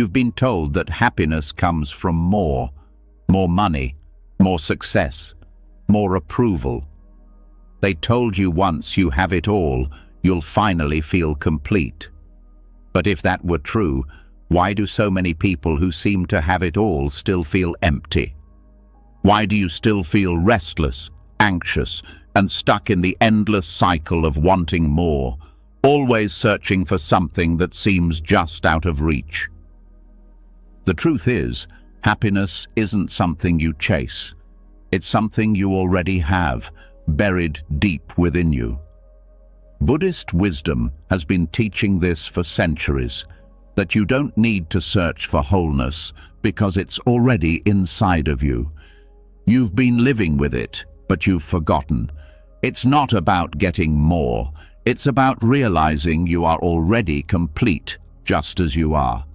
You've been told that happiness comes from more money, more success, more approval. They told you once you have it all, you'll finally feel complete. But if that were true, why do so many people who seem to have it all still feel empty? Why do you still feel restless, anxious, and stuck in the endless cycle of wanting more, always searching for something that seems just out of reach? The truth is, happiness isn't something you chase. It's something you already have, buried deep within you. Buddhist wisdom has been teaching this for centuries, that you don't need to search for wholeness because it's already inside of you. You've been living with it, but you've forgotten. It's not about getting more. It's about realizing you are already complete, just as you are.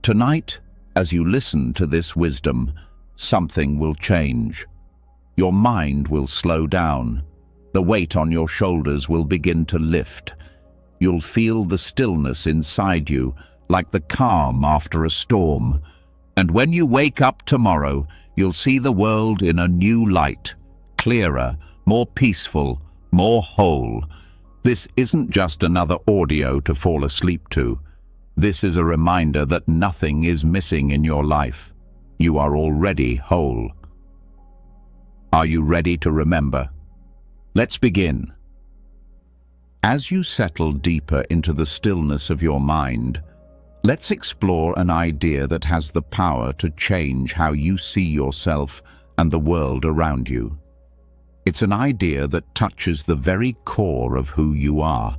Tonight, as you listen to this wisdom, something will change. Your mind will slow down. The weight on your shoulders will begin to lift. You'll feel the stillness inside you, like the calm after a storm. And when you wake up tomorrow, you'll see the world in a new light, clearer, more peaceful, more whole. This isn't just another audio to fall asleep to. This is a reminder that nothing is missing in your life. You are already whole. Are you ready to remember? Let's begin. As you settle deeper into the stillness of your mind, let's explore an idea that has the power to change how you see yourself and the world around you. It's an idea that touches the very core of who you are,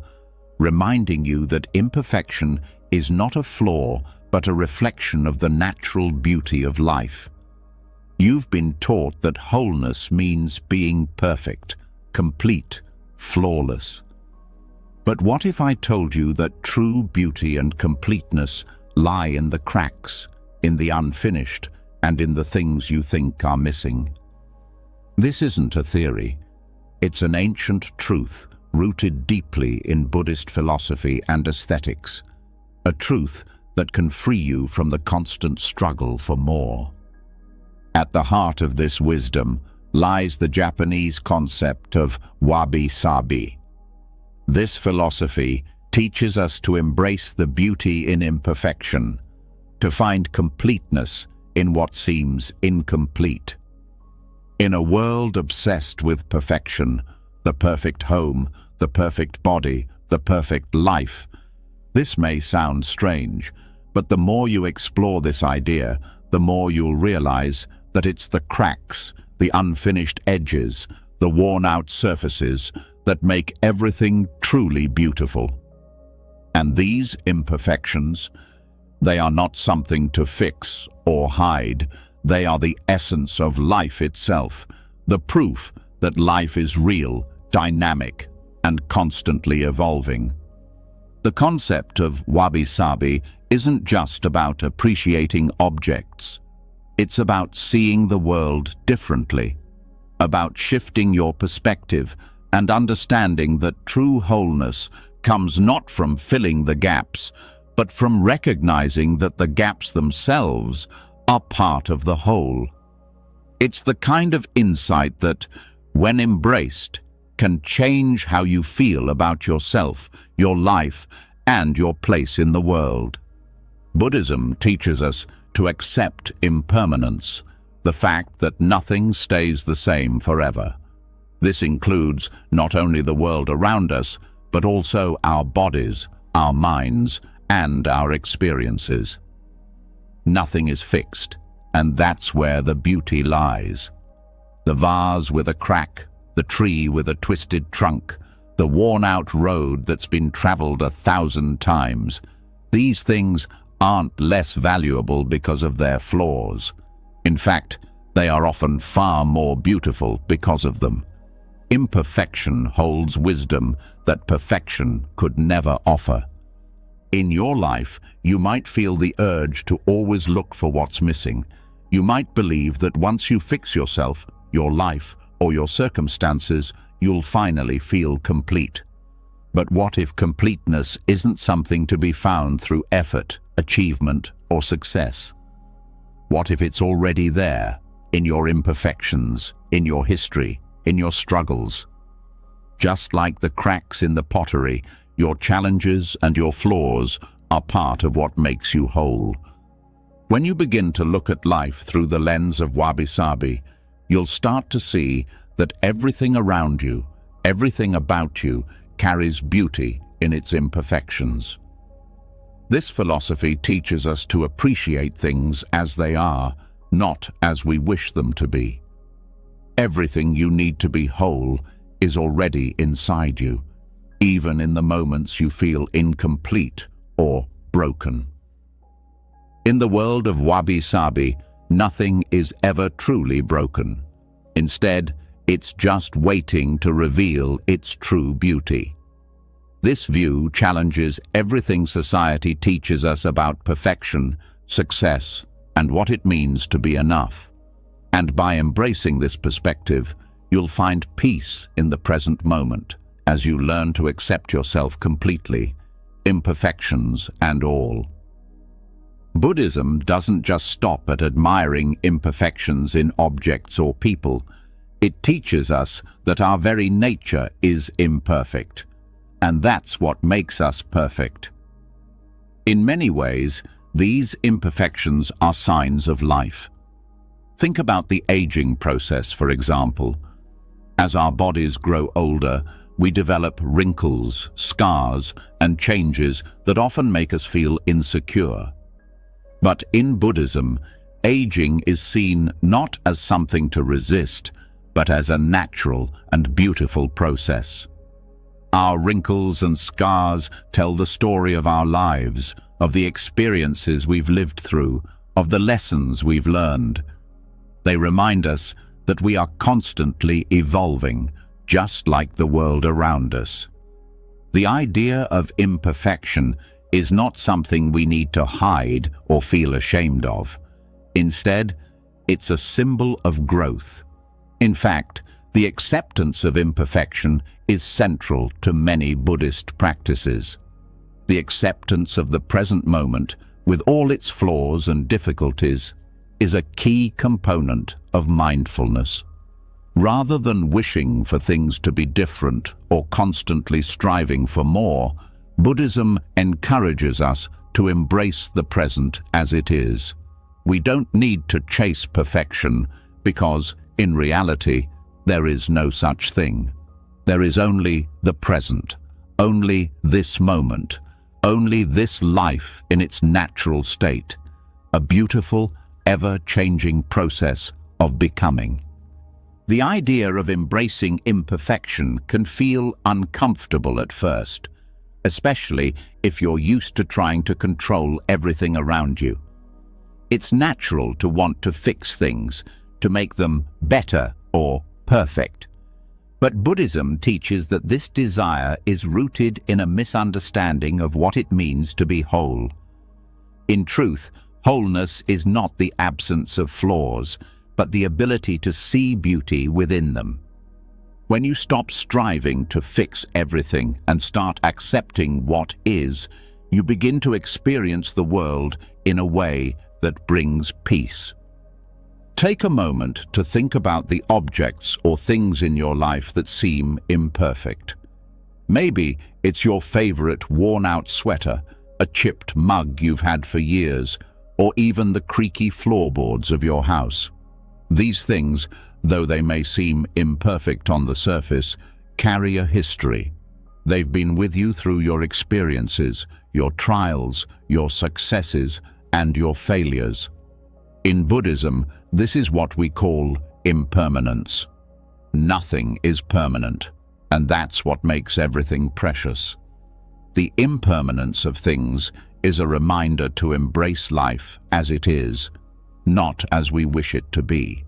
reminding you that imperfection is not a flaw, but a reflection of the natural beauty of life. You've been taught that wholeness means being perfect, complete, flawless. But what if I told you that true beauty and completeness lie in the cracks, in the unfinished, and in the things you think are missing? This isn't a theory. It's an ancient truth rooted deeply in Buddhist philosophy and aesthetics. A truth that can free you from the constant struggle for more. At the heart of this wisdom lies the Japanese concept of wabi-sabi. This philosophy teaches us to embrace the beauty in imperfection, to find completeness in what seems incomplete. In a world obsessed with perfection, the perfect home, the perfect body, the perfect life, this may sound strange, but the more you explore this idea, the more you'll realize that it's the cracks, the unfinished edges, the worn-out surfaces that make everything truly beautiful. And these imperfections, they are not something to fix or hide. They are the essence of life itself, the proof that life is real, dynamic, and constantly evolving. The concept of wabi-sabi isn't just about appreciating objects. It's about seeing the world differently, about shifting your perspective and understanding that true wholeness comes not from filling the gaps, but from recognizing that the gaps themselves are part of the whole. It's the kind of insight that, when embraced, can change how you feel about yourself, your life, and your place in the world. Buddhism teaches us to accept impermanence, the fact that nothing stays the same forever. This includes not only the world around us, but also our bodies, our minds, and our experiences. Nothing is fixed, and that's where the beauty lies. The vase with a crack, the tree with a twisted trunk, the worn-out road that's been traveled 1,000 times. These things aren't less valuable because of their flaws. In fact, they are often far more beautiful because of them. Imperfection holds wisdom that perfection could never offer. In your life, you might feel the urge to always look for what's missing. You might believe that once you fix yourself, your life, or your circumstances, you'll finally feel complete. But what if completeness isn't something to be found through effort, achievement, or success? What if it's already there, in your imperfections, in your history, in your struggles? Just like the cracks in the pottery, your challenges and your flaws are part of what makes you whole. When you begin to look at life through the lens of wabi-sabi, you'll start to see that everything around you, everything about you, carries beauty in its imperfections. This philosophy teaches us to appreciate things as they are, not as we wish them to be. Everything you need to be whole is already inside you, even in the moments you feel incomplete or broken. In the world of wabi-sabi, nothing is ever truly broken. Instead, it's just waiting to reveal its true beauty. This view challenges everything society teaches us about perfection, success, and what it means to be enough. And by embracing this perspective, you'll find peace in the present moment as you learn to accept yourself completely, imperfections and all. Buddhism doesn't just stop at admiring imperfections in objects or people. It teaches us that our very nature is imperfect, and that's what makes us perfect. In many ways, these imperfections are signs of life. Think about the aging process, for example. As our bodies grow older, we develop wrinkles, scars, and changes that often make us feel insecure. But in Buddhism, aging is seen not as something to resist, but as a natural and beautiful process. Our wrinkles and scars tell the story of our lives, of the experiences we've lived through, of the lessons we've learned. They remind us that we are constantly evolving, just like the world around us. The idea of imperfection is not something we need to hide or feel ashamed of. Instead, it's a symbol of growth. In fact, the acceptance of imperfection is central to many Buddhist practices. The acceptance of the present moment, with all its flaws and difficulties, is a key component of mindfulness. Rather than wishing for things to be different or constantly striving for more, Buddhism encourages us to embrace the present as it is. We don't need to chase perfection because, in reality, there is no such thing. There is only the present, only this moment, only this life in its natural state, a beautiful, ever-changing process of becoming. The idea of embracing imperfection can feel uncomfortable at first, especially if you're used to trying to control everything around you. It's natural to want to fix things, to make them better or perfect. But Buddhism teaches that this desire is rooted in a misunderstanding of what it means to be whole. In truth, wholeness is not the absence of flaws, but the ability to see beauty within them. When you stop striving to fix everything and start accepting what is, you begin to experience the world in a way that brings peace. Take a moment to think about the objects or things in your life that seem imperfect. Maybe it's your favorite worn-out sweater, a chipped mug you've had for years, or even the creaky floorboards of your house. These things, though they may seem imperfect on the surface, carry a history. They've been with you through your experiences, your trials, your successes, and your failures. In Buddhism, this is what we call impermanence. Nothing is permanent, and that's what makes everything precious. The impermanence of things is a reminder to embrace life as it is, not as we wish it to be.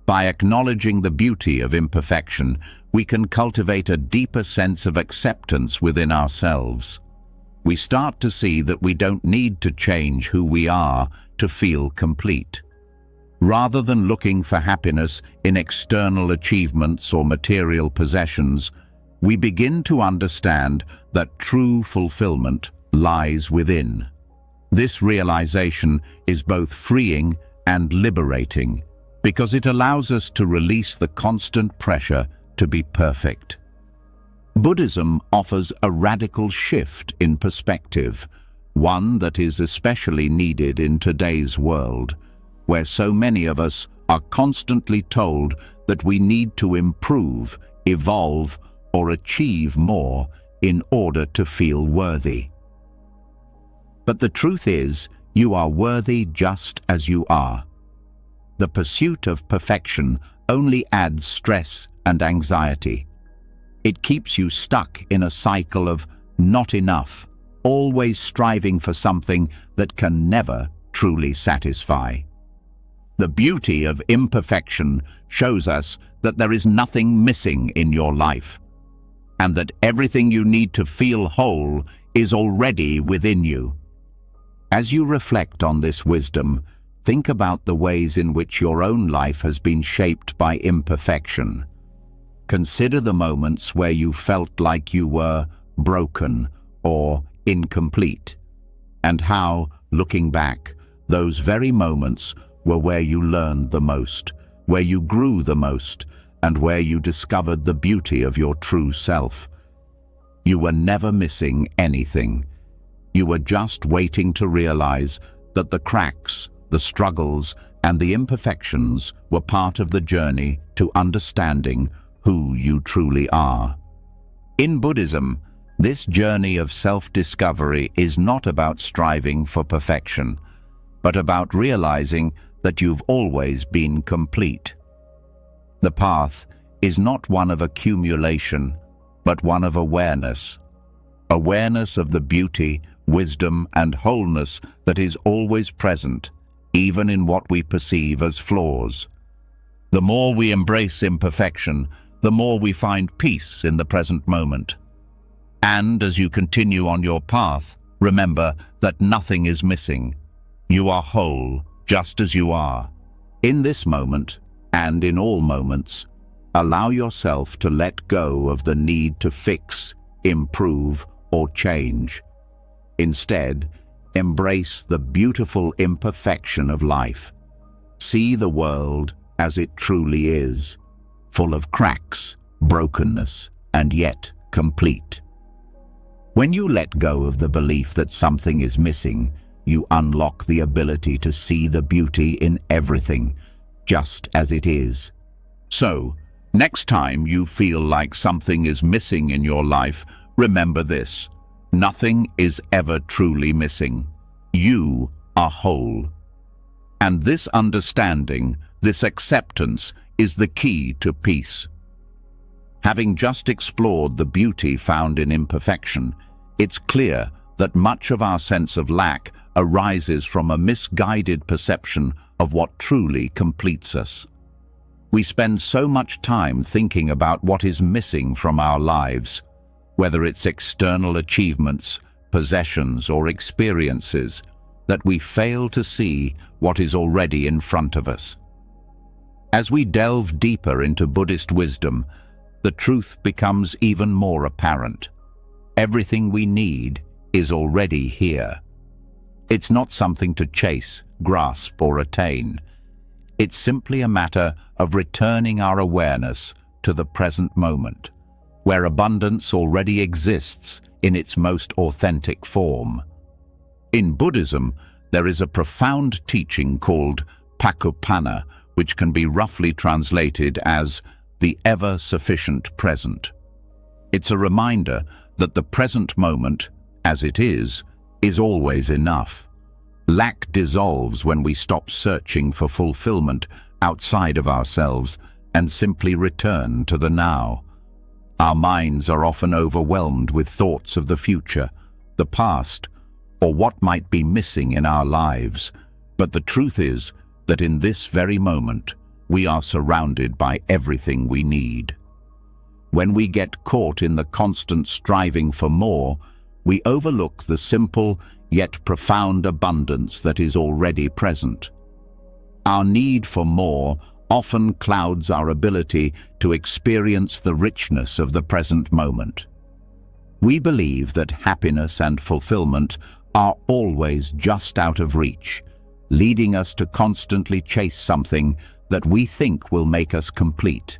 By acknowledging the beauty of imperfection, we can cultivate a deeper sense of acceptance within ourselves. We start to see that we don't need to change who we are to feel complete. Rather than looking for happiness in external achievements or material possessions, we begin to understand that true fulfillment lies within. This realization is both freeing and liberating because it allows us to release the constant pressure to be perfect. Buddhism offers a radical shift in perspective, one that is especially needed in today's world, where so many of us are constantly told that we need to improve, evolve, or achieve more in order to feel worthy. But the truth is, you are worthy just as you are. The pursuit of perfection only adds stress and anxiety. It keeps you stuck in a cycle of not enough, always striving for something that can never truly satisfy. The beauty of imperfection shows us that there is nothing missing in your life, and that everything you need to feel whole is already within you. As you reflect on this wisdom, think about the ways in which your own life has been shaped by imperfection. Consider the moments where you felt like you were broken or incomplete, and how, looking back, those very moments were where you learned the most, where you grew the most, and where you discovered the beauty of your true self. You were never missing anything. You were just waiting to realize that the cracks, the struggles, and the imperfections were part of the journey to understanding who you truly are. In Buddhism, this journey of self-discovery is not about striving for perfection, but about realizing that you've always been complete. The path is not one of accumulation, but one of awareness. Awareness of the beauty, wisdom, and wholeness that is always present, even in what we perceive as flaws. The more we embrace imperfection, the more we find peace in the present moment. And as you continue on your path, remember that nothing is missing. You are whole, just as you are. In this moment, and in all moments, allow yourself to let go of the need to fix, improve, or change. Instead, embrace the beautiful imperfection of life. See the world as it truly is, full of cracks, brokenness, and yet complete. When you let go of the belief that something is missing, you unlock the ability to see the beauty in everything, just as it is. So, next time you feel like something is missing in your life, remember this: nothing is ever truly missing. You are whole. And this understanding, this acceptance, is the key to peace. Having just explored the beauty found in imperfection, it's clear that much of our sense of lack arises from a misguided perception of what truly completes us. We spend so much time thinking about what is missing from our lives, whether it's external achievements, possessions, or experiences, that we fail to see what is already in front of us. As we delve deeper into Buddhist wisdom, the truth becomes even more apparent. Everything we need is already here. It's not something to chase, grasp, or attain. It's simply a matter of returning our awareness to the present moment, where abundance already exists in its most authentic form. In Buddhism, there is a profound teaching called Pakupana, which can be roughly translated as the ever-sufficient present. It's a reminder that the present moment, as it is always enough. Lack dissolves when we stop searching for fulfillment outside of ourselves and simply return to the now. Our minds are often overwhelmed with thoughts of the future, the past, or what might be missing in our lives. But the truth is that in this very moment, we are surrounded by everything we need. When we get caught in the constant striving for more, we overlook the simple yet profound abundance that is already present. Our need for more often clouds our ability to experience the richness of the present moment. We believe that happiness and fulfillment are always just out of reach, leading us to constantly chase something that we think will make us complete.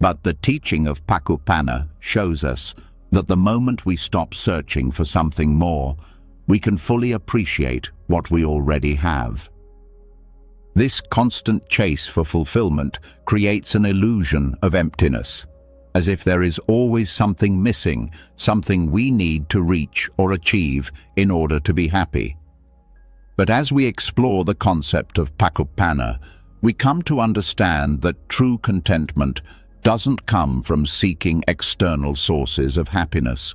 But the teaching of Pakupana shows us that the moment we stop searching for something more, we can fully appreciate what we already have. This constant chase for fulfillment creates an illusion of emptiness, as if there is always something missing, something we need to reach or achieve in order to be happy. But as we explore the concept of Pakupana, we come to understand that true contentment doesn't come from seeking external sources of happiness.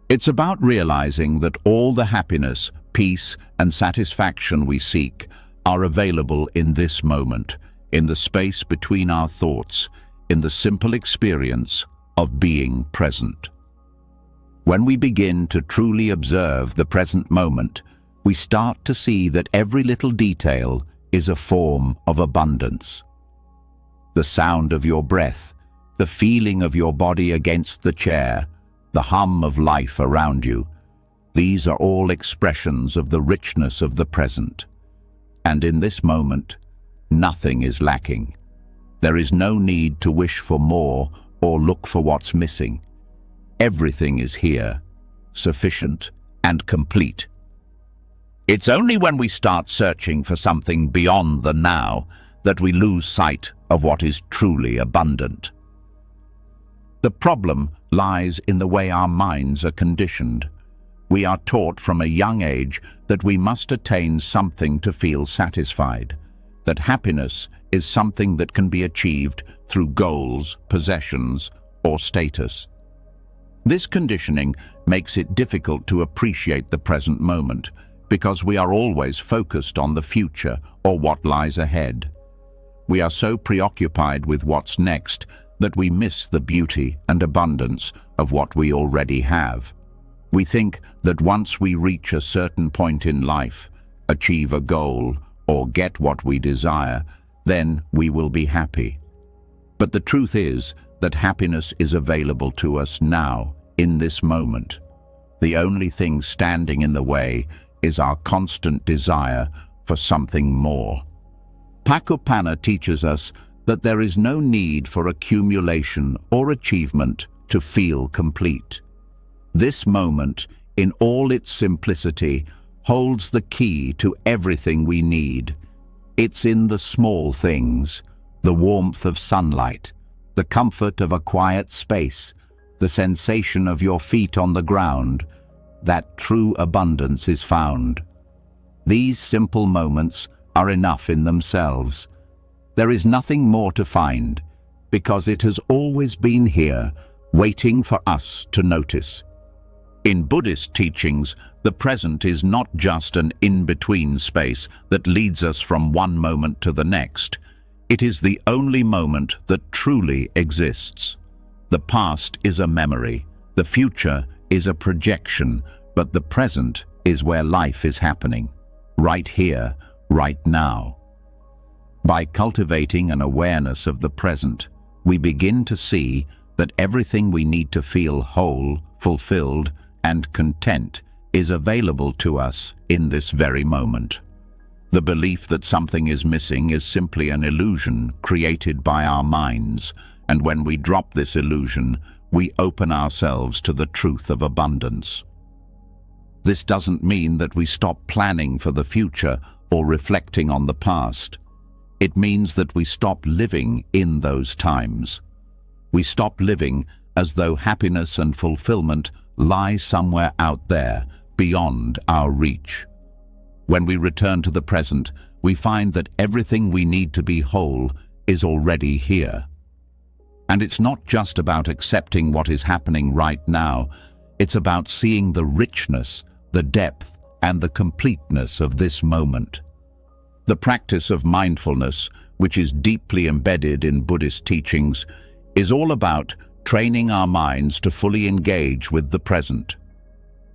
It's about realizing that all the happiness, peace, and satisfaction we seek are available in this moment, in the space between our thoughts, in the simple experience of being present. When we begin to truly observe the present moment, we start to see that every little detail is a form of abundance. The sound of your breath, the feeling of your body against the chair, the hum of life around you, these are all expressions of the richness of the present. And in this moment, nothing is lacking. There is no need to wish for more or look for what's missing. Everything is here, sufficient and complete. It's only when we start searching for something beyond the now that we lose sight of what is truly abundant. The problem lies in the way our minds are conditioned. We are taught from a young age that we must attain something to feel satisfied, that happiness is something that can be achieved through goals, possessions, or status. This conditioning makes it difficult to appreciate the present moment because we are always focused on the future or what lies ahead. We are so preoccupied with what's next that we miss the beauty and abundance of what we already have. We think that once we reach a certain point in life, achieve a goal, or get what we desire, then we will be happy. But the truth is that happiness is available to us now, in this moment. The only thing standing in the way is our constant desire for something more. Pakupana teaches us that there is no need for accumulation or achievement to feel complete. This moment, in all its simplicity, holds the key to everything we need. It's in the small things, the warmth of sunlight, the comfort of a quiet space, the sensation of your feet on the ground, that true abundance is found. These simple moments are enough in themselves. There is nothing more to find, because it has always been here, waiting for us to notice. In Buddhist teachings, the present is not just an in-between space that leads us from one moment to the next. It is the only moment that truly exists. The past is a memory, the future is a projection, but the present is where life is happening, right here, right now. By cultivating an awareness of the present, we begin to see that everything we need to feel whole, fulfilled, and content is available to us in this very moment. The belief that something is missing is simply an illusion created by our minds, and when we drop this illusion, we open ourselves to the truth of abundance. This doesn't mean that we stop planning for the future or reflecting on the past. It means that we stop living in those times. We stop living as though happiness and fulfillment lie somewhere out there, beyond our reach. When we return to the present, we find that everything we need to be whole is already here. And it's not just about accepting what is happening right now, it's about seeing the richness, the depth, and the completeness of this moment. The practice of mindfulness, which is deeply embedded in Buddhist teachings, is all about training our minds to fully engage with the present.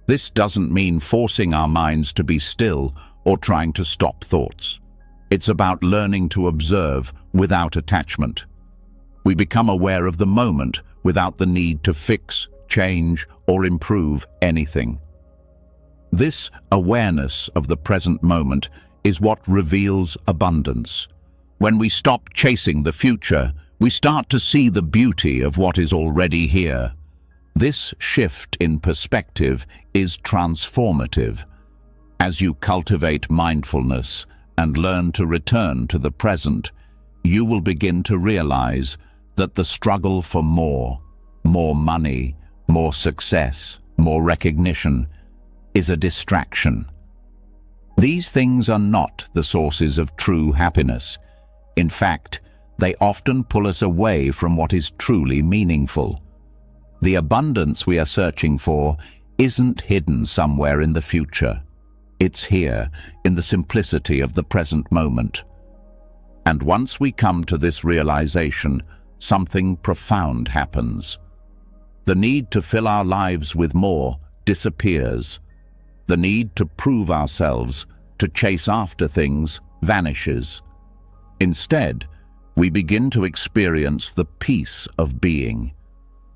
This doesn't mean forcing our minds to be still or trying to stop thoughts. It's about learning to observe without attachment. We become aware of the moment without the need to fix, change, or improve anything. This awareness of the present moment is what reveals abundance. When we stop chasing the future, we start to see the beauty of what is already here. This shift in perspective is transformative. As you cultivate mindfulness and learn to return to the present, you will begin to realize that the struggle for more money, more success, more recognition, is a distraction. These things are not the sources of true happiness. In fact, they often pull us away from what is truly meaningful. The abundance we are searching for isn't hidden somewhere in the future. It's here, in the simplicity of the present moment. And once we come to this realization, something profound happens. The need to fill our lives with more disappears. The need to prove ourselves, to chase after things, vanishes. Instead, we begin to experience the peace of being.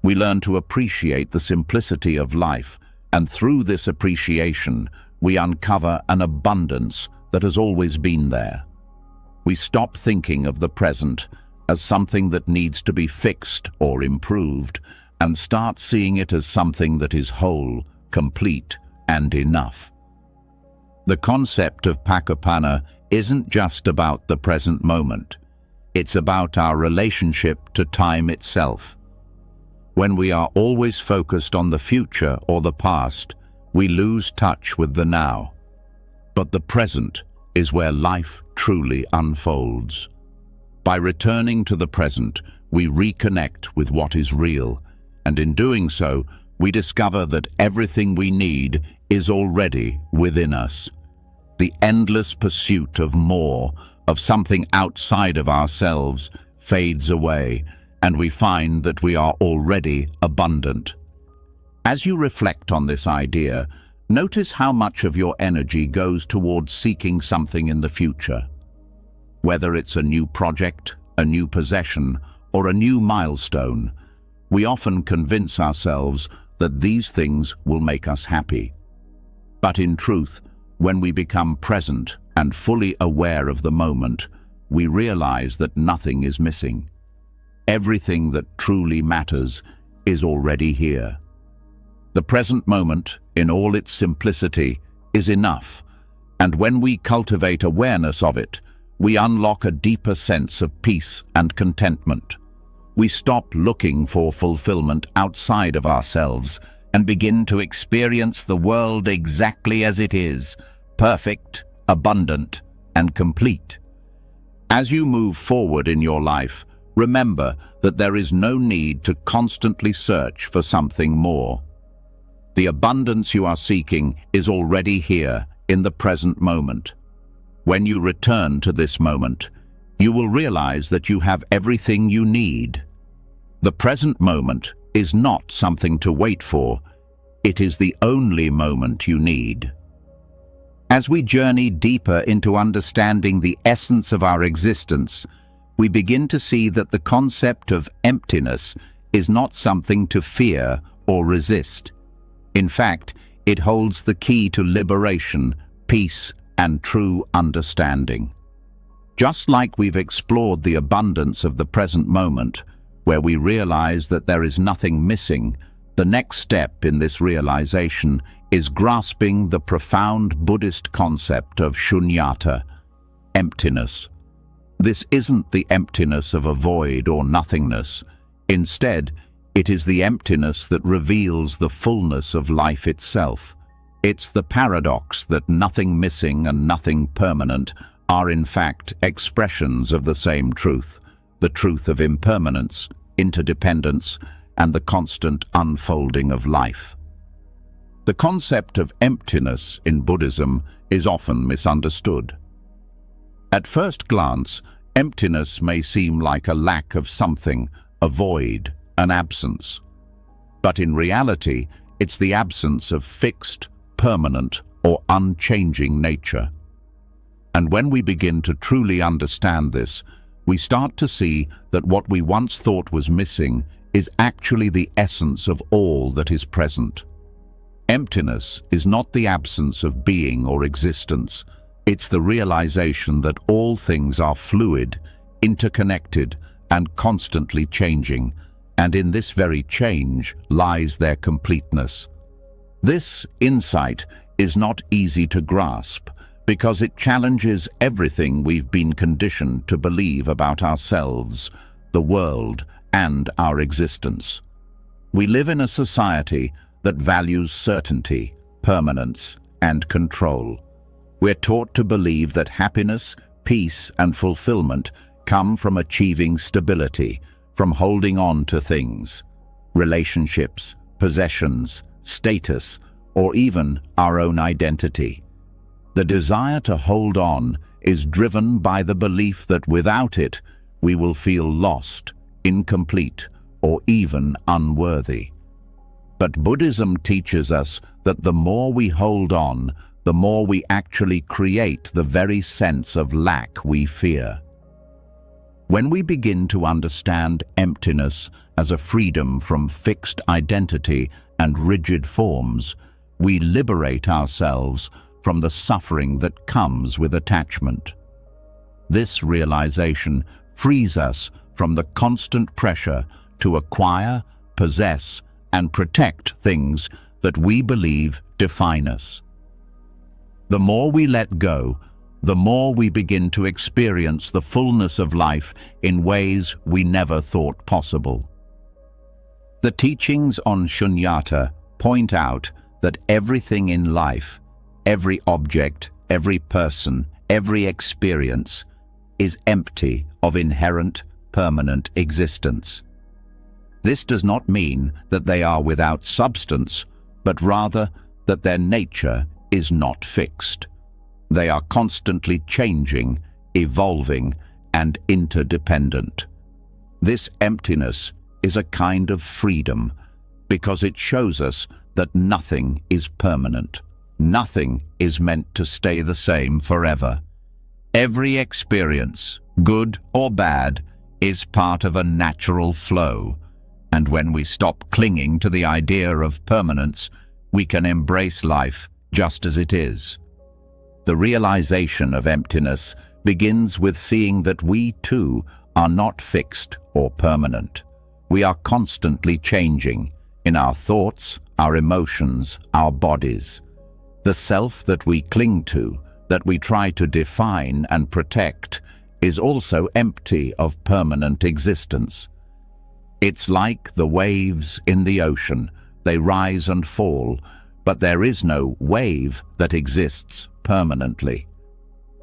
We learn to appreciate the simplicity of life, and through this appreciation, we uncover an abundance that has always been there. We stop thinking of the present as something that needs to be fixed or improved, and start seeing it as something that is whole, complete, and enough. The concept of Pakapana isn't just about the present moment. It's about our relationship to time itself. When we are always focused on the future or the past, we lose touch with the now. But the present is where life truly unfolds. By returning to the present, we reconnect with what is real, and in doing so, we discover that everything we need is already within us. The endless pursuit of more, of something outside of ourselves, fades away, and we find that we are already abundant. As you reflect on this idea, notice how much of your energy goes towards seeking something in the future. Whether it's a new project, a new possession, or a new milestone, we often convince ourselves that these things will make us happy. But in truth, when we become present and fully aware of the moment, we realize that nothing is missing. Everything that truly matters is already here. The present moment, in all its simplicity, is enough, and when we cultivate awareness of it, we unlock a deeper sense of peace and contentment. We stop looking for fulfillment outside of ourselves and begin to experience the world exactly as it is, perfect, abundant, and complete. As you move forward in your life, remember that there is no need to constantly search for something more. The abundance you are seeking is already here in the present moment. When you return to this moment, you will realize that you have everything you need. The present moment is not something to wait for. It is the only moment you need. As we journey deeper into understanding the essence of our existence, we begin to see that the concept of emptiness is not something to fear or resist. In fact, it holds the key to liberation, peace, and true understanding. Just like we've explored the abundance of the present moment, where we realize that there is nothing missing, the next step in this realization is grasping the profound Buddhist concept of shunyata, emptiness. This isn't the emptiness of a void or nothingness. Instead, it is the emptiness that reveals the fullness of life itself. It's the paradox that nothing missing and nothing permanent are in fact expressions of the same truth, the truth of impermanence, interdependence, and the constant unfolding of life. The concept of emptiness in Buddhism is often misunderstood. At first glance, emptiness may seem like a lack of something, a void, an absence. But in reality, it's the absence of fixed, permanent, or unchanging nature. And when we begin to truly understand this, we start to see that what we once thought was missing is actually the essence of all that is present. Emptiness is not the absence of being or existence. It's the realization that all things are fluid, interconnected, and constantly changing, and in this very change lies their completeness. This insight is not easy to grasp because it challenges everything we've been conditioned to believe about ourselves, the world, and our existence. We live in a society that values certainty, permanence, and control. We're taught to believe that happiness, peace, and fulfillment come from achieving stability, from holding on to things, relationships, possessions, status, or even our own identity. The desire to hold on is driven by the belief that without it, we will feel lost, incomplete, or even unworthy. But Buddhism teaches us that the more we hold on, the more we actually create the very sense of lack we fear. When we begin to understand emptiness as a freedom from fixed identity and rigid forms, we liberate ourselves from the suffering that comes with attachment. This realization frees us from the constant pressure to acquire, possess, and protect things that we believe define us. The more we let go, the more we begin to experience the fullness of life in ways we never thought possible. The teachings on Shunyata point out that everything in life, every object, every person, every experience, is empty of inherent, permanent existence. This does not mean that they are without substance, but rather that their nature is not fixed. They are constantly changing, evolving, and interdependent. This emptiness is a kind of freedom because it shows us that nothing is permanent. Nothing is meant to stay the same forever. Every experience, good or bad, is part of a natural flow. And when we stop clinging to the idea of permanence, we can embrace life just as it is. The realization of emptiness begins with seeing that we, too, are not fixed or permanent. We are constantly changing in our thoughts, our emotions, our bodies. The self that we cling to, that we try to define and protect, is also empty of permanent existence. It's like the waves in the ocean. They rise and fall, but there is no wave that exists permanently.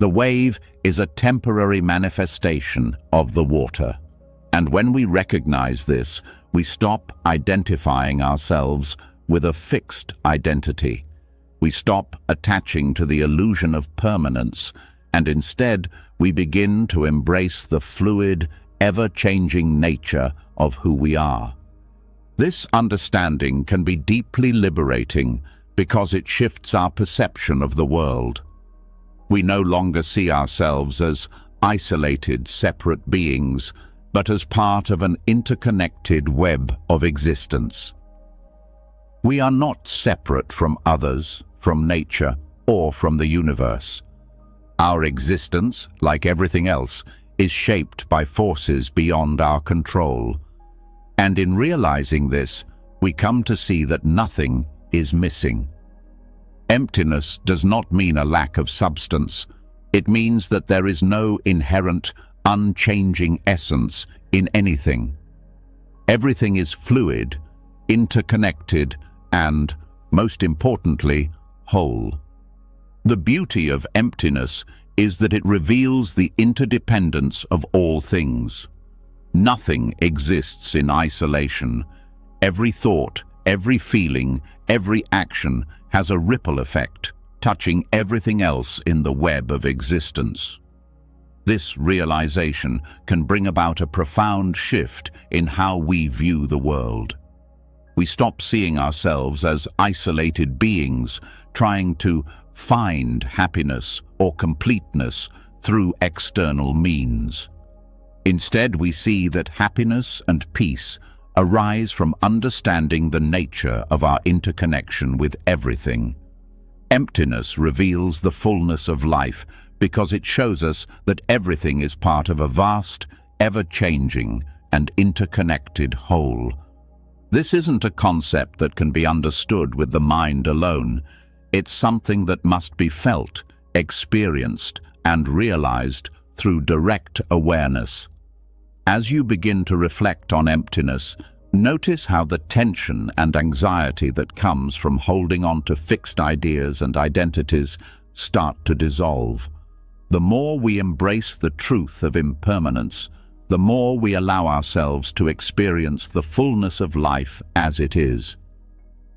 The wave is a temporary manifestation of the water. And when we recognize this, we stop identifying ourselves with a fixed identity. We stop attaching to the illusion of permanence, and instead we begin to embrace the fluid, ever-changing nature of who we are. This understanding can be deeply liberating because it shifts our perception of the world. We no longer see ourselves as isolated, separate beings, but as part of an interconnected web of existence. We are not separate from others, from nature, or from the universe. Our existence, like everything else, is shaped by forces beyond our control. And in realizing this, we come to see that nothing is missing. Emptiness does not mean a lack of substance. It means that there is no inherent, unchanging essence in anything. Everything is fluid, interconnected, and, most importantly, whole. The beauty of emptiness is that it reveals the interdependence of all things. Nothing exists in isolation. Every thought, every feeling, every action has a ripple effect, touching everything else in the web of existence. This realization can bring about a profound shift in how we view the world. We stop seeing ourselves as isolated beings trying to find happiness or completeness through external means. Instead, we see that happiness and peace arise from understanding the nature of our interconnection with everything. Emptiness reveals the fullness of life because it shows us that everything is part of a vast, ever-changing, and interconnected whole. This isn't a concept that can be understood with the mind alone. It's something that must be felt, experienced, and realized through direct awareness. As you begin to reflect on emptiness, notice how the tension and anxiety that comes from holding on to fixed ideas and identities start to dissolve. The more we embrace the truth of impermanence, the more we allow ourselves to experience the fullness of life as it is.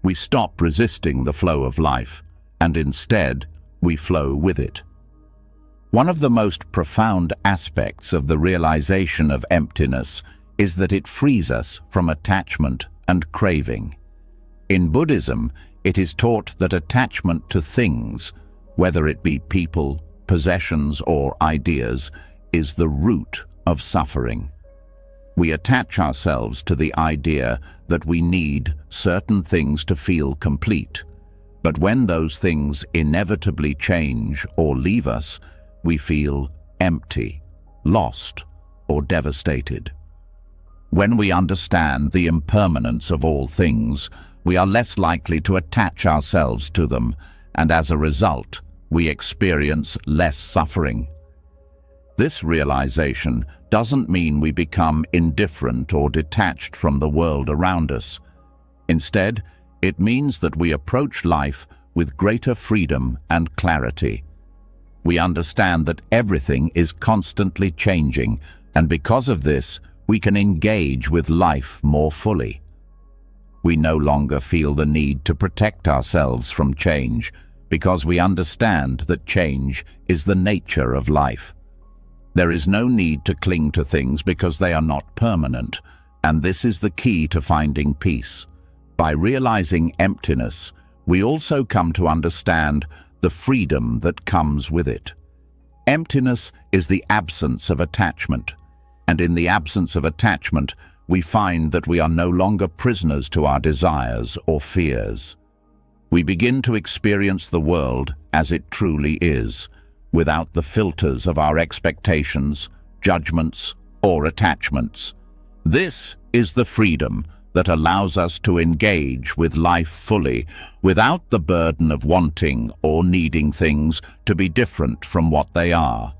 We stop resisting the flow of life, and instead, we flow with it. One of the most profound aspects of the realization of emptiness is that it frees us from attachment and craving. In Buddhism, it is taught that attachment to things, whether it be people, possessions, or ideas, is the root of suffering. We attach ourselves to the idea that we need certain things to feel complete, but when those things inevitably change or leave us, we feel empty, lost, or devastated. When we understand the impermanence of all things, we are less likely to attach ourselves to them, and as a result, we experience less suffering. This realization doesn't mean we become indifferent or detached from the world around us. Instead, it means that we approach life with greater freedom and clarity. We understand that everything is constantly changing, and because of this, we can engage with life more fully. We no longer feel the need to protect ourselves from change, because we understand that change is the nature of life. There is no need to cling to things because they are not permanent, and this is the key to finding peace. By realizing emptiness, we also come to understand the freedom that comes with it. Emptiness is the absence of attachment, and in the absence of attachment, we find that we are no longer prisoners to our desires or fears. We begin to experience the world as it truly is, without the filters of our expectations, judgments, or attachments. This is the freedom that allows us to engage with life fully, without the burden of wanting or needing things to be different from what they are.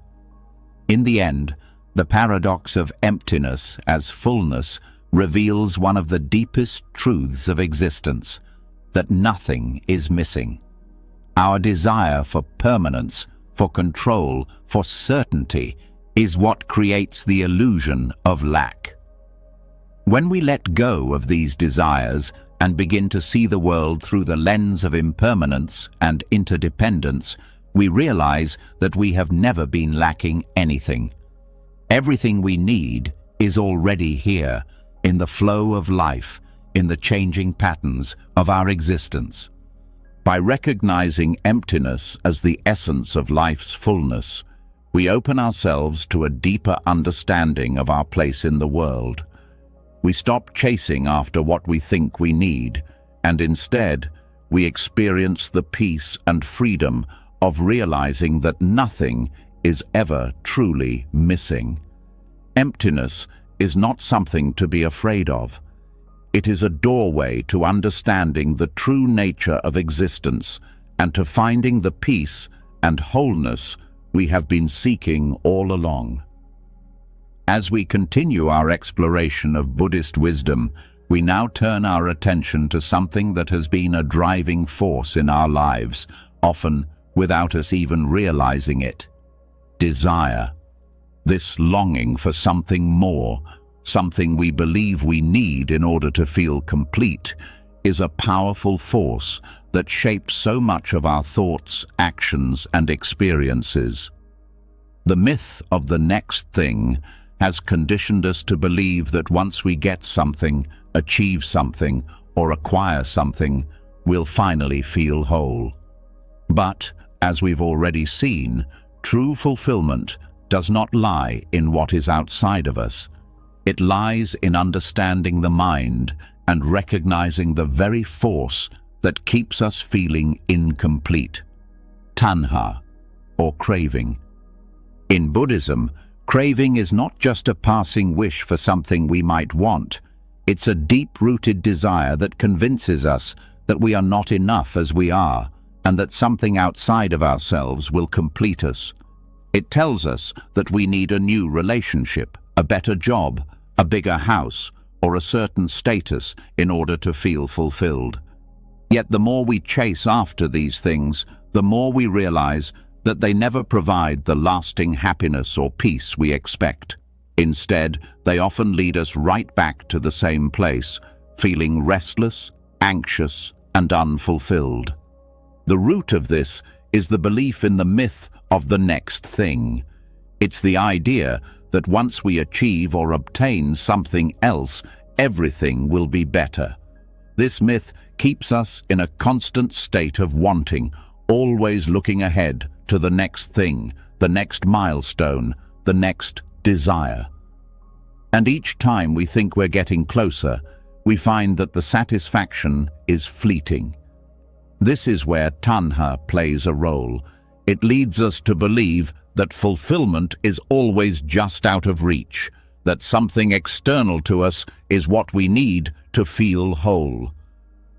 In the end, the paradox of emptiness as fullness reveals one of the deepest truths of existence, that nothing is missing. Our desire for permanence, for control, for certainty, is what creates the illusion of lack. When we let go of these desires and begin to see the world through the lens of impermanence and interdependence, we realize that we have never been lacking anything. Everything we need is already here, in the flow of life, in the changing patterns of our existence. By recognizing emptiness as the essence of life's fullness, we open ourselves to a deeper understanding of our place in the world. We stop chasing after what we think we need, and instead, we experience the peace and freedom of realizing that nothing is ever truly missing. Emptiness is not something to be afraid of. It is a doorway to understanding the true nature of existence and to finding the peace and wholeness we have been seeking all along. As we continue our exploration of Buddhist wisdom, we now turn our attention to something that has been a driving force in our lives, often without us even realizing it: desire. This longing for something more, something we believe we need in order to feel complete, is a powerful force that shapes so much of our thoughts, actions, and experiences. The myth of the next thing has conditioned us to believe that once we get something, achieve something, or acquire something, we'll finally feel whole. But, as we've already seen, true fulfillment does not lie in what is outside of us. It lies in understanding the mind and recognizing the very force that keeps us feeling incomplete. Tanha, or craving. In Buddhism, craving is not just a passing wish for something we might want. It's a deep-rooted desire that convinces us that we are not enough as we are, and that something outside of ourselves will complete us. It tells us that we need a new relationship, a better job, a bigger house, or a certain status in order to feel fulfilled. Yet the more we chase after these things, the more we realize that they never provide the lasting happiness or peace we expect. Instead, they often lead us right back to the same place, feeling restless, anxious, and unfulfilled. The root of this is the belief in the myth of the next thing. It's the idea that once we achieve or obtain something else, everything will be better. This myth keeps us in a constant state of wanting, always looking ahead to the next thing, the next milestone, the next desire. And each time we think we're getting closer, we find that the satisfaction is fleeting. This is where tanha plays a role. It leads us to believe that fulfillment is always just out of reach, that something external to us is what we need to feel whole.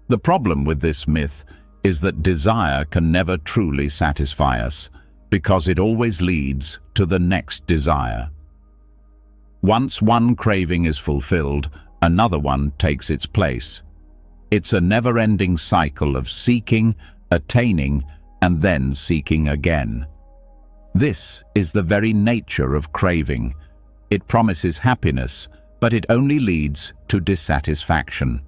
The problem with this myth is that desire can never truly satisfy us, because it always leads to the next desire. Once one craving is fulfilled, another one takes its place. It's a never-ending cycle of seeking, attaining, and then seeking again. This is the very nature of craving. It promises happiness, but it only leads to dissatisfaction.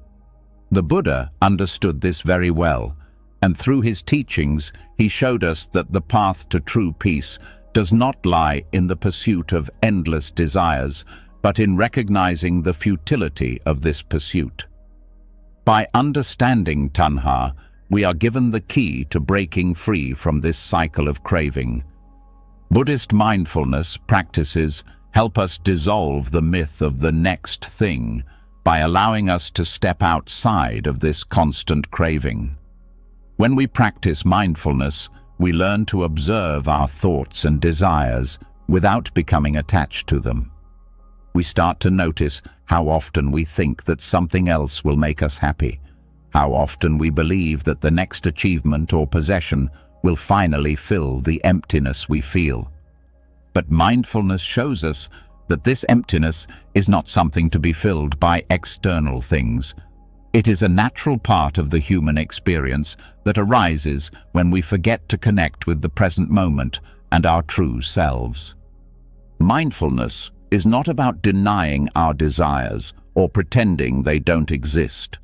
The Buddha understood this very well, and through his teachings he showed us that the path to true peace does not lie in the pursuit of endless desires, but in recognizing the futility of this pursuit. By understanding tanha, we are given the key to breaking free from this cycle of craving. Buddhist mindfulness practices help us dissolve the myth of the next thing by allowing us to step outside of this constant craving. When we practice mindfulness, we learn to observe our thoughts and desires without becoming attached to them. We start to notice how often we think that something else will make us happy, how often we believe that the next achievement or possession will finally fill the emptiness we feel. But mindfulness shows us that this emptiness is not something to be filled by external things. It is a natural part of the human experience that arises when we forget to connect with the present moment and our true selves. Mindfulness is not about denying our desires or pretending they don't exist.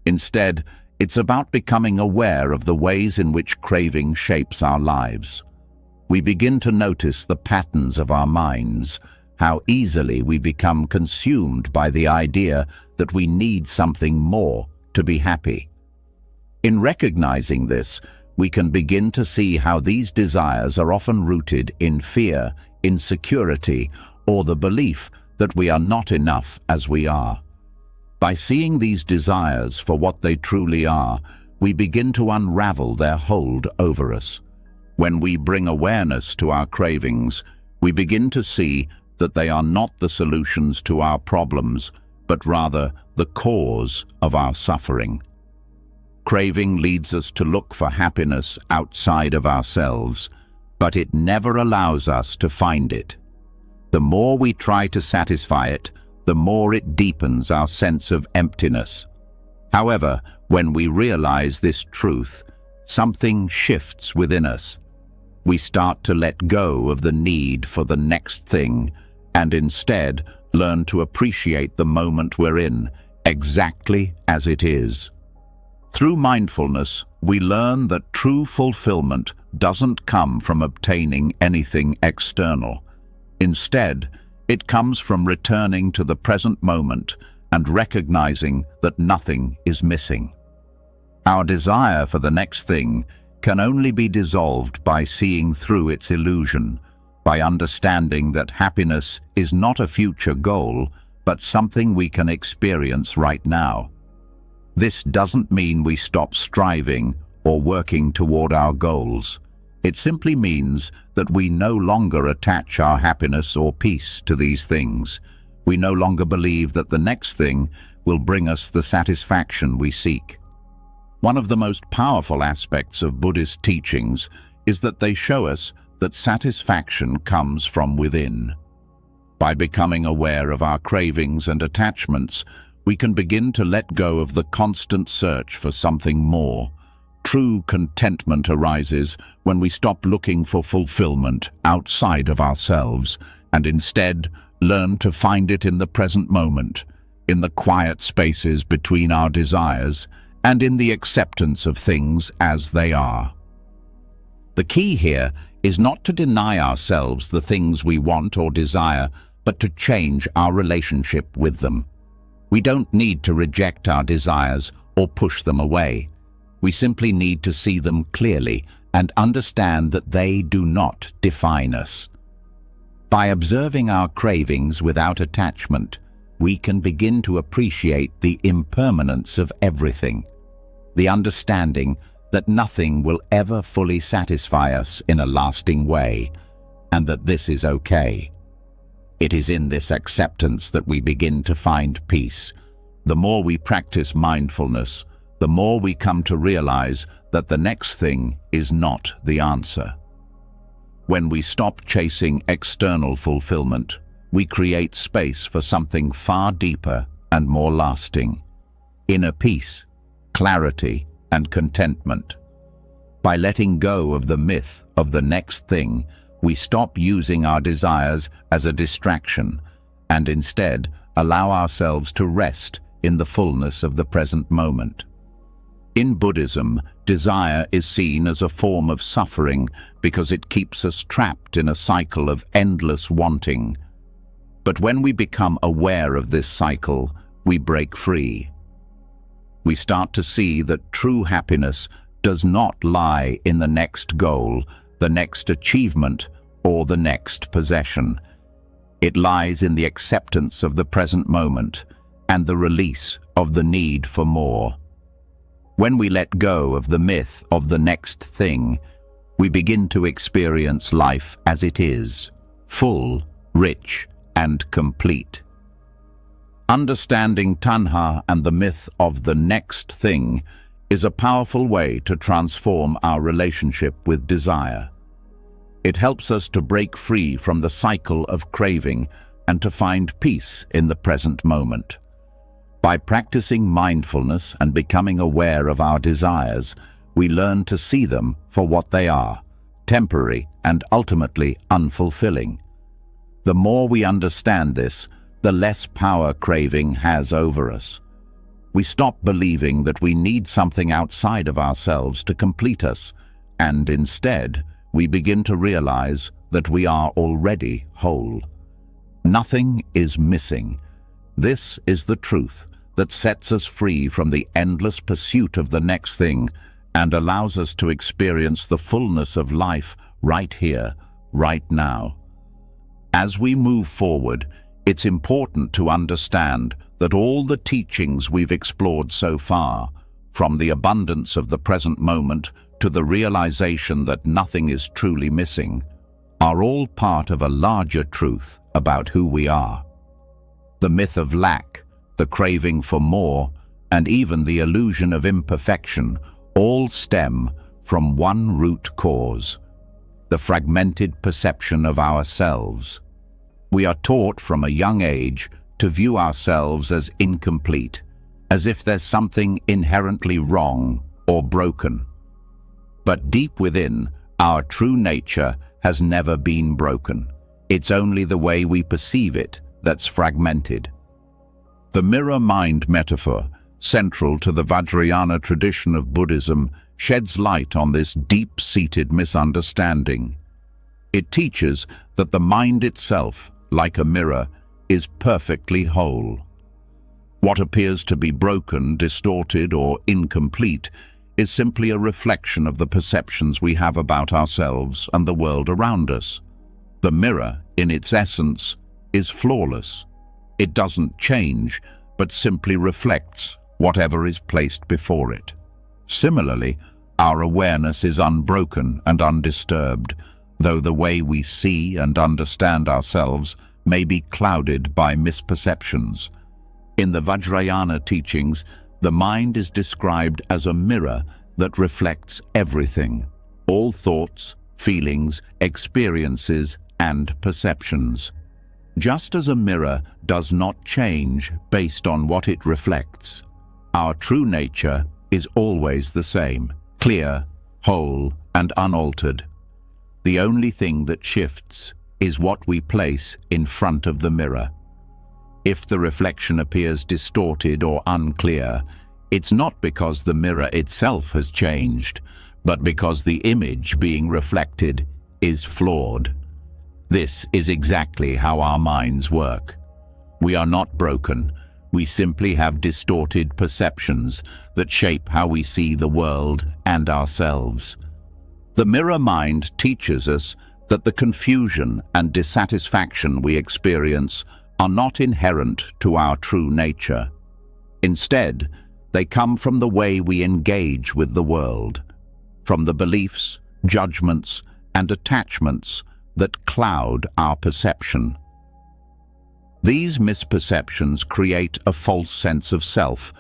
Instead, it's about becoming aware of the ways in which craving shapes our lives. We begin to notice the patterns of our minds, how easily we become consumed by the idea that we need something more to be happy. In recognizing this, we can begin to see how these desires are often rooted in fear, insecurity, or the belief that we are not enough as we are. By seeing these desires for what they truly are, we begin to unravel their hold over us. When we bring awareness to our cravings, we begin to see that they are not the solutions to our problems, but rather the cause of our suffering. Craving leads us to look for happiness outside of ourselves, but it never allows us to find it. The more we try to satisfy it, the more it deepens our sense of emptiness. However, when we realize this truth, something shifts within us. We start to let go of the need for the next thing and instead learn to appreciate the moment we're in, exactly as it is. Through mindfulness, we learn that true fulfillment doesn't come from obtaining anything external. Instead, it comes from returning to the present moment and recognizing that nothing is missing. Our desire for the next thing can only be dissolved by seeing through its illusion, by understanding that happiness is not a future goal, but something we can experience right now. This doesn't mean we stop striving or working toward our goals. It simply means that we no longer attach our happiness or peace to these things. We no longer believe that the next thing will bring us the satisfaction we seek. One of the most powerful aspects of Buddhist teachings is that they show us that satisfaction comes from within. By becoming aware of our cravings and attachments, we can begin to let go of the constant search for something more. True contentment arises when we stop looking for fulfillment outside of ourselves and instead learn to find it in the present moment, in the quiet spaces between our desires, and in the acceptance of things as they are. The key here is not to deny ourselves the things we want or desire, but to change our relationship with them. We don't need to reject our desires or push them away. We simply need to see them clearly and understand that they do not define us. By observing our cravings without attachment, we can begin to appreciate the impermanence of everything, the understanding that nothing will ever fully satisfy us in a lasting way, and that this is okay. It is in this acceptance that we begin to find peace. The more we practice mindfulness, the more we come to realize that the next thing is not the answer. When we stop chasing external fulfillment, we create space for something far deeper and more lasting: inner peace, clarity, and contentment. By letting go of the myth of the next thing, we stop using our desires as a distraction and instead allow ourselves to rest in the fullness of the present moment. In Buddhism, desire is seen as a form of suffering because it keeps us trapped in a cycle of endless wanting. But when we become aware of this cycle, we break free. We start to see that true happiness does not lie in the next goal, the next achievement, or the next possession. It lies in the acceptance of the present moment and the release of the need for more. When we let go of the myth of the next thing, we begin to experience life as it is, full, rich, and complete. Understanding tanha and the myth of the next thing is a powerful way to transform our relationship with desire. It helps us to break free from the cycle of craving and to find peace in the present moment. By practicing mindfulness and becoming aware of our desires, we learn to see them for what they are, temporary and ultimately unfulfilling. The more we understand this, the less power craving has over us. We stop believing that we need something outside of ourselves to complete us, and instead, we begin to realize that we are already whole. Nothing is missing. This is the truth that sets us free from the endless pursuit of the next thing and allows us to experience the fullness of life right here, right now. As we move forward, it's important to understand that all the teachings we've explored so far, from the abundance of the present moment to the realization that nothing is truly missing, are all part of a larger truth about who we are. The myth of lack, the craving for more, and even the illusion of imperfection all stem from one root cause: the fragmented perception of ourselves. We are taught from a young age to view ourselves as incomplete, as if there's something inherently wrong or broken. But deep within, our true nature has never been broken. It's only the way we perceive it that's fragmented. The mirror-mind metaphor, central to the Vajrayana tradition of Buddhism, sheds light on this deep-seated misunderstanding. It teaches that the mind itself, like a mirror, is perfectly whole. What appears to be broken, distorted, or incomplete is simply a reflection of the perceptions we have about ourselves and the world around us. The mirror, in its essence, is flawless. It doesn't change, but simply reflects whatever is placed before it. Similarly, our awareness is unbroken and undisturbed, though the way we see and understand ourselves may be clouded by misperceptions. In the Vajrayana teachings, the mind is described as a mirror that reflects everything, all thoughts, feelings, experiences, and perceptions. Just as a mirror does not change based on what it reflects, our true nature is always the same, clear, whole, and unaltered. The only thing that shifts is what we place in front of the mirror. If the reflection appears distorted or unclear, it's not because the mirror itself has changed, but because the image being reflected is flawed. This is exactly how our minds work. We are not broken. We simply have distorted perceptions that shape how we see the world and ourselves. The mirror mind teaches us that the confusion and dissatisfaction we experience are not inherent to our true nature. Instead, they come from the way we engage with the world, from the beliefs, judgments, and attachments that cloud our perception. These misperceptions create a false sense of self,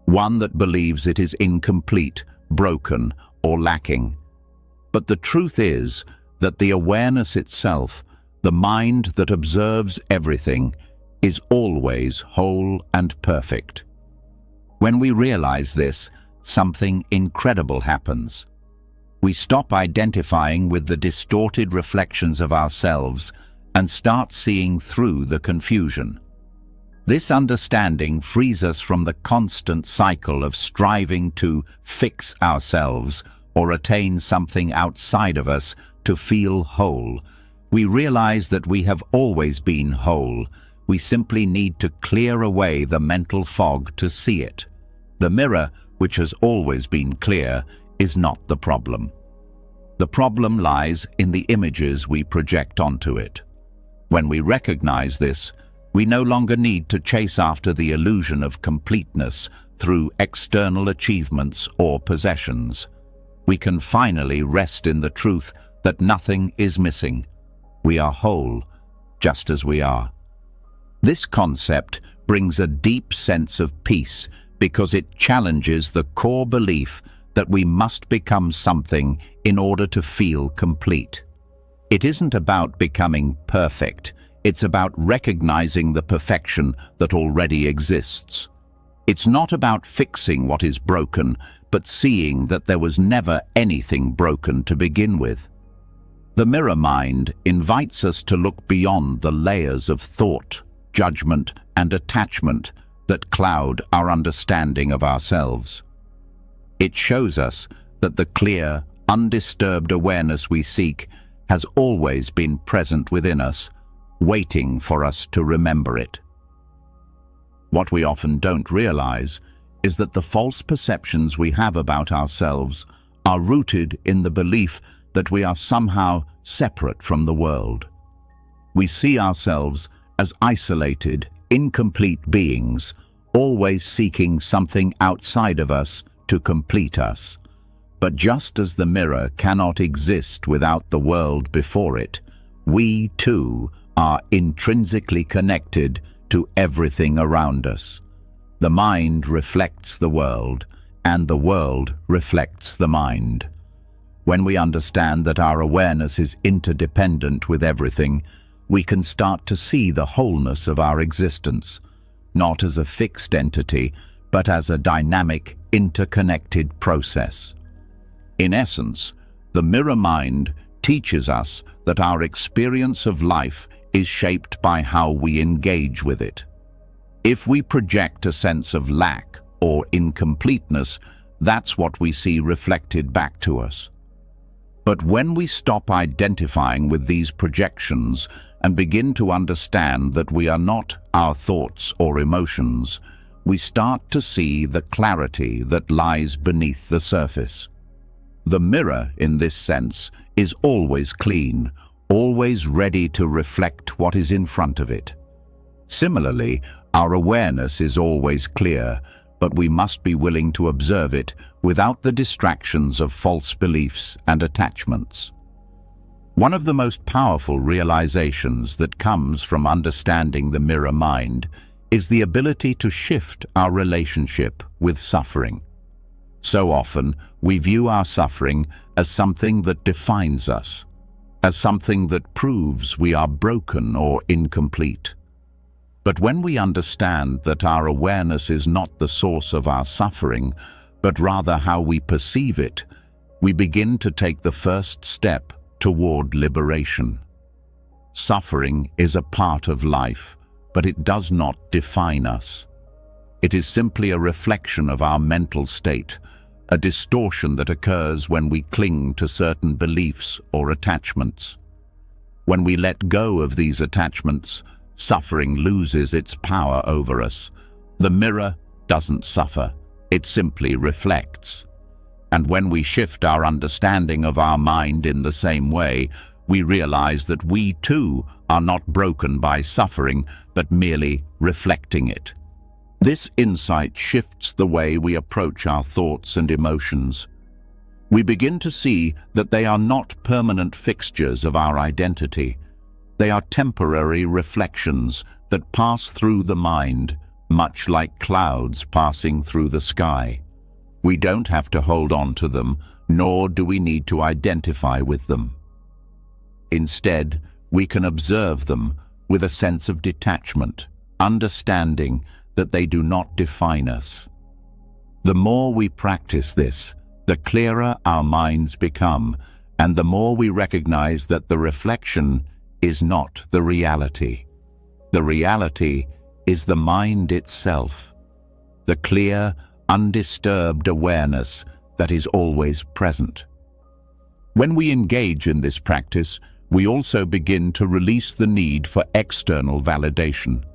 one that believes it is incomplete, broken, or lacking. But the truth is that the awareness itself, the mind that observes everything, is always whole and perfect. When we realize this, something incredible happens. We stop identifying with the distorted reflections of ourselves and start seeing through the confusion. This understanding frees us from the constant cycle of striving to fix ourselves or attain something outside of us to feel whole. We realize that we have always been whole. We simply need to clear away the mental fog to see it. The mirror, which has always been clear, is not the problem. The problem lies in the images we project onto it. When we recognize this, we no longer need to chase after the illusion of completeness through external achievements or possessions. We can finally rest in the truth that nothing is missing. We are whole, just as we are. This concept brings a deep sense of peace because it challenges the core belief that we must become something in order to feel complete. It isn't about becoming perfect. It's about recognizing the perfection that already exists. It's not about fixing what is broken, but seeing that there was never anything broken to begin with. The mirror mind invites us to look beyond the layers of thought, judgment, and attachment that cloud our understanding of ourselves. It shows us that the clear, undisturbed awareness we seek has always been present within us, waiting for us to remember it. What we often don't realize is that the false perceptions we have about ourselves are rooted in the belief that we are somehow separate from the world. We see ourselves as isolated, incomplete beings, always seeking something outside of us to complete us. But just as the mirror cannot exist without the world before it, we too are intrinsically connected to everything around us. The mind reflects the world, and the world reflects the mind. When we understand that our awareness is interdependent with everything, we can start to see the wholeness of our existence, not as a fixed entity, but as a dynamic, interconnected process. In essence, the mirror mind teaches us that our experience of life is shaped by how we engage with it. If we project a sense of lack or incompleteness, that's what we see reflected back to us. But when we stop identifying with these projections and begin to understand that we are not our thoughts or emotions, we start to see the clarity that lies beneath the surface. The mirror, in this sense, is always clean, always ready to reflect what is in front of it. Similarly, our awareness is always clear, but we must be willing to observe it without the distractions of false beliefs and attachments. One of the most powerful realizations that comes from understanding the mirror mind is the ability to shift our relationship with suffering. So often, we view our suffering as something that defines us, as something that proves we are broken or incomplete. But when we understand that our awareness is not the source of our suffering, but rather how we perceive it, we begin to take the first step toward liberation. Suffering is a part of life, but it does not define us. It is simply a reflection of our mental state, a distortion that occurs when we cling to certain beliefs or attachments. When we let go of these attachments, suffering loses its power over us. The mirror doesn't suffer, it simply reflects. And when we shift our understanding of our mind in the same way, we realize that we too are not broken by suffering, but merely reflecting it. This insight shifts the way we approach our thoughts and emotions. We begin to see that they are not permanent fixtures of our identity. They are temporary reflections that pass through the mind, much like clouds passing through the sky. We don't have to hold on to them, nor do we need to identify with them. Instead, we can observe them with a sense of detachment, understanding that they do not define us. The more we practice this, the clearer our minds become, and the more we recognize that the reflection is not the reality. The reality is the mind itself, the clear, undisturbed awareness that is always present. When we engage in this practice, we also begin to release the need for external validation.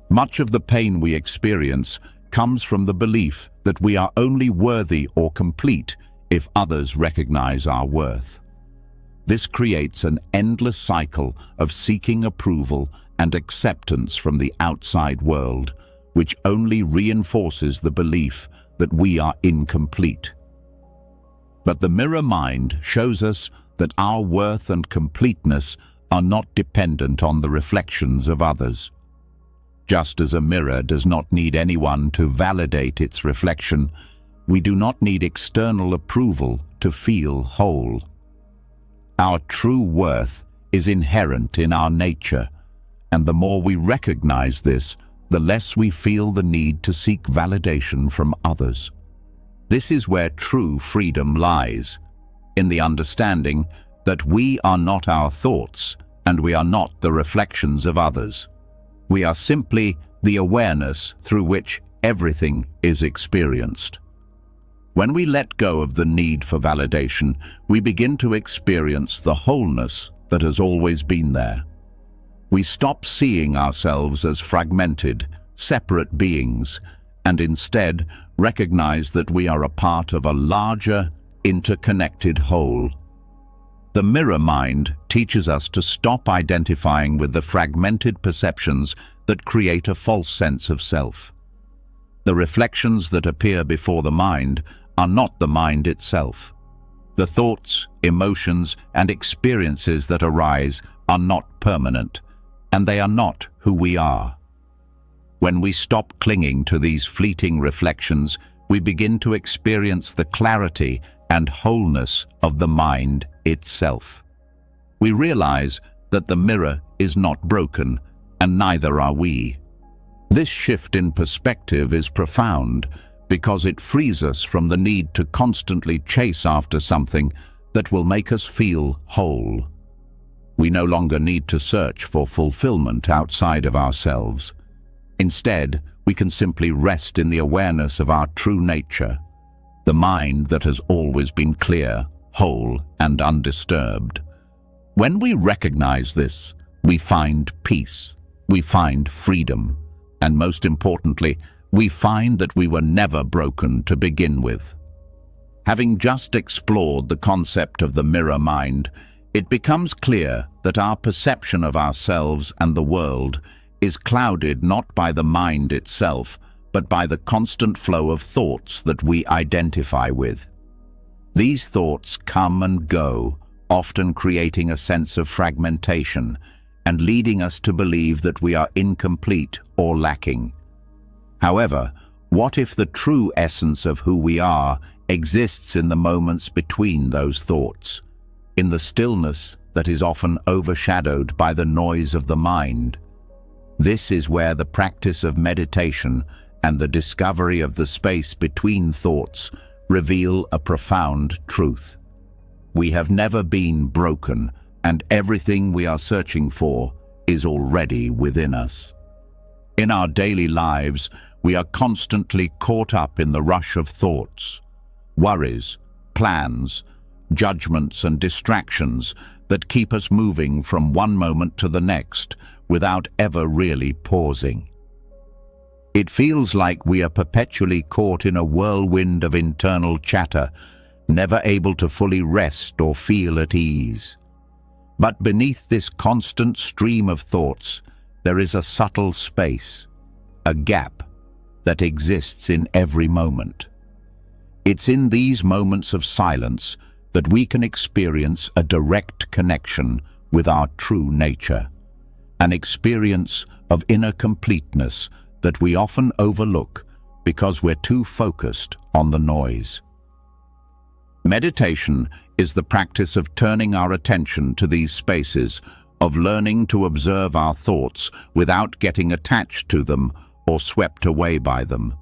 Much of the pain we experience comes from the belief that we are only worthy or complete if others recognize our worth. This creates an endless cycle of seeking approval and acceptance from the outside world, which only reinforces the belief that we are incomplete. But the mirror mind shows us that our worth and completeness are not dependent on the reflections of others. Just as a mirror does not need anyone to validate its reflection, we do not need external approval to feel whole. Our true worth is inherent in our nature, and the more we recognize this, the less we feel the need to seek validation from others. This is where true freedom lies, in the understanding that we are not our thoughts and we are not the reflections of others. We are simply the awareness through which everything is experienced. When we let go of the need for validation, we begin to experience the wholeness that has always been there. We stop seeing ourselves as fragmented, separate beings, and instead recognize that we are a part of a larger, interconnected whole. The mirror mind teaches us to stop identifying with the fragmented perceptions that create a false sense of self. The reflections that appear before the mind are not the mind itself. The thoughts, emotions, and experiences that arise are not permanent, and they are not who we are. When we stop clinging to these fleeting reflections, we begin to experience the clarity and wholeness of the mind itself. We realize that the mirror is not broken, and neither are we. This shift in perspective is profound because it frees us from the need to constantly chase after something that will make us feel whole. We no longer need to search for fulfillment outside of ourselves. Instead, we can simply rest in the awareness of our true nature, the mind that has always been clear, whole, and undisturbed. When we recognize this, we find peace, we find freedom, and most importantly, we find that we were never broken to begin with. Having just explored the concept of the mirror mind, it becomes clear that our perception of ourselves and the world is clouded not by the mind itself, but by the constant flow of thoughts that we identify with. These thoughts come and go, often creating a sense of fragmentation and leading us to believe that we are incomplete or lacking. However, what if the true essence of who we are exists in the moments between those thoughts, in the stillness that is often overshadowed by the noise of the mind? This is where the practice of meditation and the discovery of the space between thoughts reveal a profound truth. We have never been broken, and everything we are searching for is already within us. In our daily lives, we are constantly caught up in the rush of thoughts, worries, plans, judgments and distractions that keep us moving from one moment to the next without ever really pausing. It feels like we are perpetually caught in a whirlwind of internal chatter, never able to fully rest or feel at ease. But beneath this constant stream of thoughts, there is a subtle space, a gap, that exists in every moment. It's in these moments of silence that we can experience a direct connection with our true nature, an experience of inner completeness that we often overlook because we're too focused on the noise. Meditation is the practice of turning our attention to these spaces, of learning to observe our thoughts without getting attached to them or swept away by them.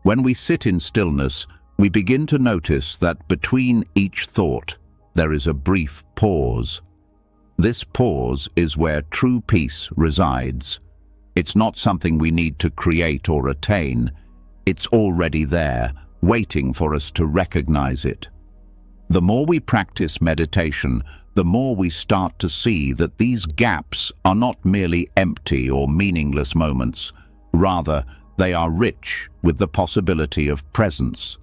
When we sit in stillness, we begin to notice that between each thought there is a brief pause. This pause is where true peace resides. It's not something we need to create or attain. It's already there, waiting for us to recognize it. The more we practice meditation, the more we start to see that these gaps are not merely empty or meaningless moments. Rather, they are rich with the possibility of presence.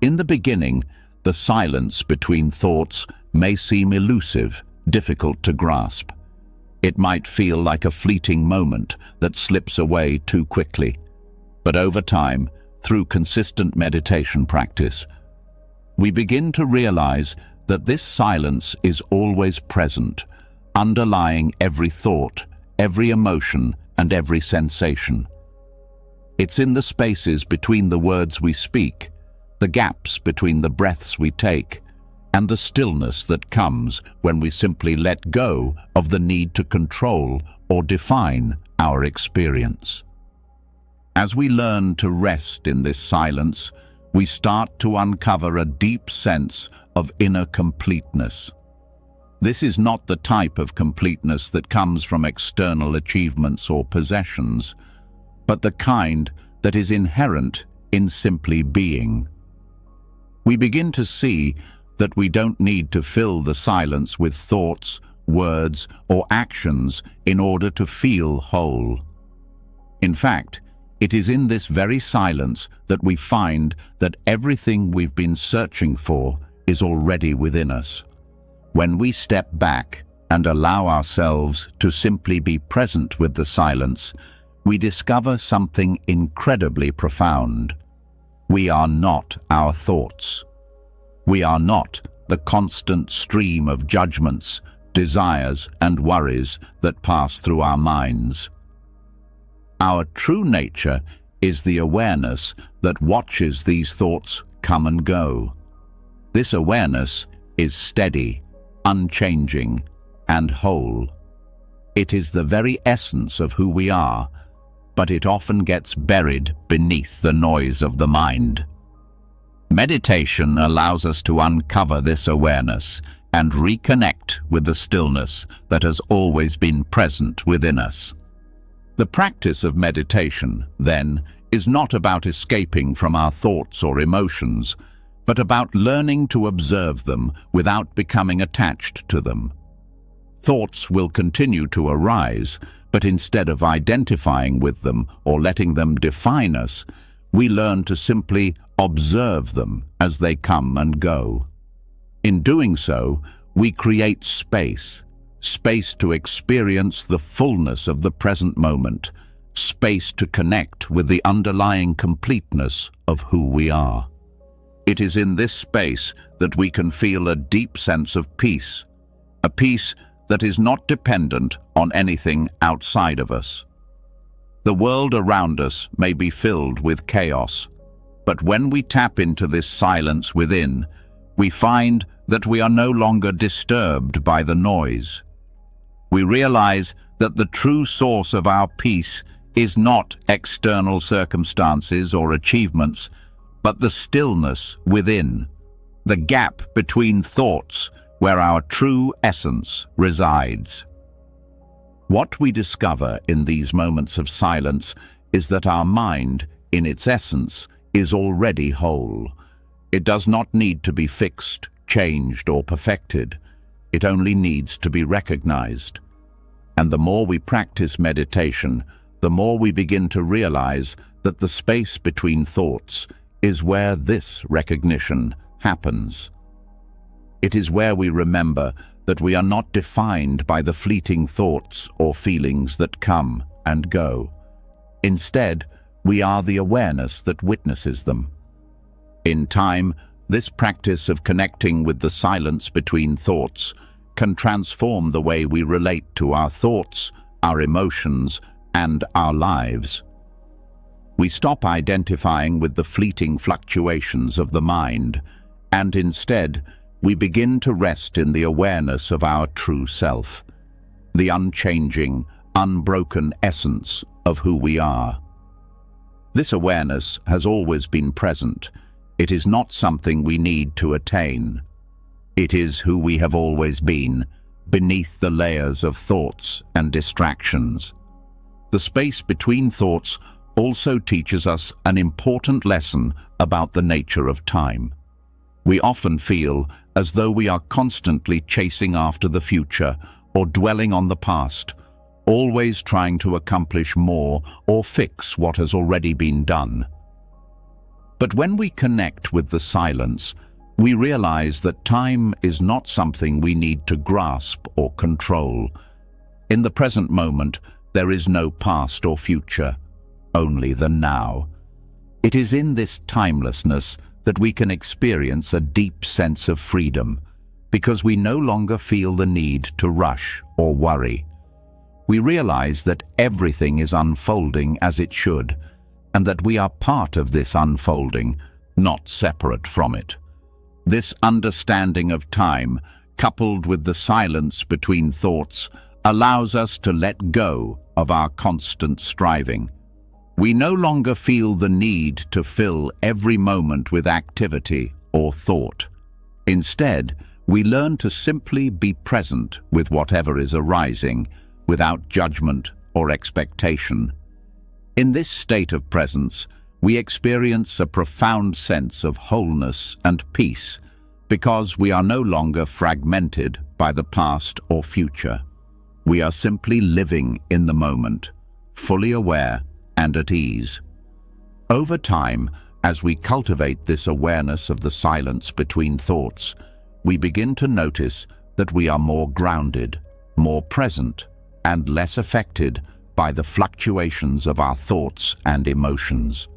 In the beginning, the silence between thoughts may seem elusive, difficult to grasp. It might feel like a fleeting moment that slips away too quickly. But over time, through consistent meditation practice, we begin to realize that this silence is always present, underlying every thought, every emotion, and every sensation. It's in the spaces between the words we speak, the gaps between the breaths we take, and the stillness that comes when we simply let go of the need to control or define our experience. As we learn to rest in this silence, we start to uncover a deep sense of inner completeness. This is not the type of completeness that comes from external achievements or possessions, but the kind that is inherent in simply being. We begin to see that we don't need to fill the silence with thoughts, words, or actions in order to feel whole. In fact, it is in this very silence that we find that everything we've been searching for is already within us. When we step back and allow ourselves to simply be present with the silence, we discover something incredibly profound. We are not our thoughts. We are not the constant stream of judgments, desires, and worries that pass through our minds. Our true nature is the awareness that watches these thoughts come and go. This awareness is steady, unchanging, and whole. It is the very essence of who we are, but it often gets buried beneath the noise of the mind. Meditation allows us to uncover this awareness and reconnect with the stillness that has always been present within us. The practice of meditation, then, is not about escaping from our thoughts or emotions, but about learning to observe them without becoming attached to them. Thoughts will continue to arise, but instead of identifying with them or letting them define us, we learn to simply observe them as they come and go. In doing so, we create space, space to experience the fullness of the present moment, space to connect with the underlying completeness of who we are. It is in this space that we can feel a deep sense of peace, a peace that is not dependent on anything outside of us. The world around us may be filled with chaos, but when we tap into this silence within, we find that we are no longer disturbed by the noise. We realize that the true source of our peace is not external circumstances or achievements, but the stillness within, the gap between thoughts where our true essence resides. What we discover in these moments of silence is that our mind, in its essence, is already whole. It does not need to be fixed, changed, or perfected. It only needs to be recognized. And the more we practice meditation, the more we begin to realize that the space between thoughts is where this recognition happens. It is where we remember that we are not defined by the fleeting thoughts or feelings that come and go. Instead, we are the awareness that witnesses them. In time, this practice of connecting with the silence between thoughts can transform the way we relate to our thoughts, our emotions, and our lives. We stop identifying with the fleeting fluctuations of the mind, and instead, we begin to rest in the awareness of our true self, the unchanging, unbroken essence of who we are. This awareness has always been present. It is not something we need to attain. It is who we have always been, beneath the layers of thoughts and distractions. The space between thoughts also teaches us an important lesson about the nature of time. We often feel as though we are constantly chasing after the future or dwelling on the past, always trying to accomplish more or fix what has already been done. But when we connect with the silence, we realize that time is not something we need to grasp or control. In the present moment, there is no past or future, only the now. It is in this timelessness that we can experience a deep sense of freedom, because we no longer feel the need to rush or worry. We realize that everything is unfolding as it should, and that we are part of this unfolding, not separate from it. This understanding of time, coupled with the silence between thoughts, allows us to let go of our constant striving. We no longer feel the need to fill every moment with activity or thought. Instead, we learn to simply be present with whatever is arising, without judgment or expectation. In this state of presence, we experience a profound sense of wholeness and peace, because we are no longer fragmented by the past or future. We are simply living in the moment, fully aware and at ease. Over time, as we cultivate this awareness of the silence between thoughts, we begin to notice that we are more grounded, more present, and less affected by the fluctuations of our thoughts and emotions.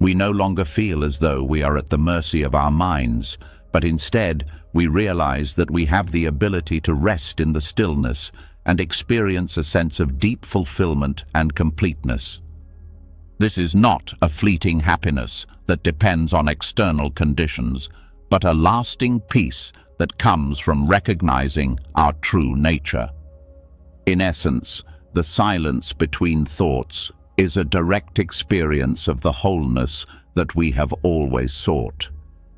We no longer feel as though we are at the mercy of our minds, but instead we realize that we have the ability to rest in the stillness and experience a sense of deep fulfillment and completeness. This is not a fleeting happiness that depends on external conditions, but a lasting peace that comes from recognizing our true nature. In essence, the silence between thoughts is a direct experience of the wholeness that we have always sought.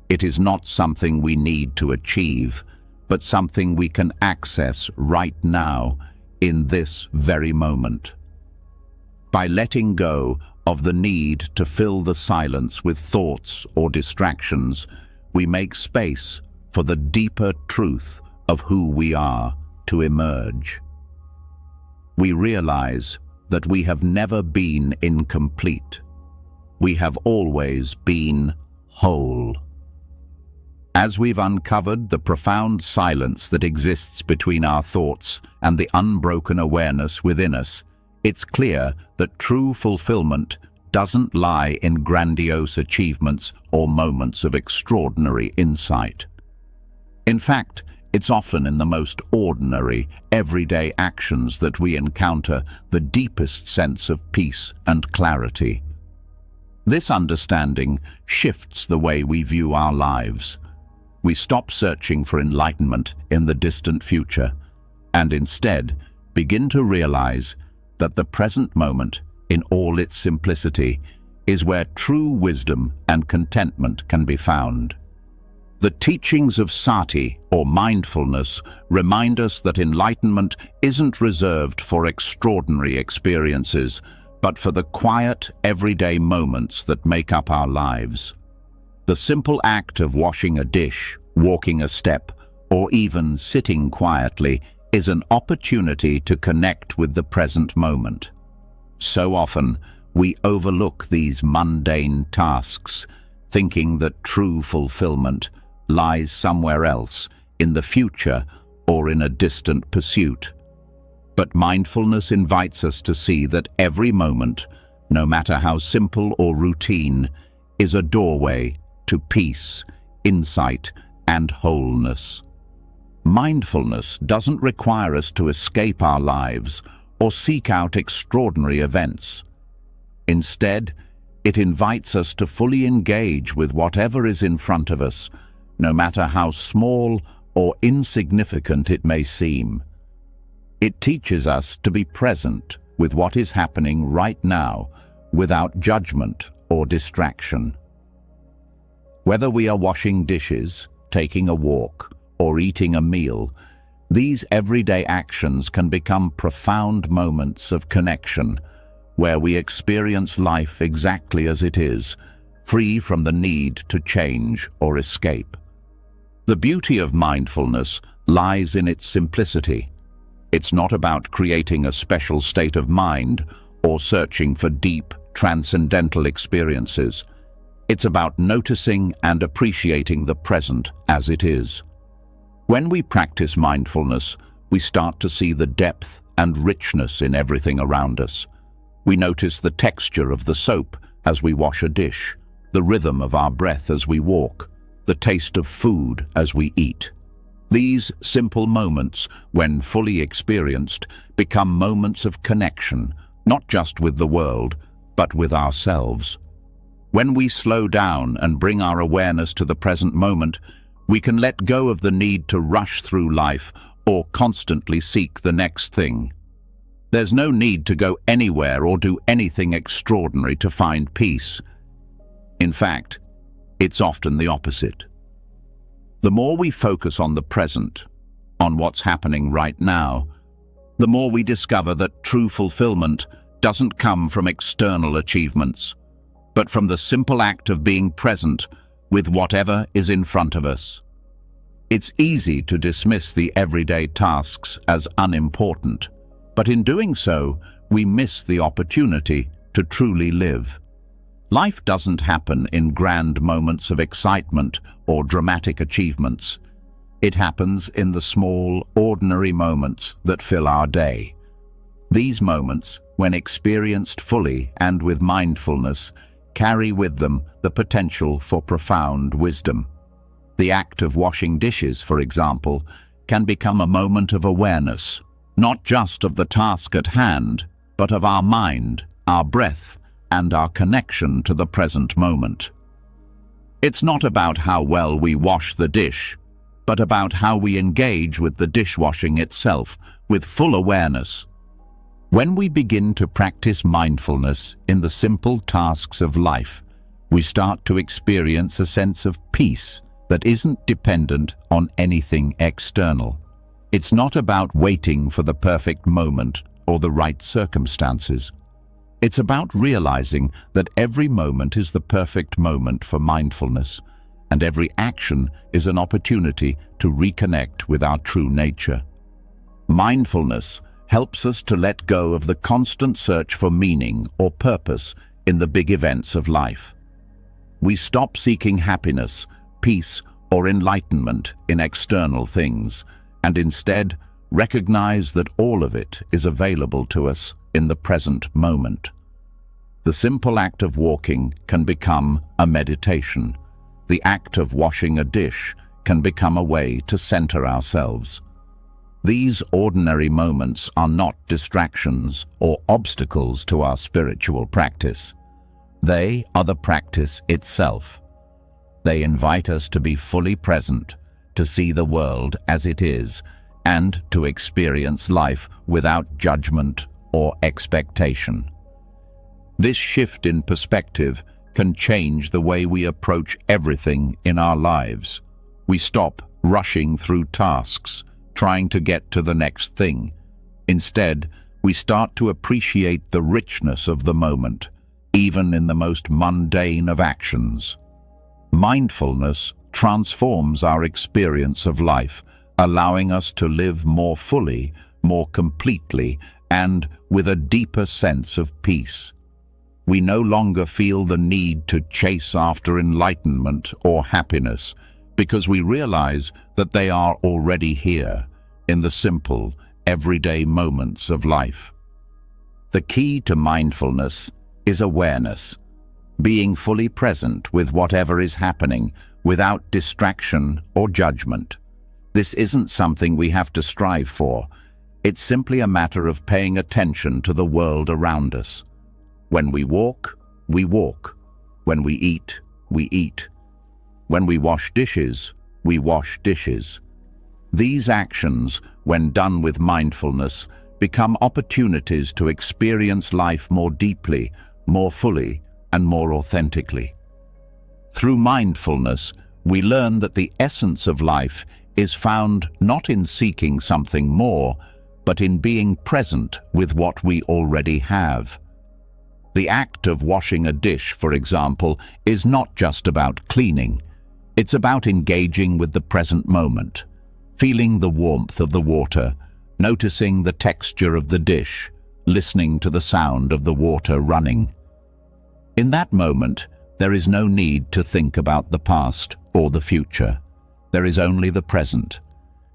It is not something we need to achieve, but something we can access right now, in this very moment. By letting go of the need to fill the silence with thoughts or distractions, we make space for the deeper truth of who we are to emerge. We realize that we have never been incomplete. We have always been whole. As we've uncovered the profound silence that exists between our thoughts and the unbroken awareness within us, it's clear that true fulfillment doesn't lie in grandiose achievements or moments of extraordinary insight. In fact, it's often in the most ordinary, everyday actions that we encounter the deepest sense of peace and clarity. This understanding shifts the way we view our lives. We stop searching for enlightenment in the distant future and instead begin to realize that the present moment, in all its simplicity, is where true wisdom and contentment can be found. The teachings of sati, or mindfulness, remind us that enlightenment isn't reserved for extraordinary experiences, but for the quiet, everyday moments that make up our lives. The simple act of washing a dish, walking a step, or even sitting quietly is an opportunity to connect with the present moment. So often, we overlook these mundane tasks, thinking that true fulfillment lies somewhere else, in the future or in a distant pursuit. But mindfulness invites us to see that every moment, no matter how simple or routine, is a doorway to peace, insight, and wholeness. Mindfulness doesn't require us to escape our lives or seek out extraordinary events. Instead, it invites us to fully engage with whatever is in front of us, no matter how small or insignificant it may seem. It teaches us to be present with what is happening right now, without judgment or distraction. Whether we are washing dishes, taking a walk, or eating a meal, these everyday actions can become profound moments of connection, where we experience life exactly as it is, free from the need to change or escape. The beauty of mindfulness lies in its simplicity. It's not about creating a special state of mind or searching for deep, transcendental experiences. It's about noticing and appreciating the present as it is. When we practice mindfulness, we start to see the depth and richness in everything around us. We notice the texture of the soap as we wash a dish, the rhythm of our breath as we walk, the taste of food as we eat. These simple moments, when fully experienced, become moments of connection, not just with the world, but with ourselves. When we slow down and bring our awareness to the present moment, we can let go of the need to rush through life or constantly seek the next thing. There's no need to go anywhere or do anything extraordinary to find peace. In fact, it's often the opposite. The more we focus on the present, on what's happening right now, the more we discover that true fulfillment doesn't come from external achievements, but from the simple act of being present with whatever is in front of us. It's easy to dismiss the everyday tasks as unimportant, but in doing so, we miss the opportunity to truly live. Life doesn't happen in grand moments of excitement or dramatic achievements. It happens in the small, ordinary moments that fill our day. These moments, when experienced fully and with mindfulness, carry with them the potential for profound wisdom. The act of washing dishes, for example, can become a moment of awareness, not just of the task at hand, but of our mind, our breath, and our connection to the present moment. It's not about how well we wash the dish, but about how we engage with the dishwashing itself with full awareness. When we begin to practice mindfulness in the simple tasks of life, we start to experience a sense of peace that isn't dependent on anything external. It's not about waiting for the perfect moment or the right circumstances. It's about realizing that every moment is the perfect moment for mindfulness, and every action is an opportunity to reconnect with our true nature. Mindfulness helps us to let go of the constant search for meaning or purpose in the big events of life. We stop seeking happiness, peace, or enlightenment in external things, and instead recognize that all of it is available to us in the present moment. The simple act of walking can become a meditation. The act of washing a dish can become a way to center ourselves. These ordinary moments are not distractions or obstacles to our spiritual practice. They are the practice itself. They invite us to be fully present, to see the world as it is, and to experience life without judgment or expectation. This shift in perspective can change the way we approach everything in our lives. We stop rushing through tasks, trying to get to the next thing. Instead, we start to appreciate the richness of the moment, even in the most mundane of actions. Mindfulness transforms our experience of life, allowing us to live more fully, more completely, and with a deeper sense of peace. We no longer feel the need to chase after enlightenment or happiness, because we realize that they are already here, in the simple, everyday moments of life. The key to mindfulness is awareness, being fully present with whatever is happening without distraction or judgment. This isn't something we have to strive for. It's simply a matter of paying attention to the world around us. When we walk, we walk. When we eat, we eat. When we wash dishes, we wash dishes. These actions, when done with mindfulness, become opportunities to experience life more deeply, more fully, and more authentically. Through mindfulness, we learn that the essence of life is found not in seeking something more, but in being present with what we already have. The act of washing a dish, for example, is not just about cleaning. It's about engaging with the present moment, feeling the warmth of the water, noticing the texture of the dish, listening to the sound of the water running. In that moment, there is no need to think about the past or the future. There is only the present,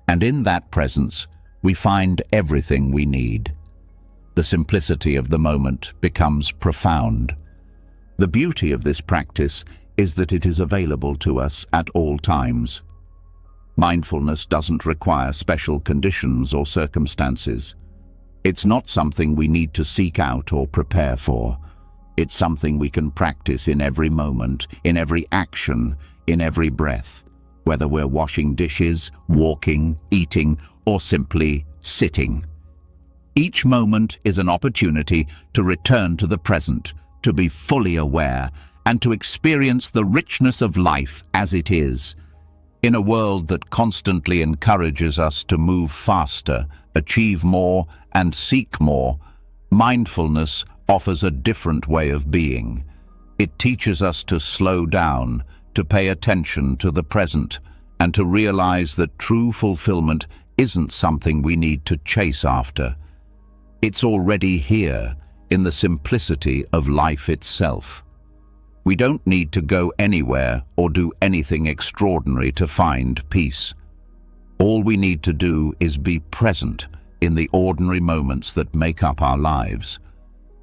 and in that presence, we find everything we need. The simplicity of the moment becomes profound. The beauty of this practice is that it is available to us at all times. Mindfulness doesn't require special conditions or circumstances. It's not something we need to seek out or prepare for. It's something we can practice in every moment, in every action, in every breath, whether we're washing dishes, walking, eating, or simply sitting. Each moment is an opportunity to return to the present, to be fully aware, and to experience the richness of life as it is. In a world that constantly encourages us to move faster, achieve more, and seek more, mindfulness offers a different way of being. It teaches us to slow down, to pay attention to the present, and to realize that true fulfillment isn't something we need to chase after. It's already here, in the simplicity of life itself. We don't need to go anywhere or do anything extraordinary to find peace. All we need to do is be present in the ordinary moments that make up our lives.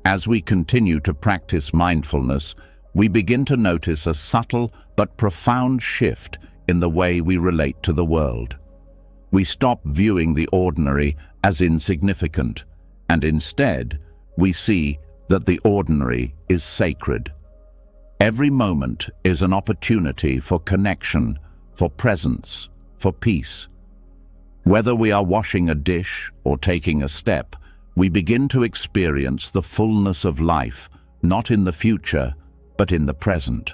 As we continue to practice mindfulness, we begin to notice a subtle but profound shift in the way we relate to the world. We stop viewing the ordinary as insignificant, and instead, we see that the ordinary is sacred. Every moment is an opportunity for connection, for presence, for peace. Whether we are washing a dish or taking a step, we begin to experience the fullness of life, not in the future, but in the present.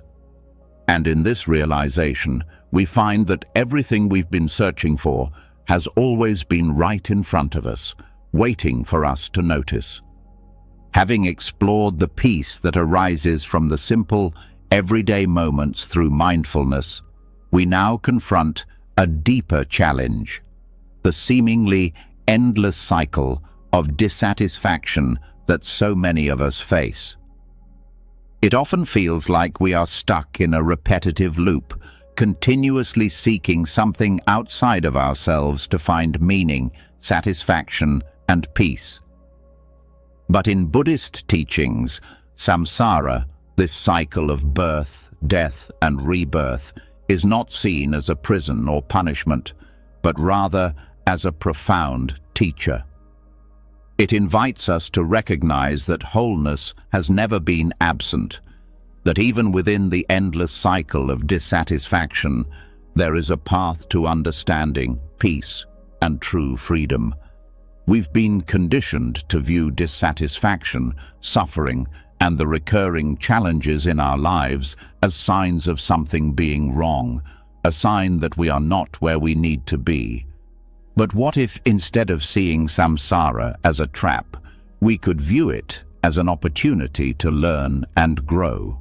And in this realization, we find that everything we've been searching for has always been right in front of us, waiting for us to notice. Having explored the peace that arises from the simple, everyday moments through mindfulness, we now confront a deeper challenge, the seemingly endless cycle of dissatisfaction that so many of us face. It often feels like we are stuck in a repetitive loop, continuously seeking something outside of ourselves to find meaning, satisfaction, and peace. But in Buddhist teachings, samsara, this cycle of birth, death, and rebirth, is not seen as a prison or punishment, but rather as a profound teacher. It invites us to recognize that wholeness has never been absent, that even within the endless cycle of dissatisfaction, there is a path to understanding, peace, and true freedom. We've been conditioned to view dissatisfaction, suffering, and the recurring challenges in our lives as signs of something being wrong, a sign that we are not where we need to be. But what if, instead of seeing samsara as a trap, we could view it as an opportunity to learn and grow?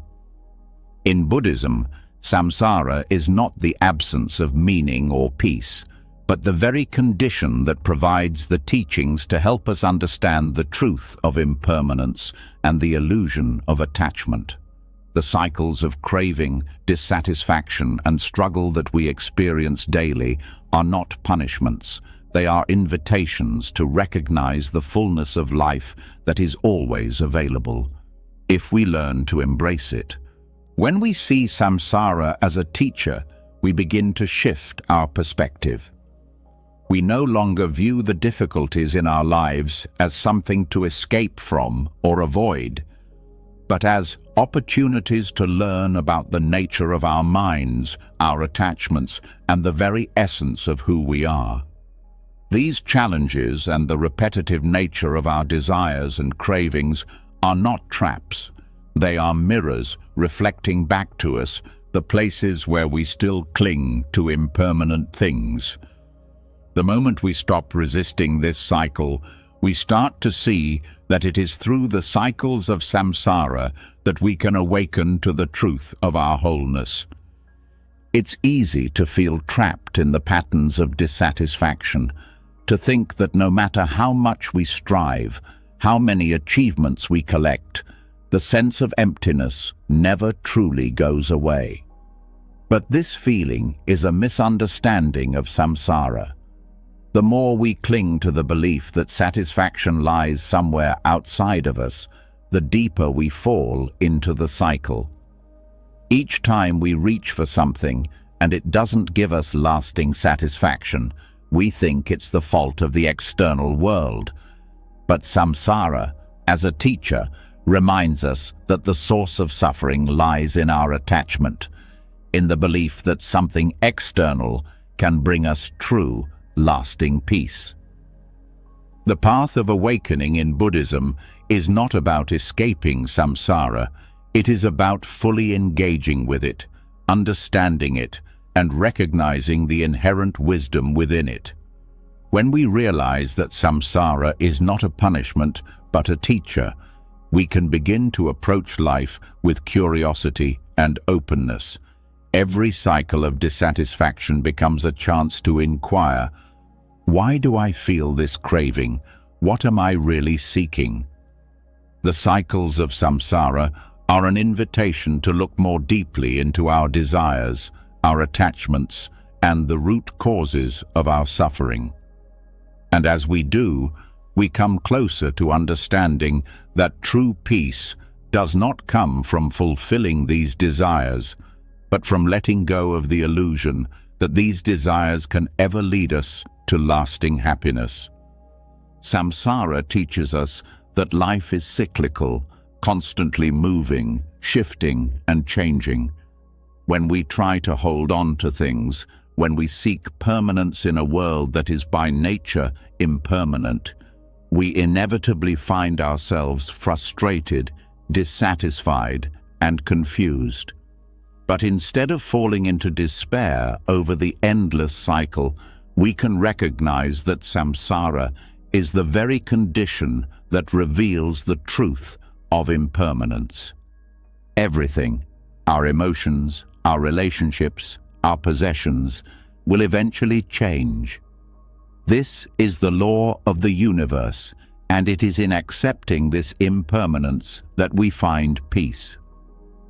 In Buddhism, samsara is not the absence of meaning or peace, but the very condition that provides the teachings to help us understand the truth of impermanence and the illusion of attachment. The cycles of craving, dissatisfaction, and struggle that we experience daily are not punishments. They are invitations to recognize the fullness of life that is always available, if we learn to embrace it. When we see samsara as a teacher, we begin to shift our perspective. We no longer view the difficulties in our lives as something to escape from or avoid, but as opportunities to learn about the nature of our minds, our attachments, and the very essence of who we are. These challenges and the repetitive nature of our desires and cravings are not traps. They are mirrors reflecting back to us the places where we still cling to impermanent things. The moment we stop resisting this cycle, we start to see that it is through the cycles of samsara that we can awaken to the truth of our wholeness. It's easy to feel trapped in the patterns of dissatisfaction, to think that no matter how much we strive, how many achievements we collect, the sense of emptiness never truly goes away. But this feeling is a misunderstanding of samsara. The more we cling to the belief that satisfaction lies somewhere outside of us, the deeper we fall into the cycle. Each time we reach for something and it doesn't give us lasting satisfaction, we think it's the fault of the external world. But samsara, as a teacher, reminds us that the source of suffering lies in our attachment, in the belief that something external can bring us true, lasting peace. The path of awakening in Buddhism is not about escaping samsara. It is about fully engaging with it, understanding it, and recognizing the inherent wisdom within it. When we realize that samsara is not a punishment but a teacher, we can begin to approach life with curiosity and openness. Every cycle of dissatisfaction becomes a chance to inquire, why do I feel this craving? What am I really seeking? The cycles of samsara are an invitation to look more deeply into our desires, our attachments, and the root causes of our suffering. And as we do, we come closer to understanding that true peace does not come from fulfilling these desires, but from letting go of the illusion that these desires can ever lead us to lasting happiness. Samsara teaches us that life is cyclical, constantly moving, shifting, and changing. When we try to hold on to things, when we seek permanence in a world that is by nature impermanent, we inevitably find ourselves frustrated, dissatisfied, and confused. But instead of falling into despair over the endless cycle, we can recognize that samsara is the very condition that reveals the truth of impermanence. Everything, our emotions, our relationships, our possessions, will eventually change. This is the law of the universe, and it is in accepting this impermanence that we find peace.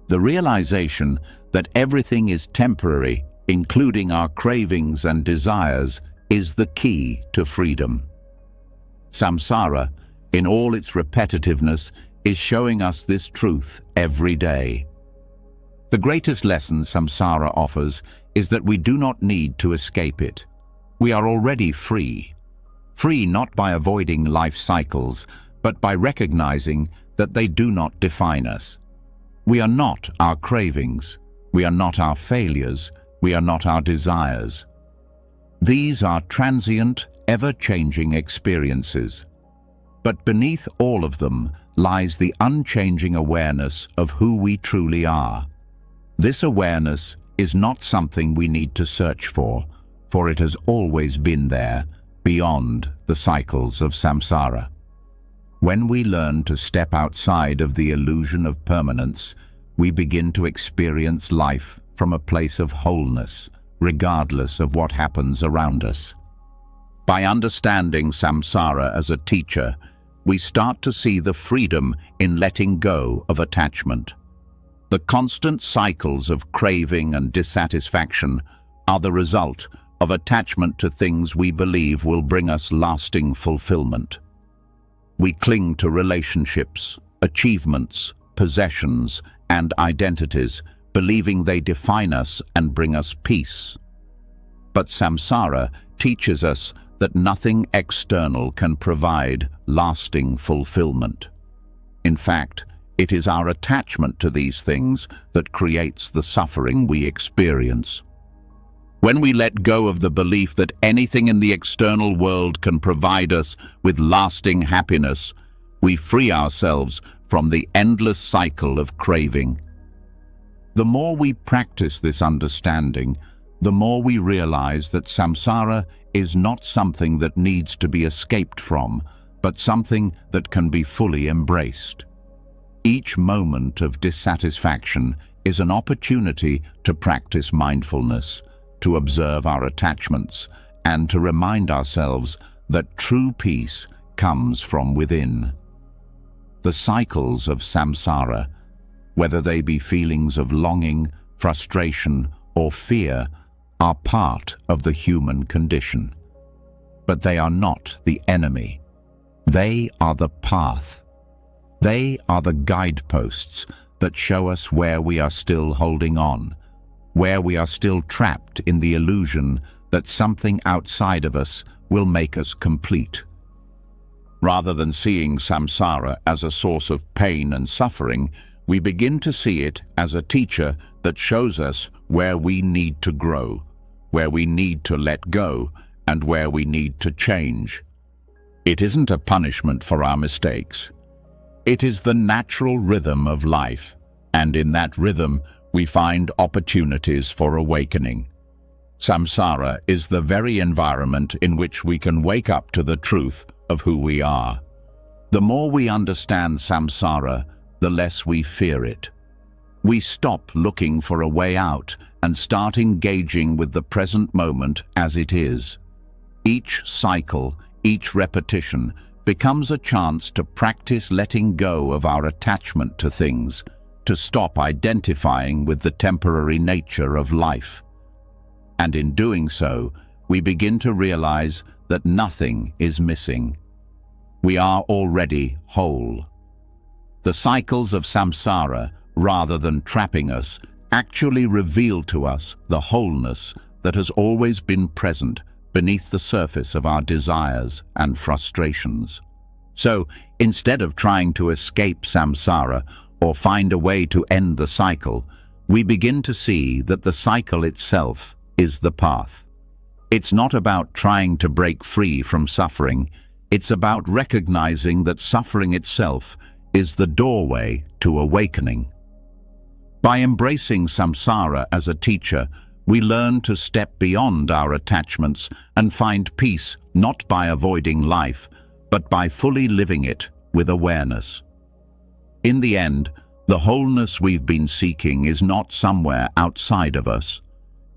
The realization that everything is temporary including our cravings and desires, is the key to freedom. Samsara, in all its repetitiveness, is showing us this truth every day. The greatest lesson samsara offers is that we do not need to escape it. We are already free. Free not by avoiding life cycles, but by recognizing that they do not define us. We are not our cravings. We are not our failures. We are not our desires. These are transient, ever-changing experiences. But beneath all of them lies the unchanging awareness of who we truly are. This awareness is not something we need to search for it has always been there, beyond the cycles of samsara. When we learn to step outside of the illusion of permanence, we begin to experience life from a place of wholeness, regardless of what happens around us. By understanding samsara as a teacher, we start to see the freedom in letting go of attachment. The constant cycles of craving and dissatisfaction are the result of attachment to things we believe will bring us lasting fulfillment. We cling to relationships, achievements, possessions, and identities, believing they define us and bring us peace. But samsara teaches us that nothing external can provide lasting fulfillment. In fact, it is our attachment to these things that creates the suffering we experience. When we let go of the belief that anything in the external world can provide us with lasting happiness, we free ourselves from the endless cycle of craving. The more we practice this understanding, the more we realize that samsara is not something that needs to be escaped from, but something that can be fully embraced. Each moment of dissatisfaction is an opportunity to practice mindfulness, to observe our attachments, and to remind ourselves that true peace comes from within. The cycles of samsara, whether they be feelings of longing, frustration, or fear, are part of the human condition. But they are not the enemy. They are the path. They are the guideposts that show us where we are still holding on, where we are still trapped in the illusion that something outside of us will make us complete. Rather than seeing samsara as a source of pain and suffering, we begin to see it as a teacher that shows us where we need to grow, where we need to let go, and where we need to change. It isn't a punishment for our mistakes. It is the natural rhythm of life, and in that rhythm, we find opportunities for awakening. Samsara is the very environment in which we can wake up to the truth of who we are. The more we understand samsara, the less we fear it. We stop looking for a way out and start engaging with the present moment as it is. Each cycle, each repetition, becomes a chance to practice letting go of our attachment to things, to stop identifying with the temporary nature of life. And in doing so, we begin to realize that nothing is missing. We are already whole. The cycles of samsara, rather than trapping us, actually reveal to us the wholeness that has always been present beneath the surface of our desires and frustrations. So, instead of trying to escape samsara or find a way to end the cycle, we begin to see that the cycle itself is the path. It's not about trying to break free from suffering. It's about recognizing that suffering itself is the doorway to awakening. By embracing samsara as a teacher, we learn to step beyond our attachments and find peace not by avoiding life, but by fully living it with awareness. In the end, the wholeness we've been seeking is not somewhere outside of us.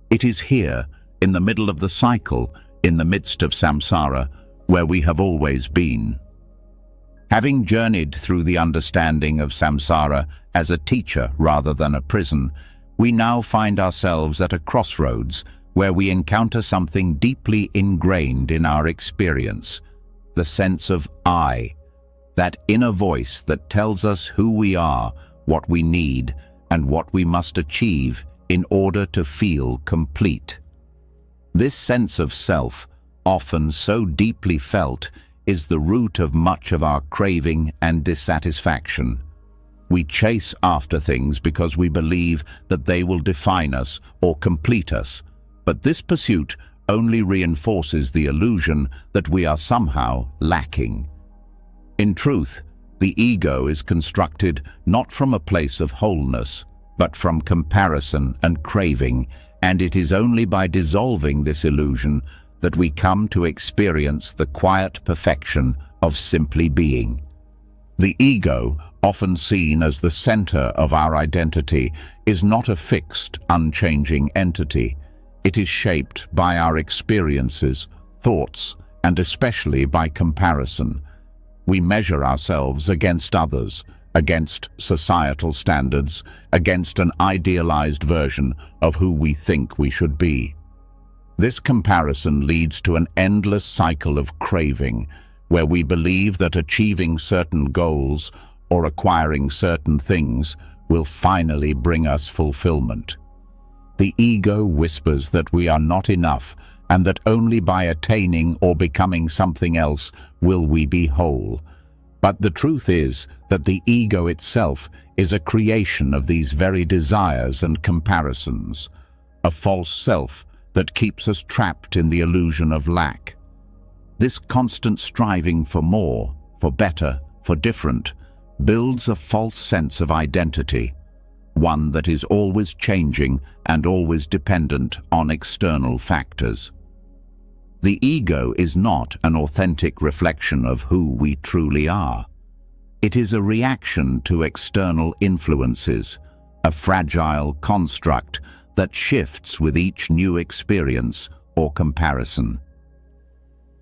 It is here, in the middle of the cycle, in the midst of samsara, where we have always been. Having journeyed through the understanding of samsara as a teacher rather than a prison, we now find ourselves at a crossroads where we encounter something deeply ingrained in our experience, the sense of I, that inner voice that tells us who we are, what we need, and what we must achieve in order to feel complete. This sense of self, often so deeply felt, is the root of much of our craving and dissatisfaction. We chase after things because we believe that they will define us or complete us, but this pursuit only reinforces the illusion that we are somehow lacking. In truth, the ego is constructed not from a place of wholeness, but from comparison and craving, and it is only by dissolving this illusion that we come to experience the quiet perfection of simply being. The ego, often seen as the center of our identity, is not a fixed, unchanging entity. It is shaped by our experiences, thoughts, and especially by comparison. We measure ourselves against others, against societal standards, against an idealized version of who we think we should be. This comparison leads to an endless cycle of craving, where we believe that achieving certain goals or acquiring certain things will finally bring us fulfillment. The ego whispers that we are not enough and that only by attaining or becoming something else will we be whole. But the truth is that the ego itself is a creation of these very desires and comparisons, a false self that keeps us trapped in the illusion of lack. This constant striving for more, for better, for different, builds a false sense of identity, one that is always changing and always dependent on external factors. The ego is not an authentic reflection of who we truly are. It is a reaction to external influences, a fragile construct that shifts with each new experience or comparison.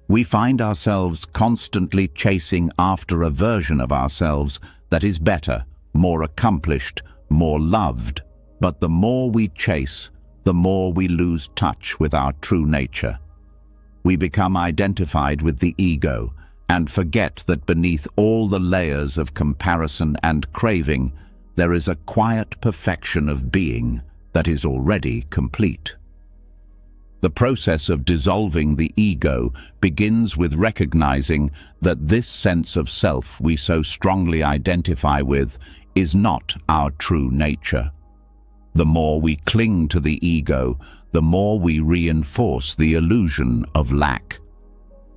We find ourselves constantly chasing after a version of ourselves that is better, more accomplished, more loved. But the more we chase, the more we lose touch with our true nature. We become identified with the ego and forget that beneath all the layers of comparison and craving, there is a quiet perfection of being that is already complete. The process of dissolving the ego begins with recognizing that this sense of self we so strongly identify with is not our true nature. The more we cling to the ego, the more we reinforce the illusion of lack.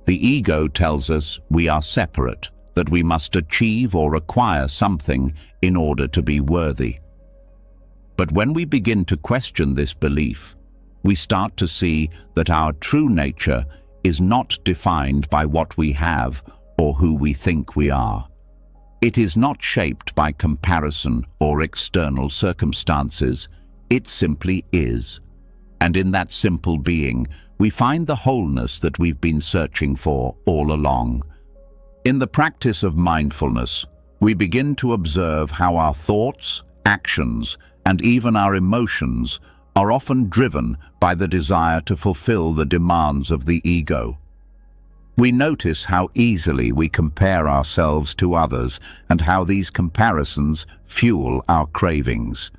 The ego tells us we are separate, that we must achieve or acquire something in order to be worthy. But when we begin to question this belief, we start to see that our true nature is not defined by what we have or who we think we are. It is not shaped by comparison or external circumstances. It simply is. And in that simple being, we find the wholeness that we've been searching for all along. In the practice of mindfulness, we begin to observe how our thoughts, actions, and even our emotions are often driven by the desire to fulfill the demands of the ego. We notice how easily we compare ourselves to others and how these comparisons fuel our cravings.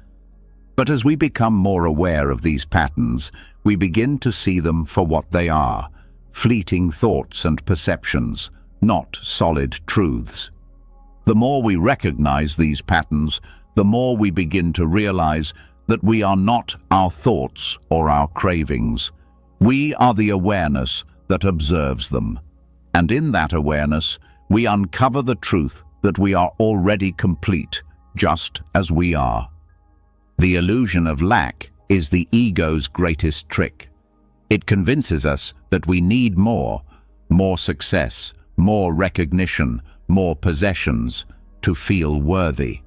But as we become more aware of these patterns, we begin to see them for what they are, fleeting thoughts and perceptions, not solid truths. The more we recognize these patterns, the more we begin to realize that we are not our thoughts or our cravings. We are the awareness that observes them. And in that awareness, we uncover the truth that we are already complete, just as we are. The illusion of lack is the ego's greatest trick. It convinces us that we need more success, more recognition, more possessions to feel worthy.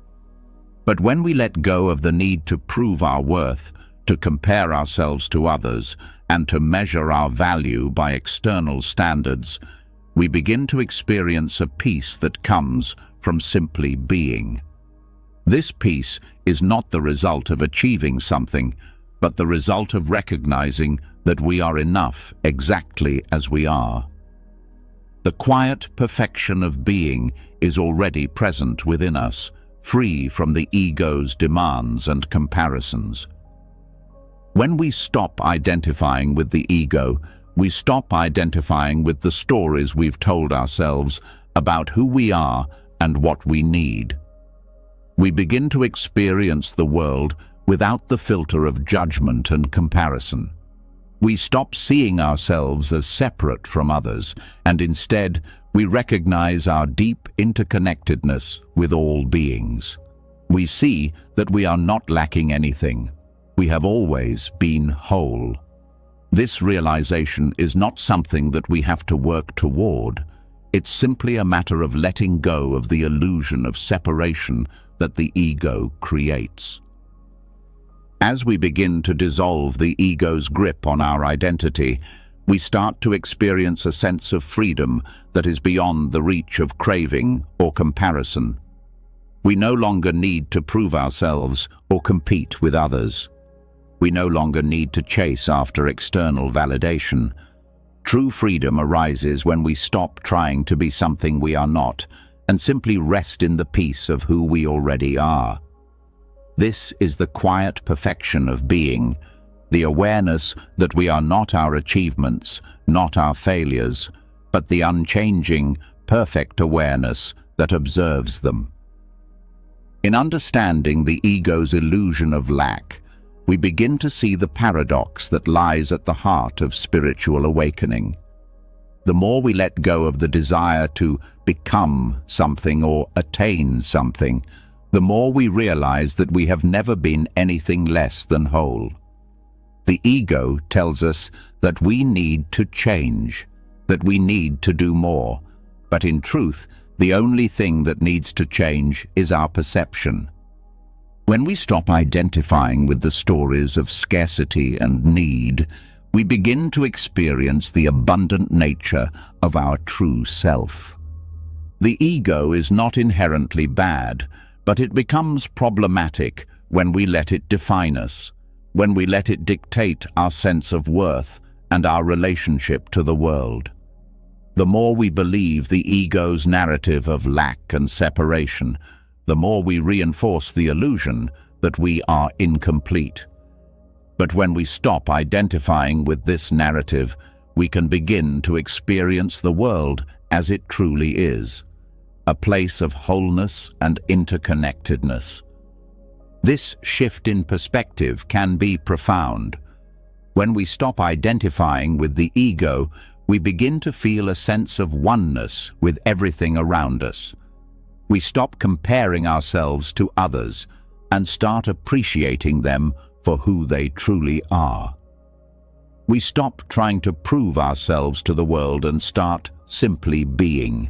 But when we let go of the need to prove our worth, to compare ourselves to others, and to measure our value by external standards, we begin to experience a peace that comes from simply being. This peace is not the result of achieving something, but the result of recognizing that we are enough exactly as we are. The quiet perfection of being is already present within us, free from the ego's demands and comparisons. When we stop identifying with the ego, we stop identifying with the stories we've told ourselves about who we are and what we need. We begin to experience the world without the filter of judgment and comparison. We stop seeing ourselves as separate from others, and instead we recognize our deep interconnectedness with all beings. We see that we are not lacking anything. We have always been whole. This realization is not something that we have to work toward. It's simply a matter of letting go of the illusion of separation that the ego creates. As we begin to dissolve the ego's grip on our identity, we start to experience a sense of freedom that is beyond the reach of craving or comparison. We no longer need to prove ourselves or compete with others. We no longer need to chase after external validation. True freedom arises when we stop trying to be something we are not and simply rest in the peace of who we already are. This is the quiet perfection of being, the awareness that we are not our achievements, not our failures, but the unchanging, perfect awareness that observes them. In understanding the ego's illusion of lack, we begin to see the paradox that lies at the heart of spiritual awakening. The more we let go of the desire to become something or attain something, the more we realize that we have never been anything less than whole. The ego tells us that we need to change, that we need to do more, but in truth, the only thing that needs to change is our perception. When we stop identifying with the stories of scarcity and need, we begin to experience the abundant nature of our true self. The ego is not inherently bad, but it becomes problematic when we let it define us, when we let it dictate our sense of worth and our relationship to the world. The more we believe the ego's narrative of lack and separation, the more we reinforce the illusion that we are incomplete. But when we stop identifying with this narrative, we can begin to experience the world as it truly is, a place of wholeness and interconnectedness. This shift in perspective can be profound. When we stop identifying with the ego, we begin to feel a sense of oneness with everything around us. We stop comparing ourselves to others and start appreciating them for who they truly are. We stop trying to prove ourselves to the world and start simply being.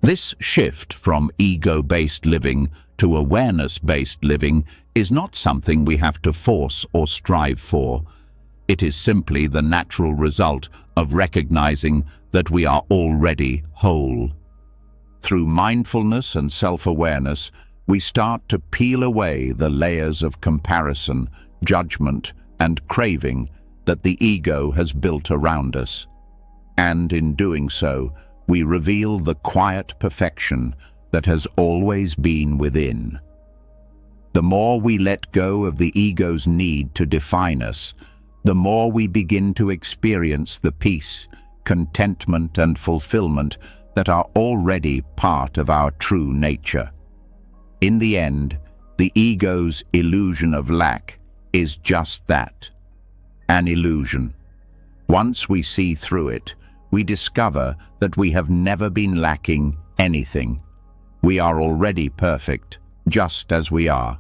This shift from ego-based living to awareness-based living is not something we have to force or strive for. It is simply the natural result of recognizing that we are already whole. Through mindfulness and self-awareness, we start to peel away the layers of comparison, judgment, and craving that the ego has built around us. And in doing so, we reveal the quiet perfection that has always been within. The more we let go of the ego's need to define us, the more we begin to experience the peace, contentment, and fulfillment that are already part of our true nature. In the end, the ego's illusion of lack is just that, an illusion. Once we see through it, we discover that we have never been lacking anything. We are already perfect, just as we are.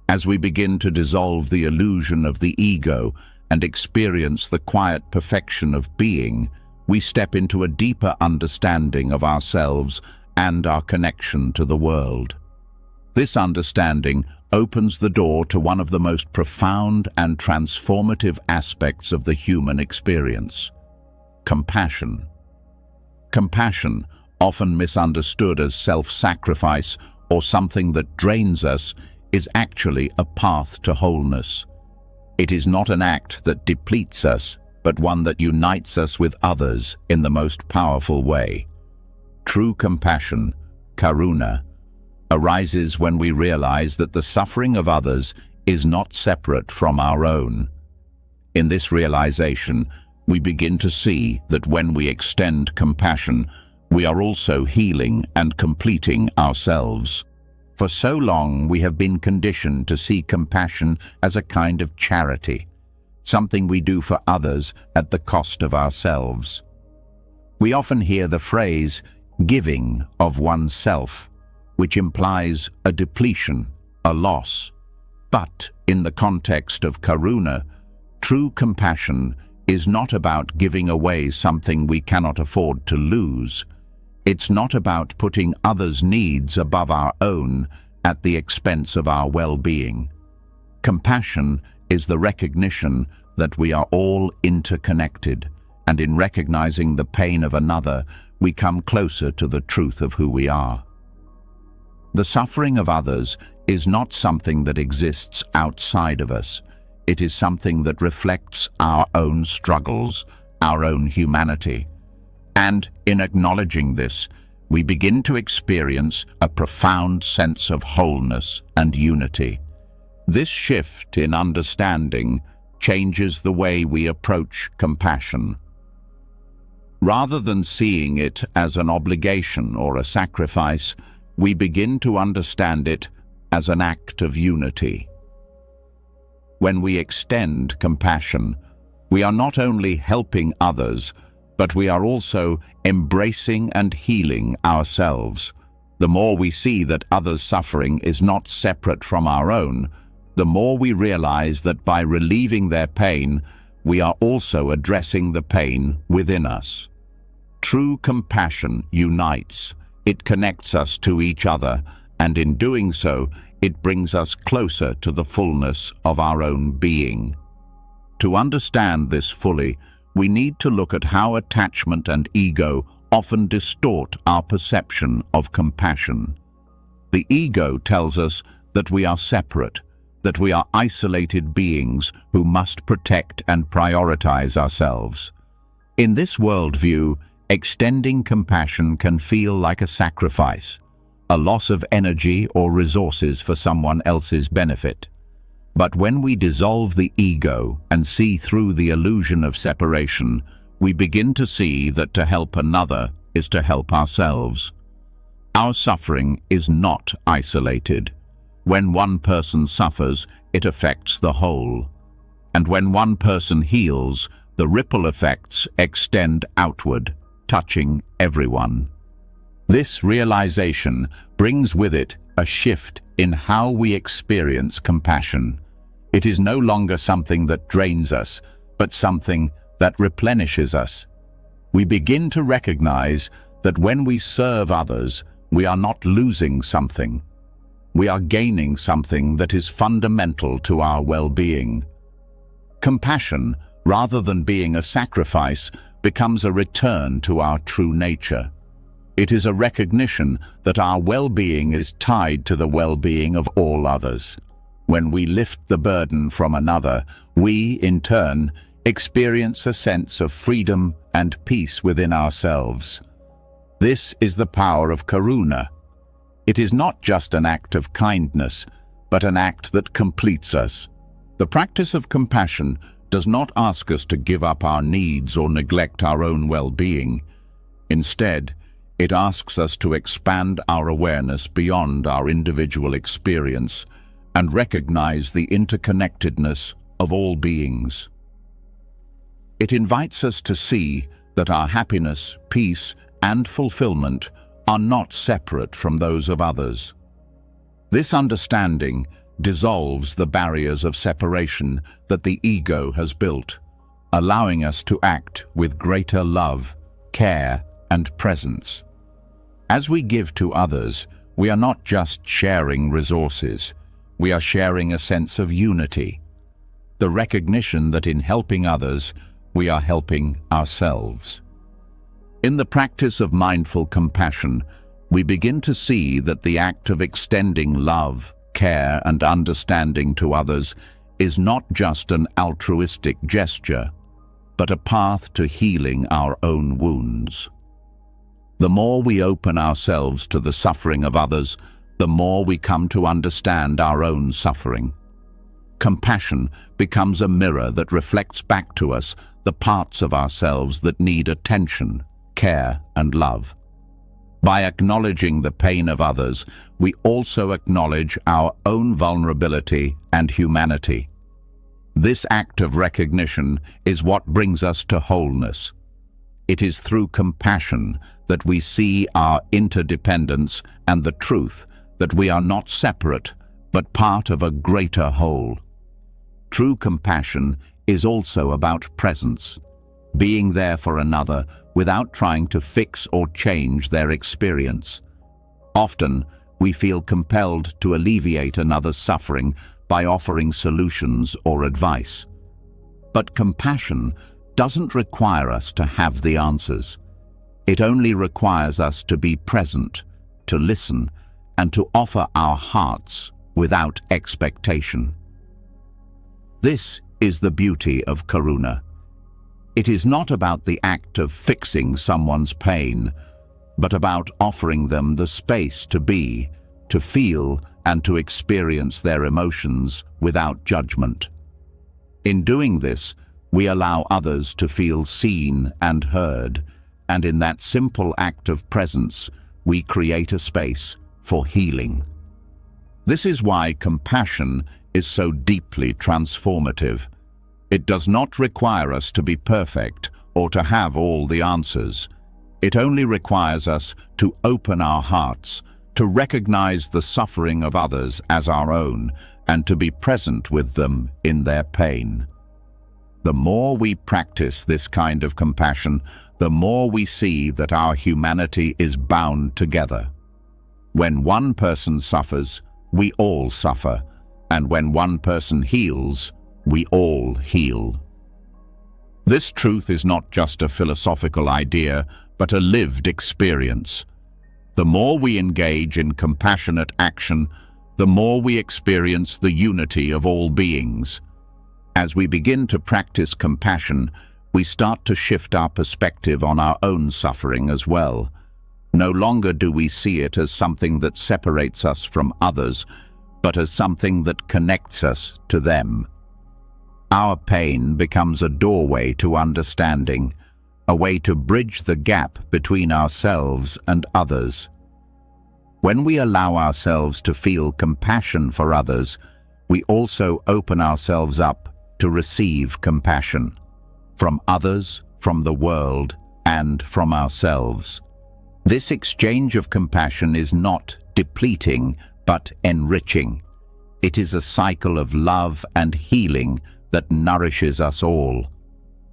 As we begin to dissolve the illusion of the ego and experience the quiet perfection of being, we step into a deeper understanding of ourselves and our connection to the world. This understanding opens the door to one of the most profound and transformative aspects of the human experience: compassion. Compassion, often misunderstood as self-sacrifice or something that drains us, is actually a path to wholeness. It is not an act that depletes us, but one that unites us with others in the most powerful way. True compassion, karuna, arises when we realize that the suffering of others is not separate from our own. In this realization, we begin to see that when we extend compassion, we are also healing and completing ourselves. For so long, we have been conditioned to see compassion as a kind of charity, something we do for others at the cost of ourselves. We often hear the phrase, giving of oneself, which implies a depletion, a loss. But in the context of karuna, true compassion is not about giving away something we cannot afford to lose. It's not about putting others' needs above our own at the expense of our well-being. Compassion is the recognition that we are all interconnected, and in recognizing the pain of another, we come closer to the truth of who we are. The suffering of others is not something that exists outside of us. It is something that reflects our own struggles, our own humanity. And in acknowledging this, we begin to experience a profound sense of wholeness and unity. This shift in understanding changes the way we approach compassion. Rather than seeing it as an obligation or a sacrifice, we begin to understand it as an act of unity. When we extend compassion, we are not only helping others, but we are also embracing and healing ourselves. The more we see that others' suffering is not separate from our own, the more we realize that by relieving their pain, we are also addressing the pain within us. True compassion unites. It connects us to each other, and in doing so, it brings us closer to the fullness of our own being. To understand this fully, we need to look at how attachment and ego often distort our perception of compassion. The ego tells us that we are separate, that we are isolated beings who must protect and prioritize ourselves. In this worldview, extending compassion can feel like a sacrifice, a loss of energy or resources for someone else's benefit. But when we dissolve the ego and see through the illusion of separation, we begin to see that to help another is to help ourselves. Our suffering is not isolated. When one person suffers, it affects the whole. And when one person heals, the ripple effects extend outward, touching everyone. This realization brings with it a shift in how we experience compassion. It is no longer something that drains us, but something that replenishes us. We begin to recognize that when we serve others, we are not losing something. We are gaining something that is fundamental to our well-being. Compassion, rather than being a sacrifice, becomes a return to our true nature. It is a recognition that our well-being is tied to the well-being of all others. When we lift the burden from another, we, in turn, experience a sense of freedom and peace within ourselves. This is the power of karuna. It is not just an act of kindness, but an act that completes us. The practice of compassion does not ask us to give up our needs or neglect our own well-being. Instead, it asks us to expand our awareness beyond our individual experience and recognize the interconnectedness of all beings. It invites us to see that our happiness, peace, and fulfillment are not separate from those of others. This understanding dissolves the barriers of separation that the ego has built, allowing us to act with greater love, care, and presence. As we give to others, we are not just sharing resources, we are sharing a sense of unity, the recognition that in helping others, we are helping ourselves. In the practice of mindful compassion, we begin to see that the act of extending love, care and understanding to others is not just an altruistic gesture, but a path to healing our own wounds. The more we open ourselves to the suffering of others, the more we come to understand our own suffering. Compassion becomes a mirror that reflects back to us the parts of ourselves that need attention, care, and love. By acknowledging the pain of others, we also acknowledge our own vulnerability and humanity. This act of recognition is what brings us to wholeness. It is through compassion that we see our interdependence and the truth that we are not separate, but part of a greater whole. True compassion is also about presence, being there for another without trying to fix or change their experience. Often, we feel compelled to alleviate another's suffering by offering solutions or advice. But compassion doesn't require us to have the answers. It only requires us to be present, to listen, and to offer our hearts without expectation. This is the beauty of karuna. It is not about the act of fixing someone's pain, but about offering them the space to be, to feel, and to experience their emotions without judgment. In doing this, we allow others to feel seen and heard, and in that simple act of presence, we create a space for healing. This is why compassion is so deeply transformative. It does not require us to be perfect or to have all the answers. It only requires us to open our hearts, to recognize the suffering of others as our own, and to be present with them in their pain. The more we practice this kind of compassion, the more we see that our humanity is bound together. When one person suffers, we all suffer, and when one person heals, we all heal. This truth is not just a philosophical idea, but a lived experience. The more we engage in compassionate action, the more we experience the unity of all beings. As we begin to practice compassion, we start to shift our perspective on our own suffering as well. No longer do we see it as something that separates us from others, but as something that connects us to them. Our pain becomes a doorway to understanding, a way to bridge the gap between ourselves and others. When we allow ourselves to feel compassion for others, we also open ourselves up to receive compassion from others, from the world, and from ourselves. This exchange of compassion is not depleting, but enriching. It is a cycle of love and healing that nourishes us all.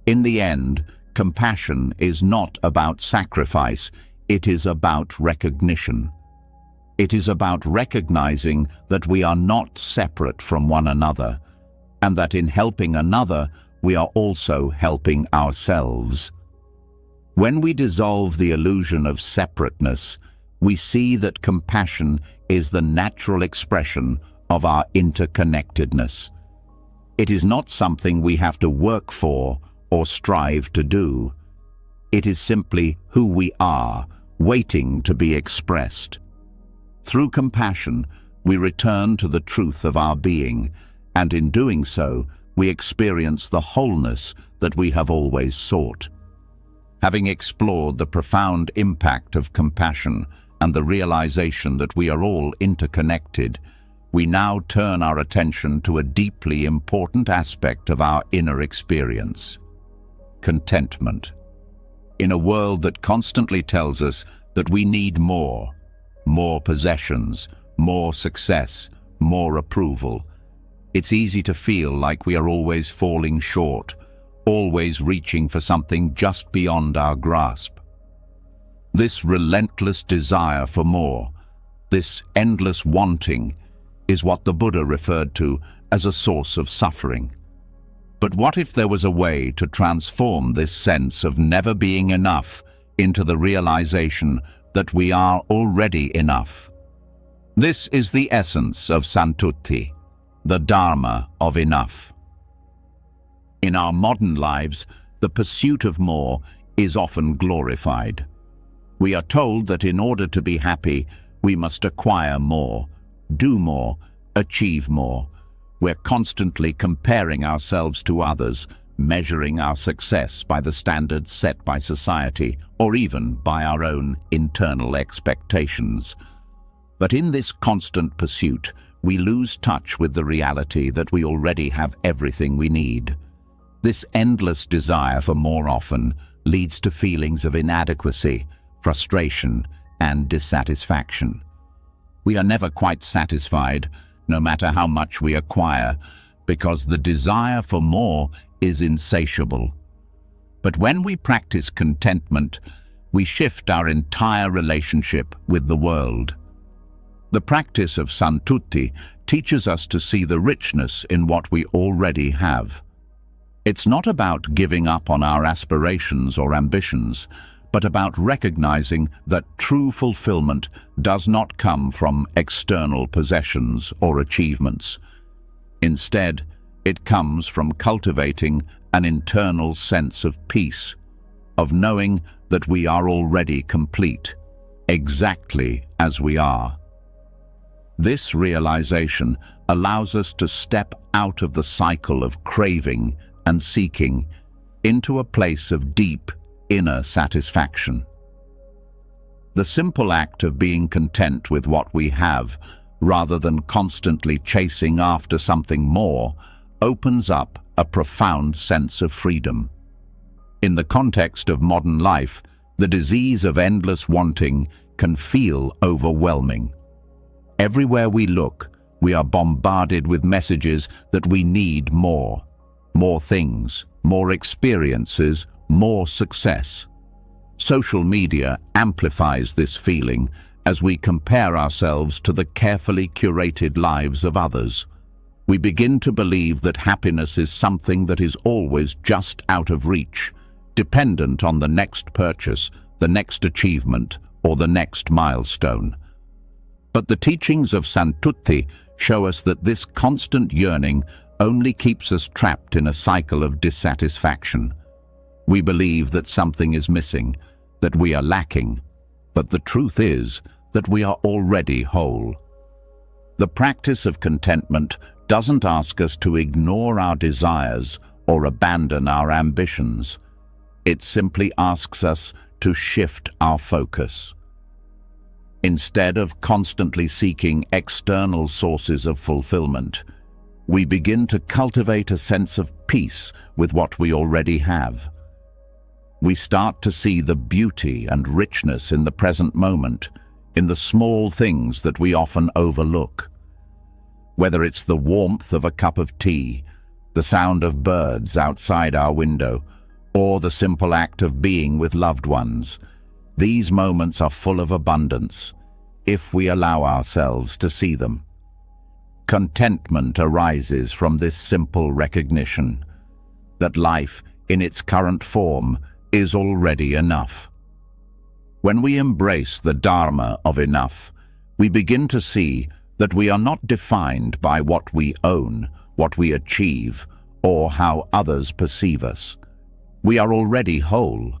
In the end, compassion is not about sacrifice, it is about recognition. It is about recognizing that we are not separate from one another, and that in helping another, we are also helping ourselves. When we dissolve the illusion of separateness, we see that compassion is the natural expression of our interconnectedness. It is not something we have to work for or strive to do. It is simply who we are, waiting to be expressed. Through compassion, we return to the truth of our being, and in doing so, we experience the wholeness that we have always sought. Having explored the profound impact of compassion and the realization that we are all interconnected, we now turn our attention to a deeply important aspect of our inner experience: contentment. In a world that constantly tells us that we need more possessions, more success, more approval, it's easy to feel like we are always falling short, always reaching for something just beyond our grasp. This relentless desire for more, this endless wanting, is what the Buddha referred to as a source of suffering. But what if there was a way to transform this sense of never being enough into the realization that we are already enough? This is the essence of Santutti, the Dharma of enough. In our modern lives, the pursuit of more is often glorified. We are told that in order to be happy, we must acquire more, do more, achieve more. We're constantly comparing ourselves to others, measuring our success by the standards set by society, or even by our own internal expectations. But in this constant pursuit, we lose touch with the reality that we already have everything we need. This endless desire for more often leads to feelings of inadequacy, frustration, and dissatisfaction. We are never quite satisfied, no matter how much we acquire, because the desire for more is insatiable. But when we practice contentment, we shift our entire relationship with the world. The practice of Santutti teaches us to see the richness in what we already have. It's not about giving up on our aspirations or ambitions, but about recognizing that true fulfillment does not come from external possessions or achievements. Instead, it comes from cultivating an internal sense of peace, of knowing that we are already complete, exactly as we are. This realization allows us to step out of the cycle of craving and seeking into a place of deep inner satisfaction. The simple act of being content with what we have, rather than constantly chasing after something more, opens up a profound sense of freedom. In the context of modern life, the disease of endless wanting can feel overwhelming. Everywhere we look, we are bombarded with messages that we need more. More things, more experiences, more success. Social media amplifies this feeling as we compare ourselves to the carefully curated lives of others. We begin to believe that happiness is something that is always just out of reach, dependent on the next purchase, the next achievement, or the next milestone. But the teachings of Santutti show us that this constant yearning only keeps us trapped in a cycle of dissatisfaction. We believe that something is missing, that we are lacking, but the truth is that we are already whole. The practice of contentment doesn't ask us to ignore our desires or abandon our ambitions. It simply asks us to shift our focus. Instead of constantly seeking external sources of fulfillment, we begin to cultivate a sense of peace with what we already have. We start to see the beauty and richness in the present moment, in the small things that we often overlook. Whether it's the warmth of a cup of tea, the sound of birds outside our window, or the simple act of being with loved ones, these moments are full of abundance, if we allow ourselves to see them. Contentment arises from this simple recognition that life, in its current form, is already enough. When we embrace the Dharma of enough, we begin to see that we are not defined by what we own, what we achieve, or how others perceive us. We are already whole,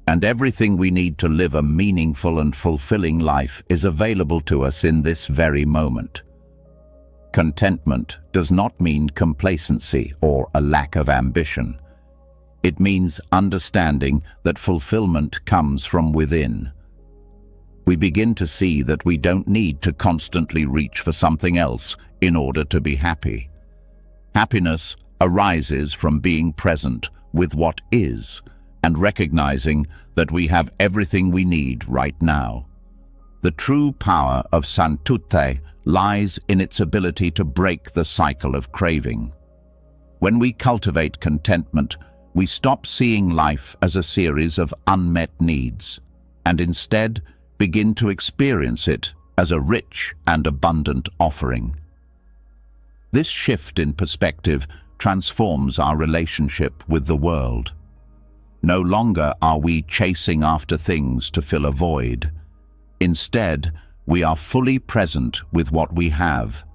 and everything we need to live a meaningful and fulfilling life is available to us in this very moment. Contentment does not mean complacency or a lack of ambition. It means understanding that fulfillment comes from within. We begin to see that we don't need to constantly reach for something else in order to be happy. Happiness arises from being present with what is and recognizing that we have everything we need right now. The true power of Santutti lies in its ability to break the cycle of craving. When we cultivate contentment, we stop seeing life as a series of unmet needs, and instead begin to experience it as a rich and abundant offering. This shift in perspective transforms our relationship with the world. No longer are we chasing after things to fill a void. Instead, we are fully present with what we have,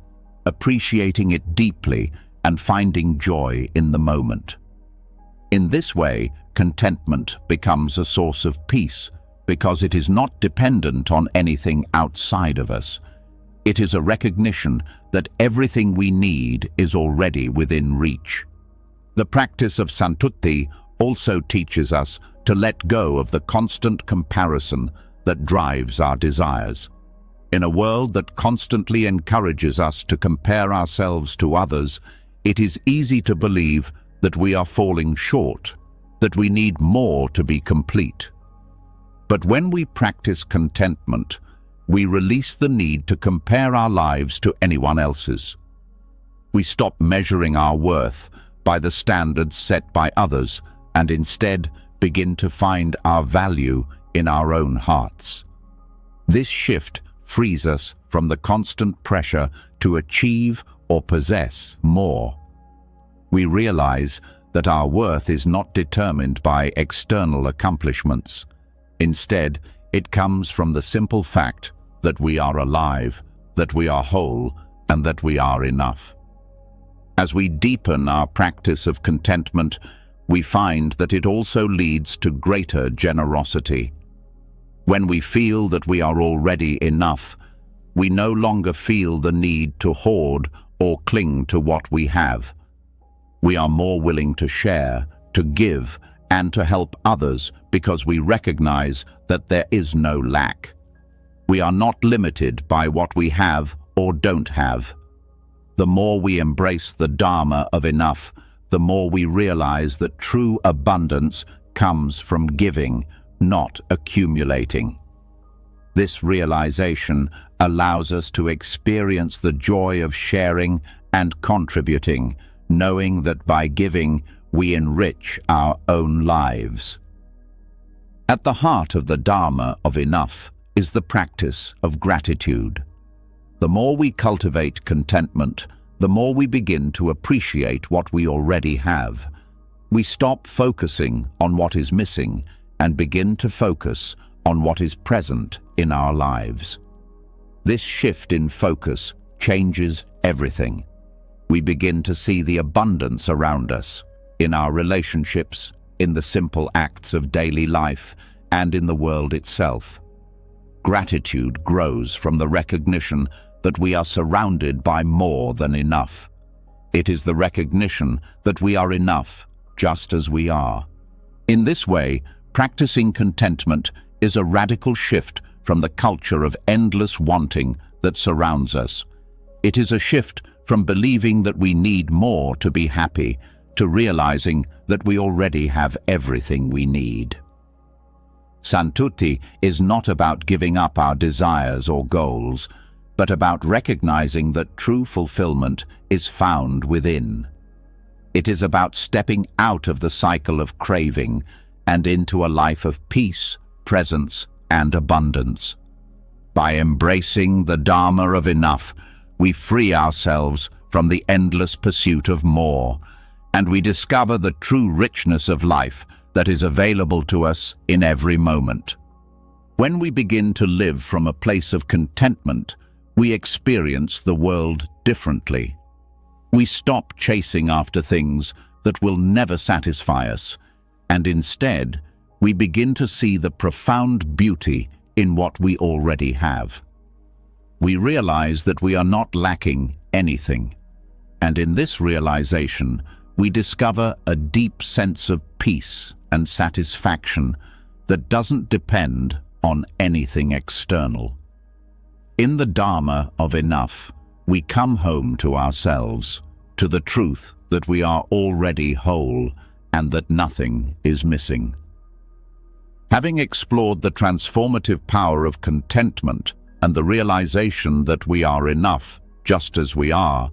appreciating it deeply and finding joy in the moment. In this way, contentment becomes a source of peace because it is not dependent on anything outside of us. It is a recognition that everything we need is already within reach. The practice of Santutti also teaches us to let go of the constant comparison that drives our desires. In a world that constantly encourages us to compare ourselves to others, it is easy to believe that we are falling short, that we need more to be complete. But when we practice contentment, we release the need to compare our lives to anyone else's. We stop measuring our worth by the standards set by others and instead begin to find our value in our own hearts. This shift frees us from the constant pressure to achieve or possess more. We realize that our worth is not determined by external accomplishments. Instead, it comes from the simple fact that we are alive, that we are whole, and that we are enough. As we deepen our practice of contentment, we find that it also leads to greater generosity. When we feel that we are already enough, we no longer feel the need to hoard or cling to what we have. We are more willing to share, to give, and to help others because we recognize that there is no lack. We are not limited by what we have or don't have. The more we embrace the Dharma of enough, the more we realize that true abundance comes from giving, not accumulating. This realization allows us to experience the joy of sharing and contributing, knowing that by giving, we enrich our own lives. At the heart of the Dharma of enough is the practice of gratitude. The more we cultivate contentment, the more we begin to appreciate what we already have. We stop focusing on what is missing and begin to focus on what is present in our lives. This shift in focus changes everything. We begin to see the abundance around us, in our relationships, in the simple acts of daily life, and in the world itself. Gratitude grows from the recognition that we are surrounded by more than enough. It is the recognition that we are enough, just as we are. In this way, practicing contentment is a radical shift from the culture of endless wanting that surrounds us. It is a shift from believing that we need more to be happy to realizing that we already have everything we need. Santutti is not about giving up our desires or goals, but about recognizing that true fulfillment is found within. It is about stepping out of the cycle of craving and into a life of peace, presence, and abundance. By embracing the Dharma of enough, we free ourselves from the endless pursuit of more, and we discover the true richness of life that is available to us in every moment. When we begin to live from a place of contentment, we experience the world differently. We stop chasing after things that will never satisfy us, and instead, we begin to see the profound beauty in what we already have. We realize that we are not lacking anything, and in this realization, we discover a deep sense of peace and satisfaction that doesn't depend on anything external. In the Dharma of enough, we come home to ourselves, to the truth that we are already whole and that nothing is missing. Having explored the transformative power of contentment and the realization that we are enough just as we are,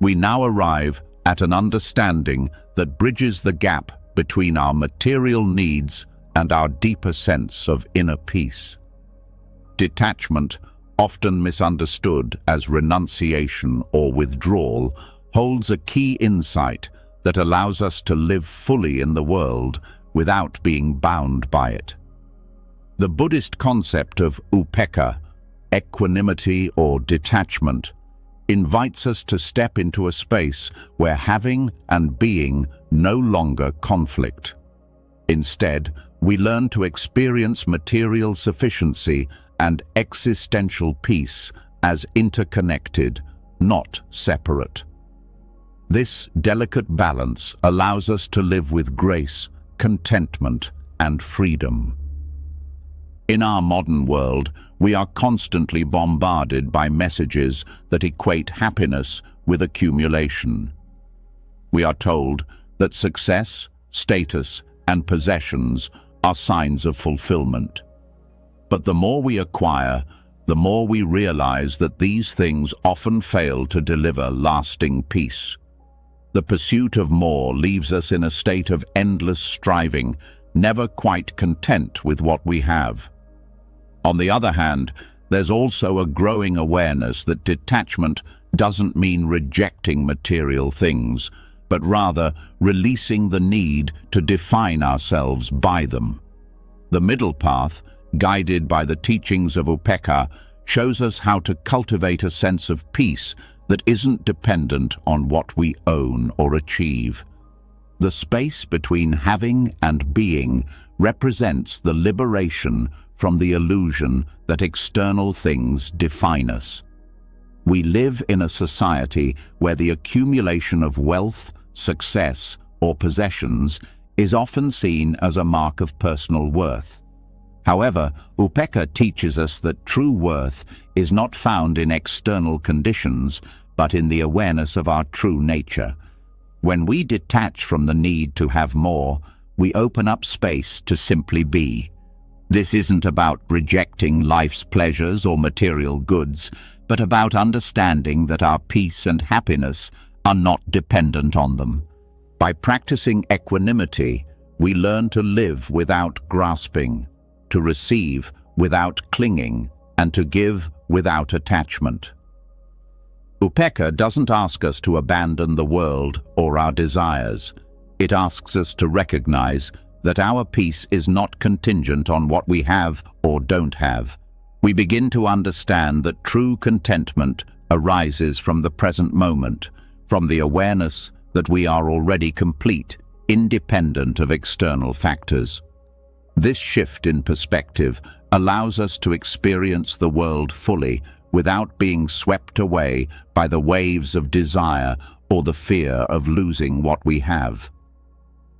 we now arrive at an understanding that bridges the gap between our material needs and our deeper sense of inner peace. Detachment, often misunderstood as renunciation or withdrawal, holds a key insight that allows us to live fully in the world without being bound by it. The Buddhist concept of upekkha, equanimity or detachment, invites us to step into a space where having and being no longer conflict. Instead, we learn to experience material sufficiency and existential peace as interconnected, not separate. This delicate balance allows us to live with grace, contentment, and freedom. In our modern world, we are constantly bombarded by messages that equate happiness with accumulation. We are told that success, status, and possessions are signs of fulfillment. But the more we acquire, the more we realize that these things often fail to deliver lasting peace. The pursuit of more leaves us in a state of endless striving, never quite content with what we have. On the other hand, there's also a growing awareness that detachment doesn't mean rejecting material things, but rather releasing the need to define ourselves by them. The middle path, guided by the teachings of Upekkha, shows us how to cultivate a sense of peace that isn't dependent on what we own or achieve. The space between having and being represents the liberation from the illusion that external things define us. We live in a society where the accumulation of wealth, success, or possessions is often seen as a mark of personal worth. However, Upekkha teaches us that true worth is not found in external conditions, but in the awareness of our true nature. When we detach from the need to have more, we open up space to simply be. This isn't about rejecting life's pleasures or material goods, but about understanding that our peace and happiness are not dependent on them. By practicing equanimity, we learn to live without grasping, to receive without clinging, and to give without attachment. Upekkha doesn't ask us to abandon the world or our desires. It asks us to recognize that our peace is not contingent on what we have or don't have. We begin to understand that true contentment arises from the present moment, from the awareness that we are already complete, independent of external factors. This shift in perspective allows us to experience the world fully without being swept away by the waves of desire or the fear of losing what we have.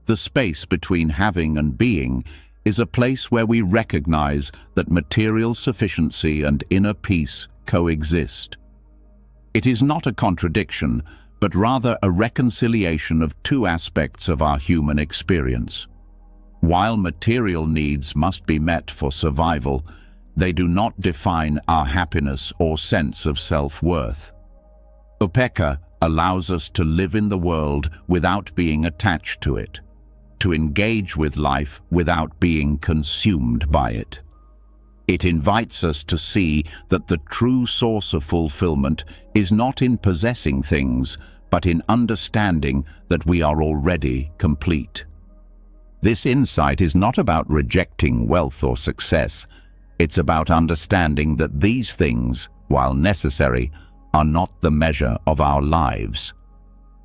The space between having and being is a place where we recognize that material sufficiency and inner peace coexist. It is not a contradiction, but rather a reconciliation of two aspects of our human experience. While material needs must be met for survival, they do not define our happiness or sense of self-worth. Upekkha allows us to live in the world without being attached to it, to engage with life without being consumed by it. It invites us to see that the true source of fulfillment is not in possessing things, but in understanding that we are already complete. This insight is not about rejecting wealth or success. It's about understanding that these things, while necessary, are not the measure of our lives.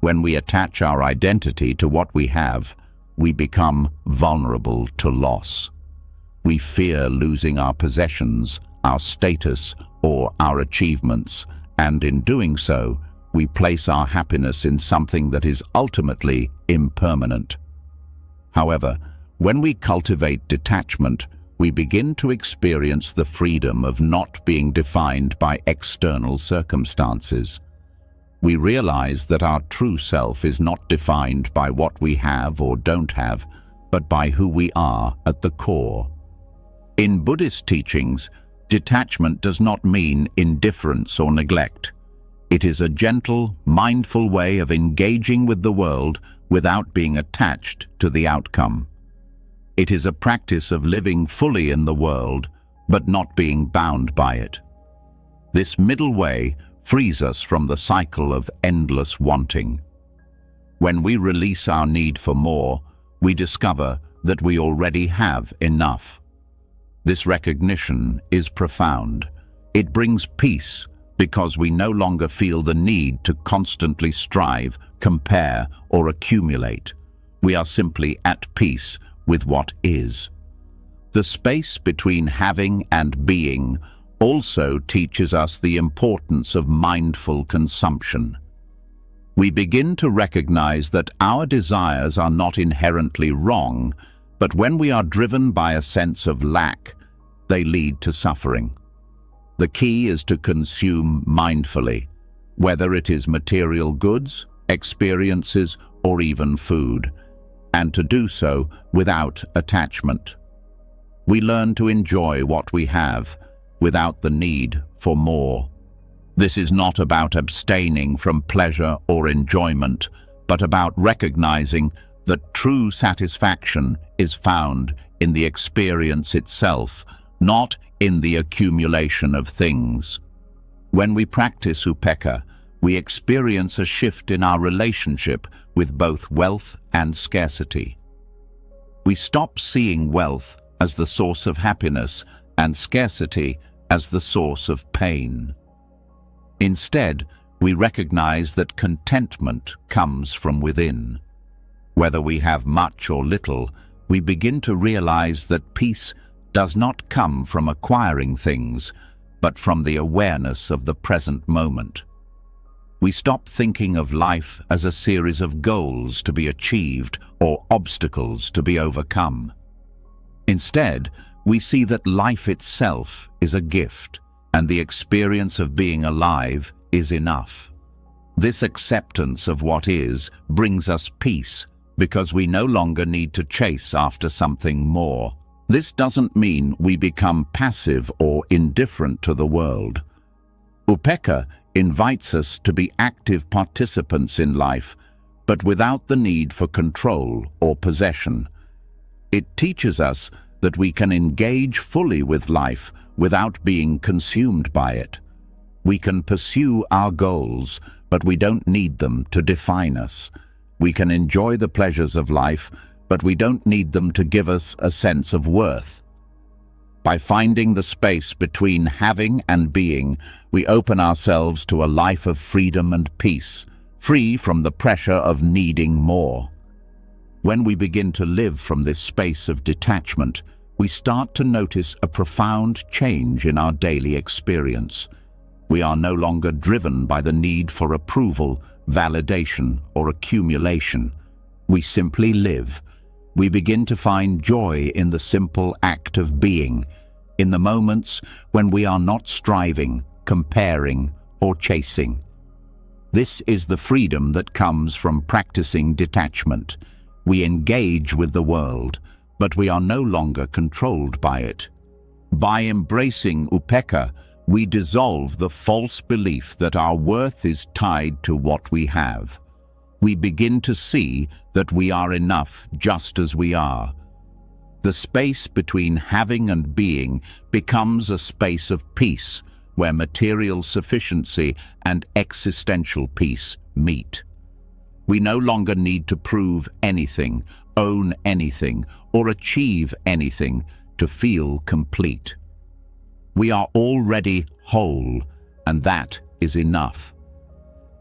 When we attach our identity to what we have, we become vulnerable to loss. We fear losing our possessions, our status, or our achievements, and in doing so, we place our happiness in something that is ultimately impermanent. However, when we cultivate detachment, we begin to experience the freedom of not being defined by external circumstances. We realize that our true self is not defined by what we have or don't have, but by who we are at the core. In Buddhist teachings, detachment does not mean indifference or neglect. It is a gentle, mindful way of engaging with the world without being attached to the outcome. It is a practice of living fully in the world, but not being bound by it. This middle way frees us from the cycle of endless wanting. When we release our need for more, we discover that we already have enough. This recognition is profound. It brings peace because we no longer feel the need to constantly strive, compare, or accumulate. We are simply at peace with what is. The space between having and being also teaches us the importance of mindful consumption. We begin to recognize that our desires are not inherently wrong, but when we are driven by a sense of lack, they lead to suffering. The key is to consume mindfully, whether it is material goods, experiences, or even food, and to do so without attachment. We learn to enjoy what we have without the need for more. This is not about abstaining from pleasure or enjoyment, but about recognizing that true satisfaction is found in the experience itself, not in the accumulation of things. When we practice upekkha, we experience a shift in our relationship with both wealth and scarcity. We stop seeing wealth as the source of happiness and scarcity as the source of pain. Instead, we recognize that contentment comes from within. Whether we have much or little, we begin to realize that peace does not come from acquiring things, but from the awareness of the present moment. We stop thinking of life as a series of goals to be achieved or obstacles to be overcome. Instead, we see that life itself is a gift, and the experience of being alive is enough. This acceptance of what is brings us peace because we no longer need to chase after something more. This doesn't mean we become passive or indifferent to the world. Upekkha invites us to be active participants in life, but without the need for control or possession. It teaches us that we can engage fully with life without being consumed by it. We can pursue our goals, but we don't need them to define us. We can enjoy the pleasures of life, but we don't need them to give us a sense of worth. By finding the space between having and being, we open ourselves to a life of freedom and peace, free from the pressure of needing more. When we begin to live from this space of detachment, we start to notice a profound change in our daily experience. We are no longer driven by the need for approval, validation, or accumulation. We simply live. We begin to find joy in the simple act of being, in the moments when we are not striving, comparing, or chasing. This is the freedom that comes from practicing detachment. We engage with the world, but we are no longer controlled by it. By embracing upekkha, we dissolve the false belief that our worth is tied to what we have. We begin to see that we are enough just as we are. The space between having and being becomes a space of peace, where material sufficiency and existential peace meet. We no longer need to prove anything, own anything, or achieve anything to feel complete. We are already whole, and that is enough.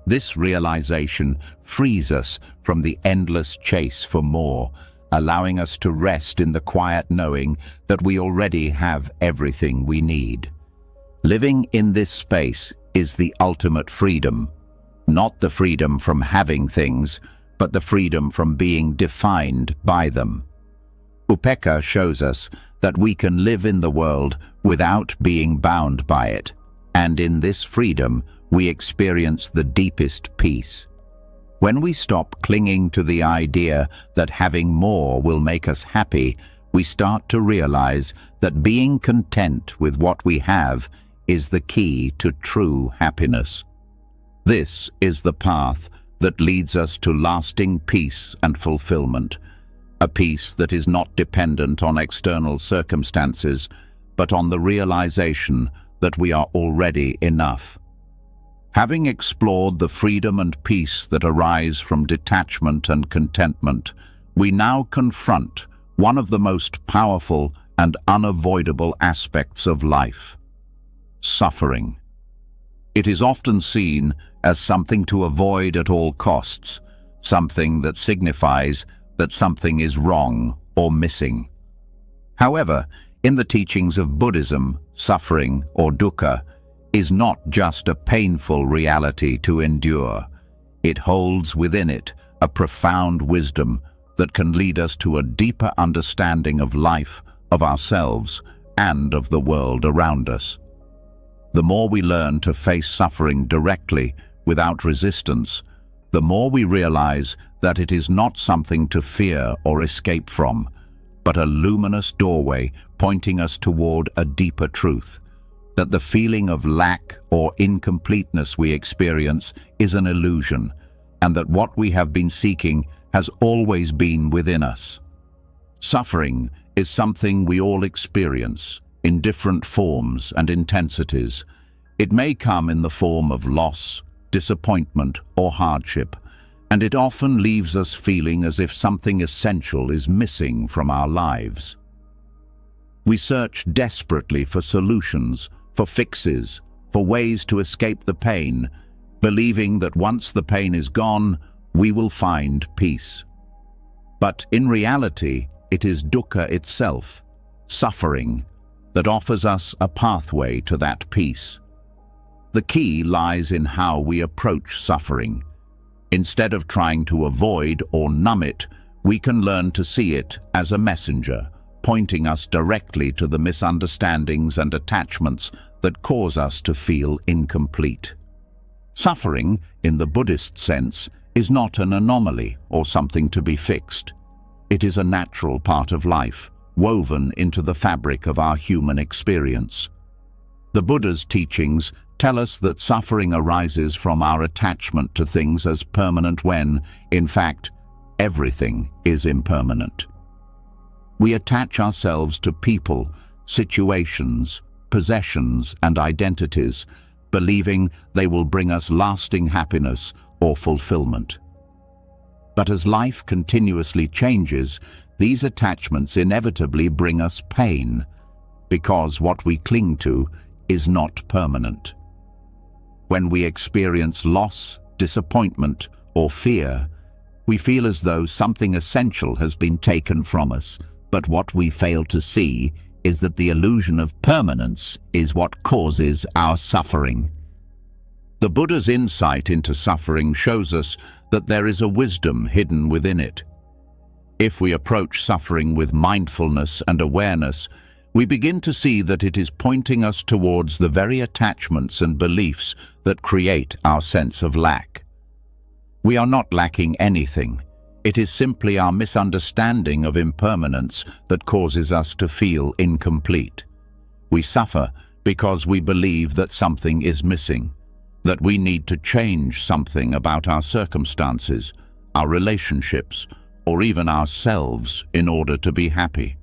This realization frees us from the endless chase for more, allowing us to rest in the quiet knowing that we already have everything we need. Living in this space is the ultimate freedom, not the freedom from having things, but the freedom from being defined by them. Upekkha shows us that we can live in the world without being bound by it, and in this freedom we experience the deepest peace. When we stop clinging to the idea that having more will make us happy, we start to realize that being content with what we have is the key to true happiness. This is the path that leads us to lasting peace and fulfillment, a peace that is not dependent on external circumstances, but on the realization that we are already enough. Having explored the freedom and peace that arise from detachment and contentment, we now confront one of the most powerful and unavoidable aspects of life: suffering. It is often seen as something to avoid at all costs, something that signifies that something is wrong or missing. However, in the teachings of Buddhism, suffering, or dukkha, is not just a painful reality to endure. It holds within it a profound wisdom that can lead us to a deeper understanding of life, of ourselves, and of the world around us. The more we learn to face suffering directly, without resistance, the more we realize that it is not something to fear or escape from, but a luminous doorway pointing us toward a deeper truth, that the feeling of lack or incompleteness we experience is an illusion, and that what we have been seeking has always been within us. Suffering is something we all experience in different forms and intensities. It may come in the form of loss, disappointment, or hardship, and it often leaves us feeling as if something essential is missing from our lives. We search desperately for solutions, for fixes, for ways to escape the pain, believing that once the pain is gone, we will find peace. But in reality, it is dukkha itself, suffering, that offers us a pathway to that peace. The key lies in how we approach suffering. Instead of trying to avoid or numb it, we can learn to see it as a messenger, pointing us directly to the misunderstandings and attachments that cause us to feel incomplete. Suffering, in the Buddhist sense, is not an anomaly or something to be fixed. It is a natural part of life, woven into the fabric of our human experience. The Buddha's teachings tell us that suffering arises from our attachment to things as permanent when, in fact, everything is impermanent. We attach ourselves to people, situations, possessions, and identities, believing they will bring us lasting happiness or fulfillment. But as life continuously changes, these attachments inevitably bring us pain, because what we cling to is not permanent. When we experience loss, disappointment, or fear, we feel as though something essential has been taken from us, but what we fail to see is that the illusion of permanence is what causes our suffering. The Buddha's insight into suffering shows us that there is a wisdom hidden within it. If we approach suffering with mindfulness and awareness, we begin to see that it is pointing us towards the very attachments and beliefs that create our sense of lack. We are not lacking anything. It is simply our misunderstanding of impermanence that causes us to feel incomplete. We suffer because we believe that something is missing, that we need to change something about our circumstances, our relationships, or even ourselves in order to be happy.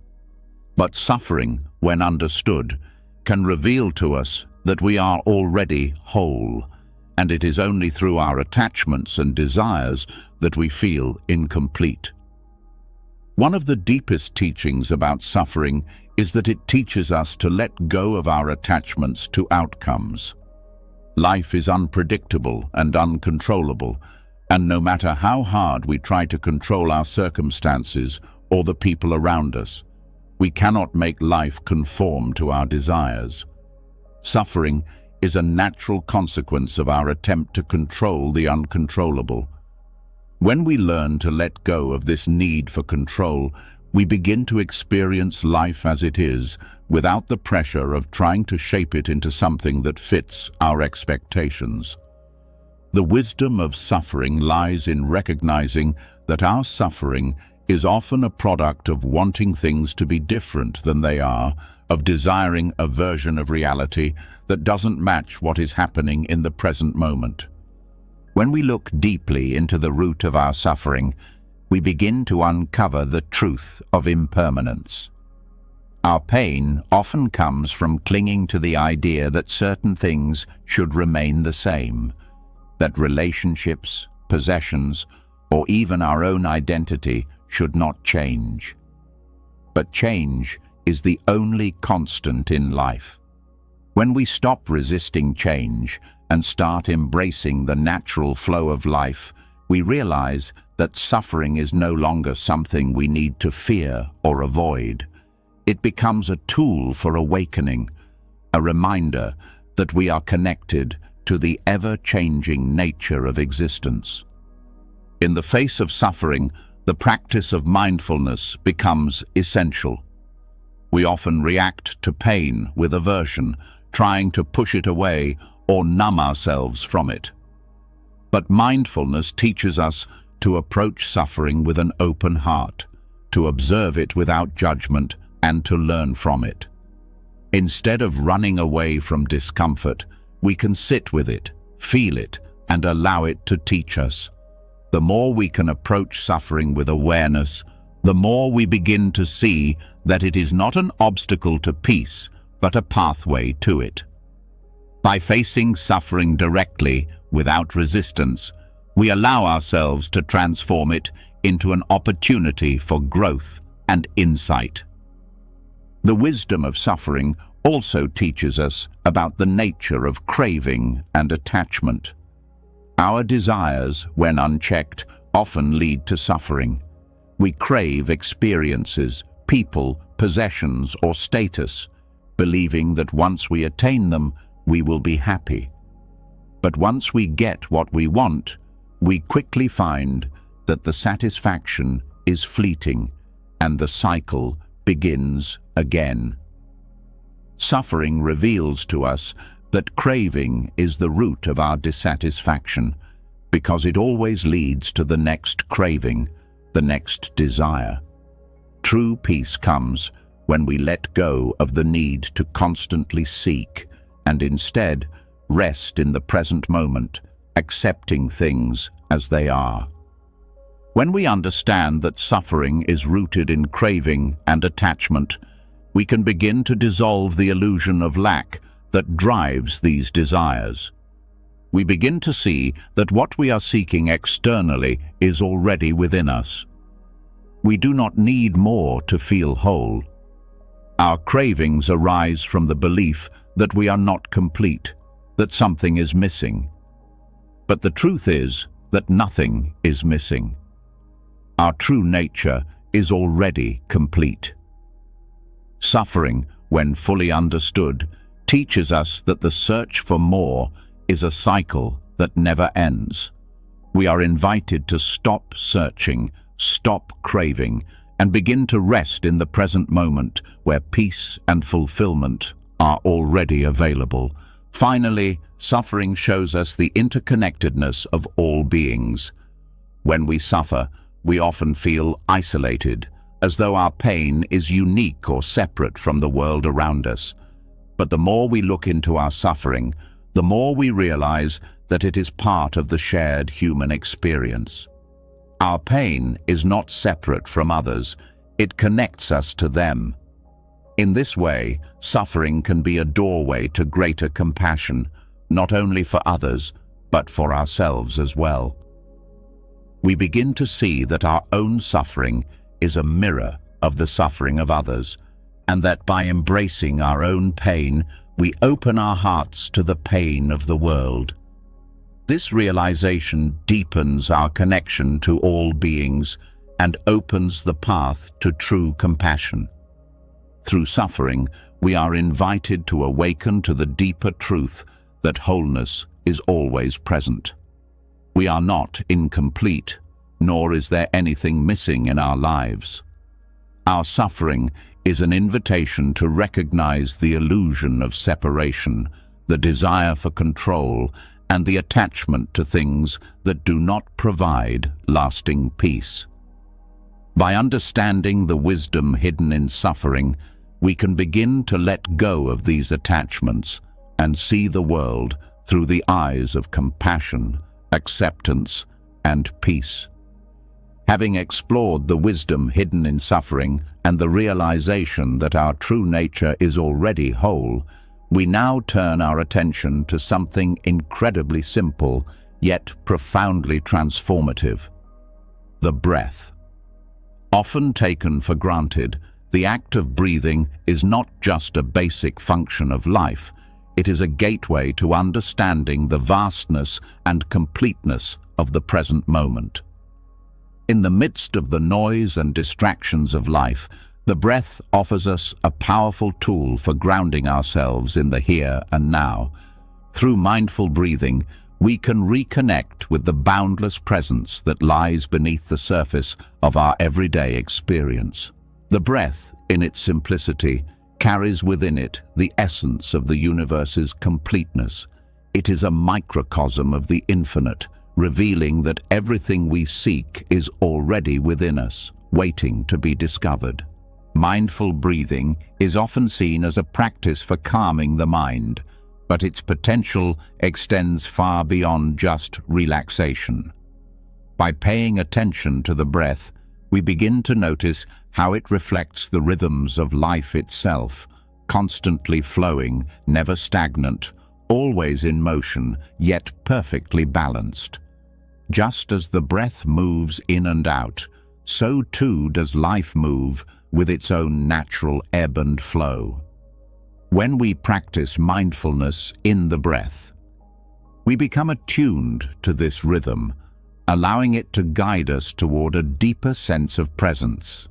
But suffering, when understood, can reveal to us that we are already whole, and it is only through our attachments and desires that we feel incomplete. One of the deepest teachings about suffering is that it teaches us to let go of our attachments to outcomes. Life is unpredictable and uncontrollable, and no matter how hard we try to control our circumstances or the people around us, we cannot make life conform to our desires. Suffering is a natural consequence of our attempt to control the uncontrollable. When we learn to let go of this need for control, we begin to experience life as it is, without the pressure of trying to shape it into something that fits our expectations. The wisdom of suffering lies in recognizing that our suffering is often a product of wanting things to be different than they are, of desiring a version of reality that doesn't match what is happening in the present moment. When we look deeply into the root of our suffering, we begin to uncover the truth of impermanence. Our pain often comes from clinging to the idea that certain things should remain the same, that relationships, possessions, or even our own identity should not change. But change is the only constant in life. When we stop resisting change and start embracing the natural flow of life, we realize that suffering is no longer something we need to fear or avoid. It becomes a tool for awakening, a reminder that we are connected to the ever-changing nature of existence. In the face of suffering, the practice of mindfulness becomes essential. We often react to pain with aversion, trying to push it away or numb ourselves from it. But mindfulness teaches us to approach suffering with an open heart, to observe it without judgment, and to learn from it. Instead of running away from discomfort, we can sit with it, feel it, and allow it to teach us. The more we can approach suffering with awareness, the more we begin to see that it is not an obstacle to peace, but a pathway to it. By facing suffering directly, without resistance, we allow ourselves to transform it into an opportunity for growth and insight. The wisdom of suffering also teaches us about the nature of craving and attachment. Our desires, when unchecked, often lead to suffering. We crave experiences, people, possessions, or status, believing that once we attain them, we will be happy. But once we get what we want, we quickly find that the satisfaction is fleeting and the cycle begins again. Suffering reveals to us that craving is the root of our dissatisfaction, because it always leads to the next craving, the next desire. True peace comes when we let go of the need to constantly seek and instead rest in the present moment, accepting things as they are. When we understand that suffering is rooted in craving and attachment, we can begin to dissolve the illusion of lack that drives these desires. We begin to see that what we are seeking externally is already within us. We do not need more to feel whole. Our cravings arise from the belief that we are not complete, that something is missing. But the truth is that nothing is missing. Our true nature is already complete. Suffering, when fully understood, teaches us that the search for more is a cycle that never ends. We are invited to stop searching, stop craving, and begin to rest in the present moment where peace and fulfillment are already available. Finally, suffering shows us the interconnectedness of all beings. When we suffer, we often feel isolated, as though our pain is unique or separate from the world around us. But the more we look into our suffering, the more we realize that it is part of the shared human experience. Our pain is not separate from others, it connects us to them. In this way, suffering can be a doorway to greater compassion, not only for others, but for ourselves as well. We begin to see that our own suffering is a mirror of the suffering of others, and that by embracing our own pain, we open our hearts to the pain of the world. This realization deepens our connection to all beings and opens the path to true compassion. Through suffering, we are invited to awaken to the deeper truth that wholeness is always present. We are not incomplete, nor is there anything missing in our lives. Our suffering is an invitation to recognize the illusion of separation, the desire for control, and the attachment to things that do not provide lasting peace. By understanding the wisdom hidden in suffering, we can begin to let go of these attachments and see the world through the eyes of compassion, acceptance, and peace. Having explored the wisdom hidden in suffering and the realization that our true nature is already whole, we now turn our attention to something incredibly simple, yet profoundly transformative: the breath. Often taken for granted, the act of breathing is not just a basic function of life, It is a gateway to understanding the vastness and completeness of the present moment. In the midst of the noise and distractions of life, the breath offers us a powerful tool for grounding ourselves in the here and now. Through mindful breathing, we can reconnect with the boundless presence that lies beneath the surface of our everyday experience. The breath, in its simplicity, carries within it the essence of the universe's completeness. It is a microcosm of the infinite, revealing that everything we seek is already within us, waiting to be discovered. Mindful breathing is often seen as a practice for calming the mind, but its potential extends far beyond just relaxation. By paying attention to the breath, we begin to notice how it reflects the rhythms of life itself, constantly flowing, never stagnant, always in motion, yet perfectly balanced. Just as the breath moves in and out, so too does life move with its own natural ebb and flow. When we practice mindfulness in the breath, we become attuned to this rhythm, allowing it to guide us toward a deeper sense of presence.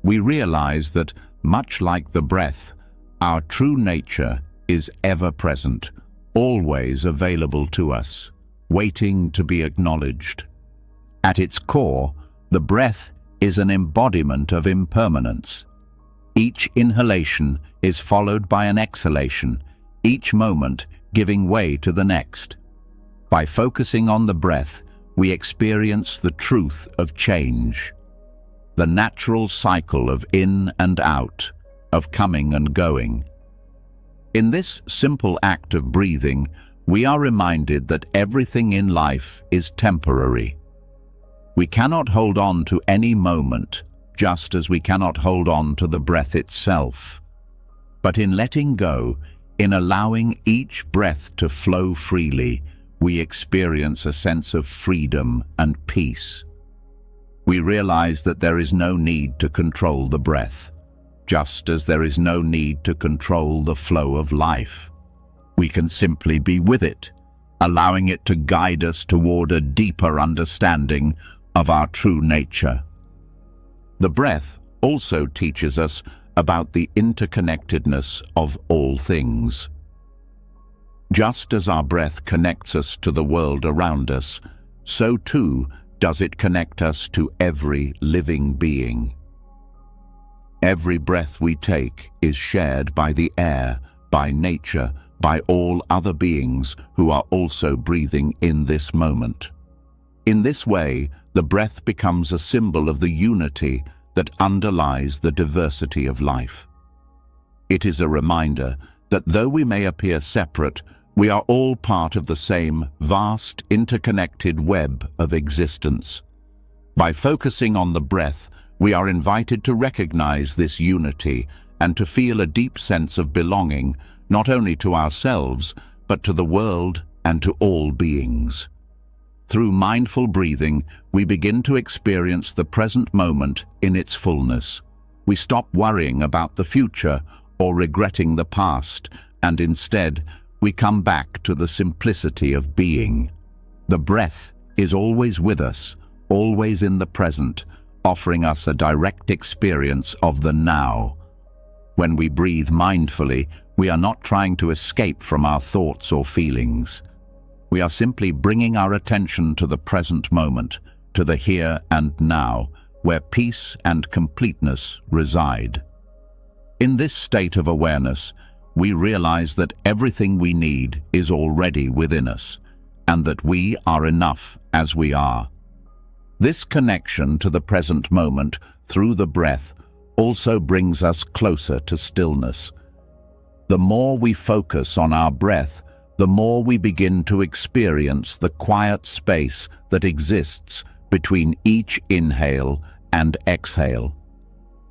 We realize that, much like the breath, our true nature is ever present, always available to us, waiting to be acknowledged. At its core, the breath is an embodiment of impermanence. Each inhalation is followed by an exhalation, each moment giving way to the next. By focusing on the breath, we experience the truth of change, the natural cycle of in and out, of coming and going. In this simple act of breathing, we are reminded that everything in life is temporary. We cannot hold on to any moment, just as we cannot hold on to the breath itself. But in letting go, in allowing each breath to flow freely, we experience a sense of freedom and peace. We realize that there is no need to control the breath, just as there is no need to control the flow of life. We can simply be with it, allowing it to guide us toward a deeper understanding of our true nature. The breath also teaches us about the interconnectedness of all things. Just as our breath connects us to the world around us, so too does it connect us to every living being. Every breath we take is shared by the air, by nature, by all other beings who are also breathing in this moment. In this way, the breath becomes a symbol of the unity that underlies the diversity of life. It is a reminder that though we may appear separate, we are all part of the same vast, interconnected web of existence. By focusing on the breath, we are invited to recognize this unity and to feel a deep sense of belonging, not only to ourselves, but to the world and to all beings. Through mindful breathing, we begin to experience the present moment in its fullness. We stop worrying about the future or regretting the past, and instead, we come back to the simplicity of being. The breath is always with us, always in the present, offering us a direct experience of the now. When we breathe mindfully, we are not trying to escape from our thoughts or feelings. We are simply bringing our attention to the present moment, to the here and now, where peace and completeness reside. In this state of awareness, we realize that everything we need is already within us, and that we are enough as we are. This connection to the present moment through the breath also brings us closer to stillness. The more we focus on our breath, the more we begin to experience the quiet space that exists between each inhale and exhale.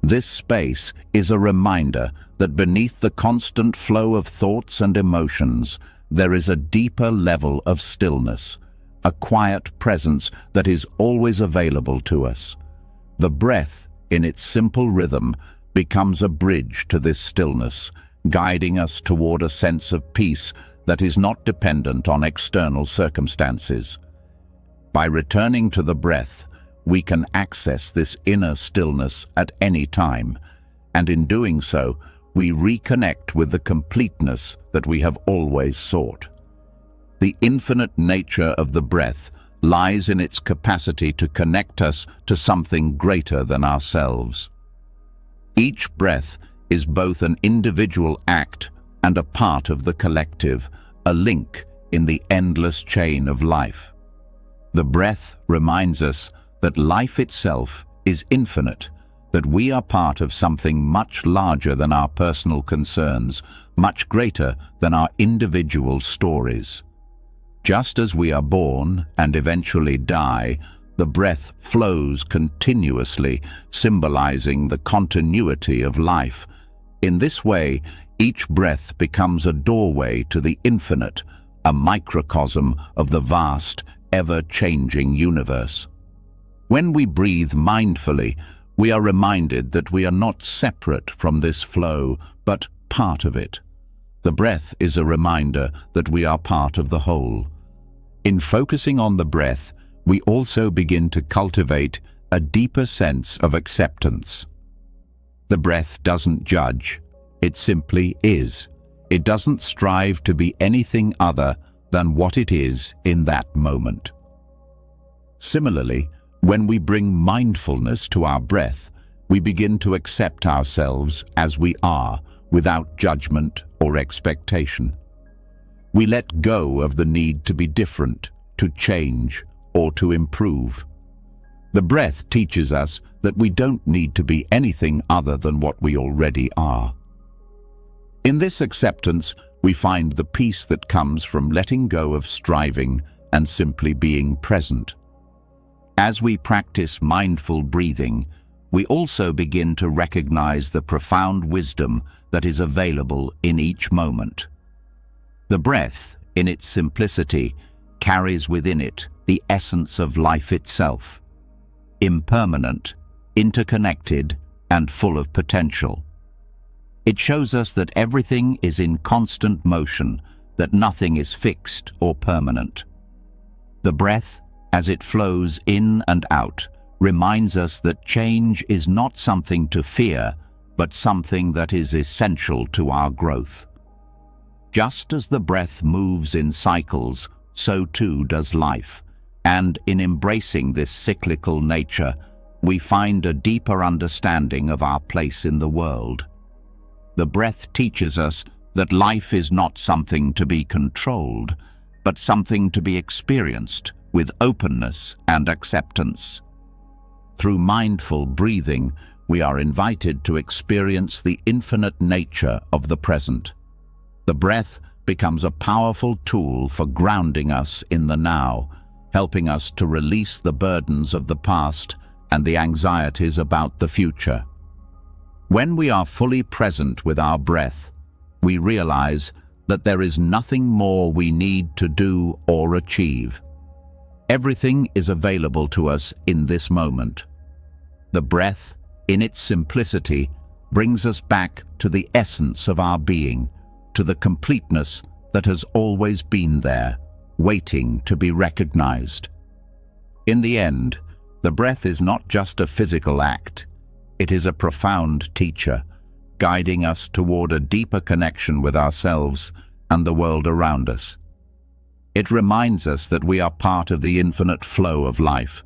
This space is a reminder that beneath the constant flow of thoughts and emotions, there is a deeper level of stillness, a quiet presence that is always available to us. The breath, in its simple rhythm, becomes a bridge to this stillness, guiding us toward a sense of peace that is not dependent on external circumstances. By returning to the breath, we can access this inner stillness at any time, and in doing so, we reconnect with the completeness that we have always sought. The infinite nature of the breath lies in its capacity to connect us to something greater than ourselves. Each breath is both an individual act and a part of the collective, a link in the endless chain of life. The breath reminds us that life itself is infinite, that we are part of something much larger than our personal concerns, much greater than our individual stories. Just as we are born and eventually die, the breath flows continuously, symbolizing the continuity of life. In this way, each breath becomes a doorway to the infinite, a microcosm of the vast, ever-changing universe. When we breathe mindfully, we are reminded that we are not separate from this flow, but part of it. The breath is a reminder that we are part of the whole. In focusing on the breath, we also begin to cultivate a deeper sense of acceptance. The breath doesn't judge, it simply is. It doesn't strive to be anything other than what it is in that moment. Similarly, when we bring mindfulness to our breath, we begin to accept ourselves as we are, without judgment or expectation. We let go of the need to be different, to change, or to improve. The breath teaches us that we don't need to be anything other than what we already are. In this acceptance, we find the peace that comes from letting go of striving and simply being present. As we practice mindful breathing, we also begin to recognize the profound wisdom that is available in each moment. The breath, in its simplicity, carries within it the essence of life itself, impermanent, interconnected, and full of potential. It shows us that everything is in constant motion, that nothing is fixed or permanent. The breath, as it flows in and out, reminds us that change is not something to fear, but something that is essential to our growth. Just as the breath moves in cycles, so too does life, and in embracing this cyclical nature, we find a deeper understanding of our place in the world. The breath teaches us that life is not something to be controlled, but something to be experienced with openness and acceptance. Through mindful breathing, we are invited to experience the infinite nature of the present. The breath becomes a powerful tool for grounding us in the now, helping us to release the burdens of the past and the anxieties about the future. When we are fully present with our breath, we realize that there is nothing more we need to do or achieve. Everything is available to us in this moment. The breath, in its simplicity, brings us back to the essence of our being, to the completeness that has always been there, waiting to be recognized. In the end, the breath is not just a physical act. It is a profound teacher, guiding us toward a deeper connection with ourselves and the world around us. It reminds us that we are part of the infinite flow of life,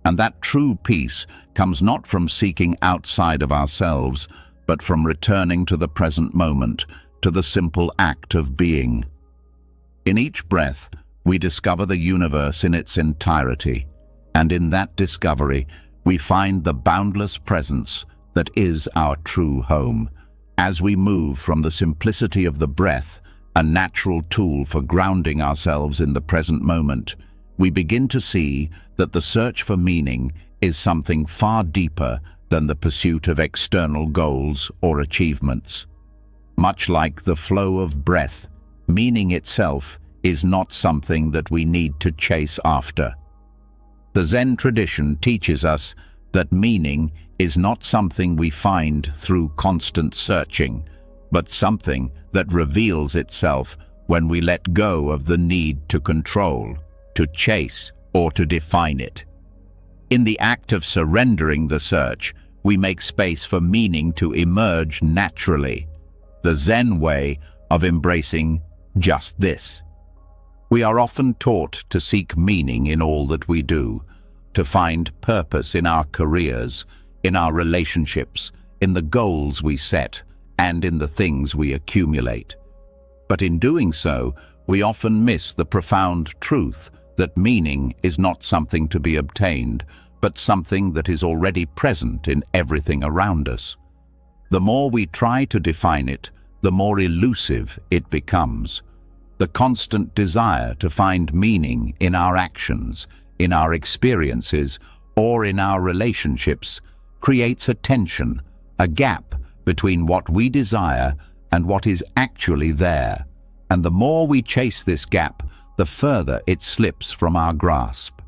and that true peace comes not from seeking outside of ourselves, but from returning to the present moment, to the simple act of being. In each breath, we discover the universe in its entirety, and in that discovery, we find the boundless presence that is our true home. As we move from the simplicity of the breath, a natural tool for grounding ourselves in the present moment, we begin to see that the search for meaning is something far deeper than the pursuit of external goals or achievements. Much like the flow of breath, meaning itself is not something that we need to chase after. The Zen tradition teaches us that meaning is not something we find through constant searching, but something that reveals itself when we let go of the need to control, to chase, or to define it. In the act of surrendering the search, we make space for meaning to emerge naturally, the Zen way of embracing just this. We are often taught to seek meaning in all that we do, to find purpose in our careers, in our relationships, in the goals we set, and in the things we accumulate. But in doing so, we often miss the profound truth that meaning is not something to be obtained, but something that is already present in everything around us. The more we try to define it, the more elusive it becomes. The constant desire to find meaning in our actions, in our experiences, or in our relationships creates a tension, a gap between what we desire and what is actually there. And the more we chase this gap, the further it slips from our grasp.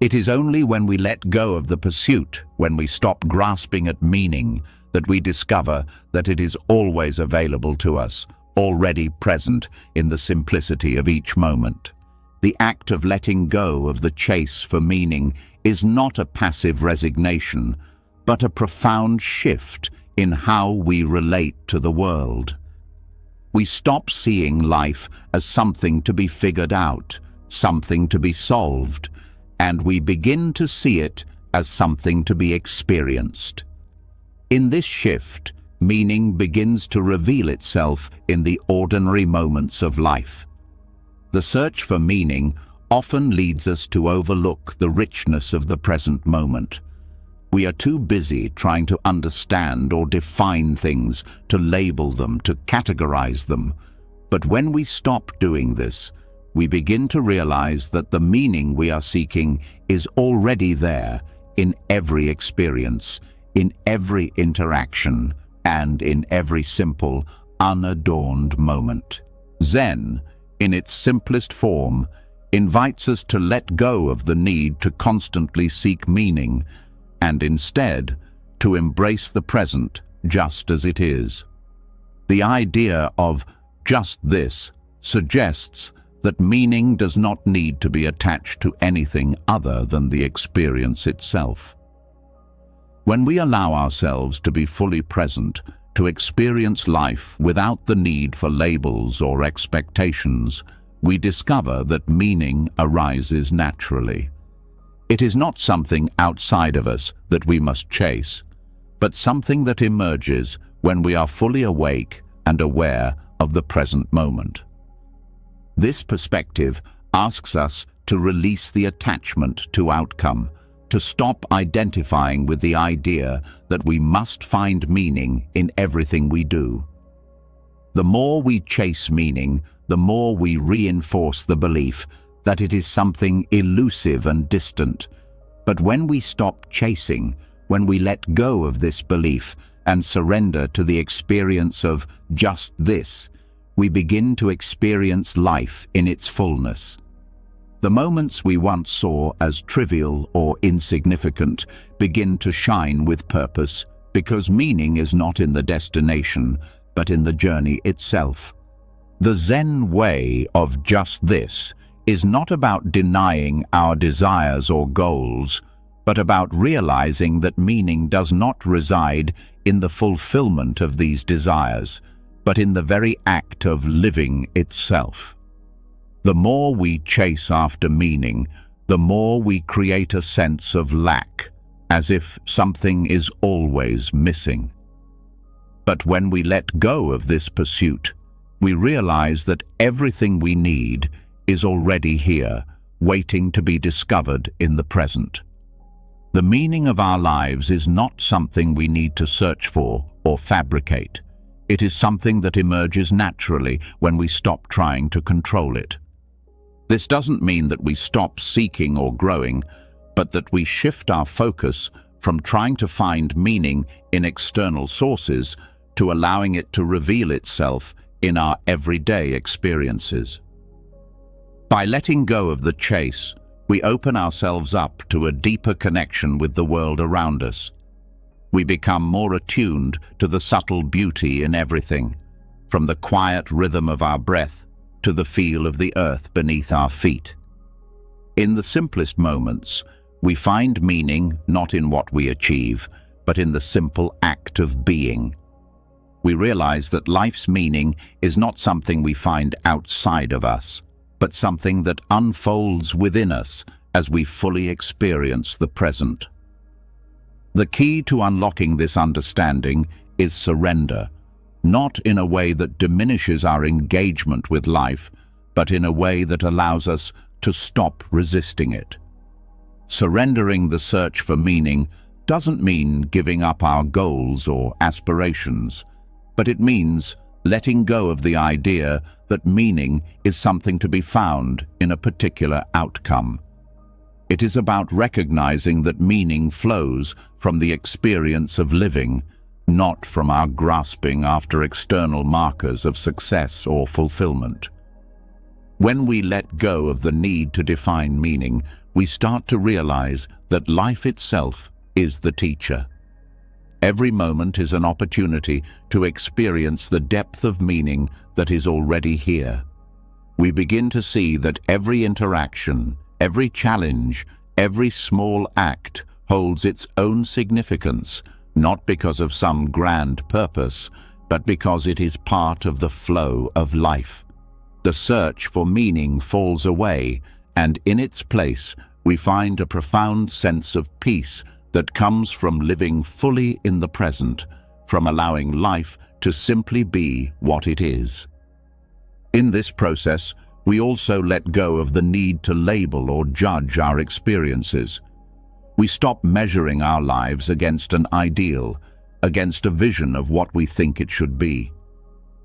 It is only when we let go of the pursuit, when we stop grasping at meaning, that we discover that it is always available to us, already present in the simplicity of each moment. The act of letting go of the chase for meaning is not a passive resignation, but a profound shift in how we relate to the world. We stop seeing life as something to be figured out, something to be solved, and we begin to see it as something to be experienced. In this shift, meaning begins to reveal itself in the ordinary moments of life. The search for meaning often leads us to overlook the richness of the present moment. We are too busy trying to understand or define things, to label them, to categorize them. But when we stop doing this, we begin to realize that the meaning we are seeking is already there in every experience, in every interaction, and in every simple, unadorned moment. Zen, in its simplest form, invites us to let go of the need to constantly seek meaning, and instead to embrace the present just as it is. The idea of just this suggests that meaning does not need to be attached to anything other than the experience itself. When we allow ourselves to be fully present, to experience life without the need for labels or expectations, we discover that meaning arises naturally. It is not something outside of us that we must chase, but something that emerges when we are fully awake and aware of the present moment. This perspective asks us to release the attachment to outcome, to stop identifying with the idea that we must find meaning in everything we do. The more we chase meaning, the more we reinforce the belief that it is something elusive and distant. But when we stop chasing, when we let go of this belief and surrender to the experience of just this, we begin to experience life in its fullness. The moments we once saw as trivial or insignificant begin to shine with purpose, because meaning is not in the destination, but in the journey itself. The Zen way of just this is not about denying our desires or goals, but about realizing that meaning does not reside in the fulfillment of these desires, but in the very act of living itself. The more we chase after meaning, the more we create a sense of lack, as if something is always missing. But when we let go of this pursuit, we realize that everything we need is already here, waiting to be discovered in the present. The meaning of our lives is not something we need to search for or fabricate. It is something that emerges naturally when we stop trying to control it. This doesn't mean that we stop seeking or growing, but that we shift our focus from trying to find meaning in external sources to allowing it to reveal itself in our everyday experiences. By letting go of the chase, we open ourselves up to a deeper connection with the world around us. We become more attuned to the subtle beauty in everything, from the quiet rhythm of our breath to the feel of the earth beneath our feet. In the simplest moments, we find meaning not in what we achieve, but in the simple act of being. We realize that life's meaning is not something we find outside of us, but something that unfolds within us as we fully experience the present. The key to unlocking this understanding is surrender, not in a way that diminishes our engagement with life, but in a way that allows us to stop resisting it. Surrendering the search for meaning doesn't mean giving up our goals or aspirations, but it means letting go of the idea that meaning is something to be found in a particular outcome. It is about recognizing that meaning flows from the experience of living, not from our grasping after external markers of success or fulfillment. When we let go of the need to define meaning, we start to realize that life itself is the teacher. Every moment is an opportunity to experience the depth of meaning that is already here. We begin to see that every interaction, every challenge, every small act holds its own significance, not because of some grand purpose, but because it is part of the flow of life. The search for meaning falls away, and in its place, we find a profound sense of peace that comes from living fully in the present, from allowing life to simply be what it is. In this process, we also let go of the need to label or judge our experiences. We stop measuring our lives against an ideal, against a vision of what we think it should be.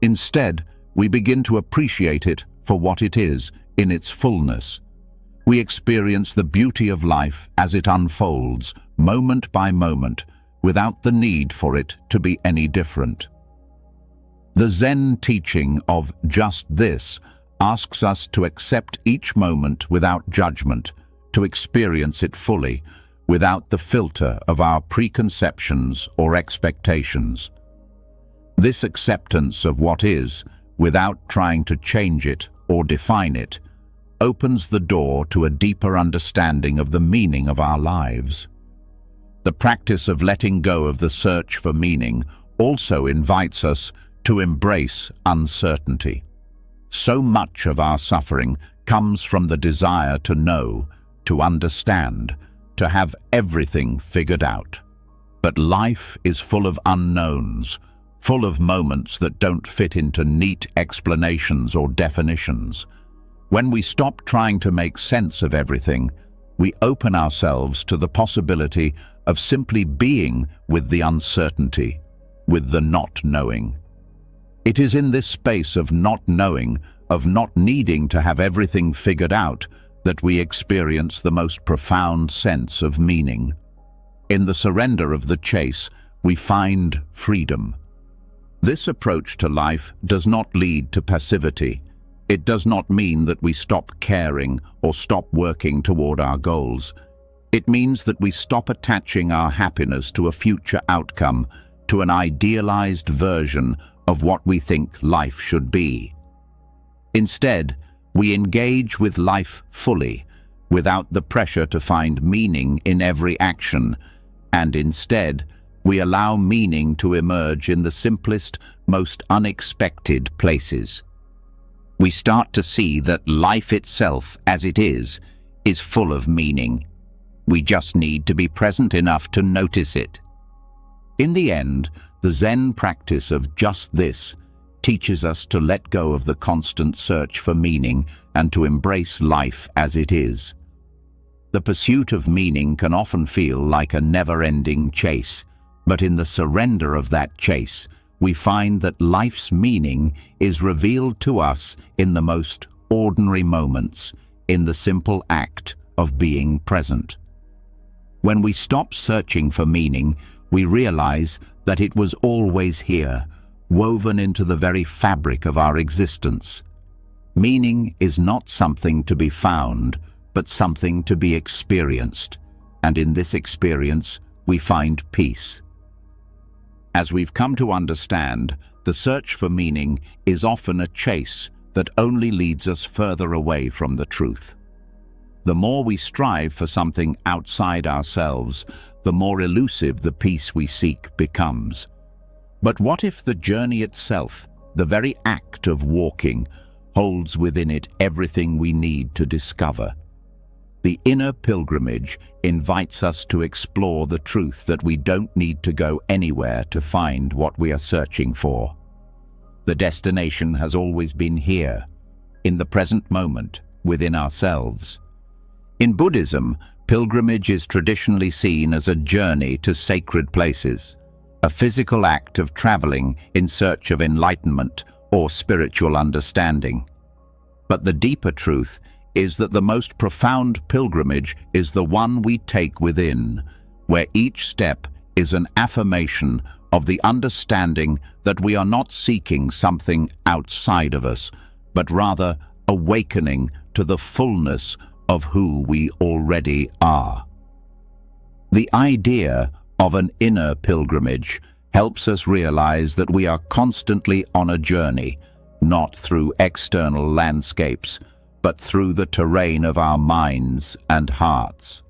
Instead, we begin to appreciate it for what it is in its fullness. We experience the beauty of life as it unfolds, moment by moment, without the need for it to be any different. The Zen teaching of just this asks us to accept each moment without judgment, to experience it fully, without the filter of our preconceptions or expectations. This acceptance of what is, without trying to change it or define it, opens the door to a deeper understanding of the meaning of our lives. The practice of letting go of the search for meaning also invites us to embrace uncertainty. So much of our suffering comes from the desire to know, to understand, to have everything figured out. But life is full of unknowns, full of moments that don't fit into neat explanations or definitions. When we stop trying to make sense of everything, we open ourselves to the possibility of simply being with the uncertainty, with the not knowing. It is in this space of not knowing, of not needing to have everything figured out, that we experience the most profound sense of meaning. In the surrender of the chase, we find freedom. This approach to life does not lead to passivity. It does not mean that we stop caring or stop working toward our goals. It means that we stop attaching our happiness to a future outcome, to an idealized version of what we think life should be. Instead, we engage with life fully, without the pressure to find meaning in every action, and instead, we allow meaning to emerge in the simplest, most unexpected places. We start to see that life itself, as it is full of meaning. We just need to be present enough to notice it. In the end, the Zen practice of just this teaches us to let go of the constant search for meaning and to embrace life as it is. The pursuit of meaning can often feel like a never-ending chase, but in the surrender of that chase, we find that life's meaning is revealed to us in the most ordinary moments, in the simple act of being present. When we stop searching for meaning, we realize that it was always here, woven into the very fabric of our existence. Meaning is not something to be found, but something to be experienced, and in this experience we find peace. As we've come to understand, the search for meaning is often a chase that only leads us further away from the truth. The more we strive for something outside ourselves, the more elusive the peace we seek becomes. But what if the journey itself, the very act of walking, holds within it everything we need to discover? The inner pilgrimage invites us to explore the truth that we don't need to go anywhere to find what we are searching for. The destination has always been here, in the present moment, within ourselves. In Buddhism, pilgrimage is traditionally seen as a journey to sacred places, a physical act of traveling in search of enlightenment or spiritual understanding. But the deeper truth is that the most profound pilgrimage is the one we take within, where each step is an affirmation of the understanding that we are not seeking something outside of us, but rather awakening to the fullness of who we already are. The idea of an inner pilgrimage helps us realize that we are constantly on a journey, not through external landscapes, but through the terrain of our minds and hearts.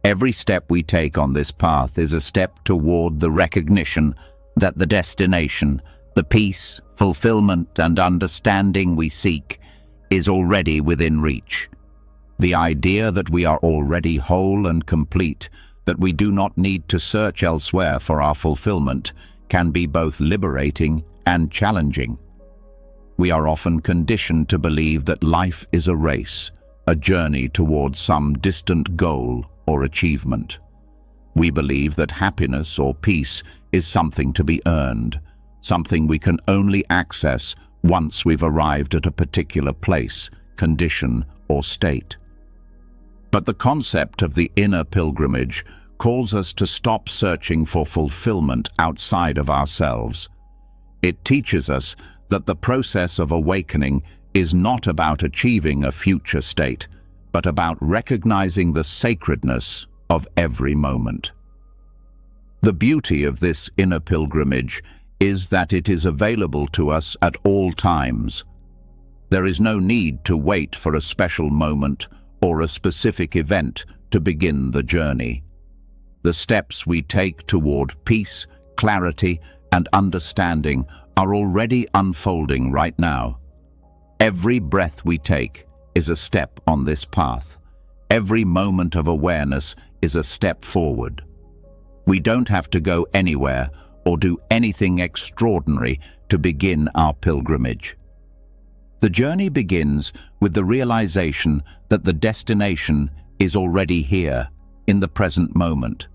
Every step we take on this path is a step toward the recognition that the destination, the peace, fulfillment, and understanding we seek, is already within reach. The idea that we are already whole and complete, that we do not need to search elsewhere for our fulfillment, can be both liberating and challenging. We are often conditioned to believe that life is a race, a journey towards some distant goal or achievement. We believe that happiness or peace is something to be earned, something we can only access once we've arrived at a particular place, condition, or state. But the concept of the inner pilgrimage calls us to stop searching for fulfillment outside of ourselves. It teaches us that the process of awakening is not about achieving a future state, but about recognizing the sacredness of every moment. The beauty of this inner pilgrimage is that it is available to us at all times. There is no need to wait for a special moment or a specific event to begin the journey. The steps we take toward peace, clarity, and understanding are already unfolding right now. Every breath we take is a step on this path. Every moment of awareness is a step forward. We don't have to go anywhere or do anything extraordinary to begin our pilgrimage. The journey begins with the realization that the destination is already here, in the present moment.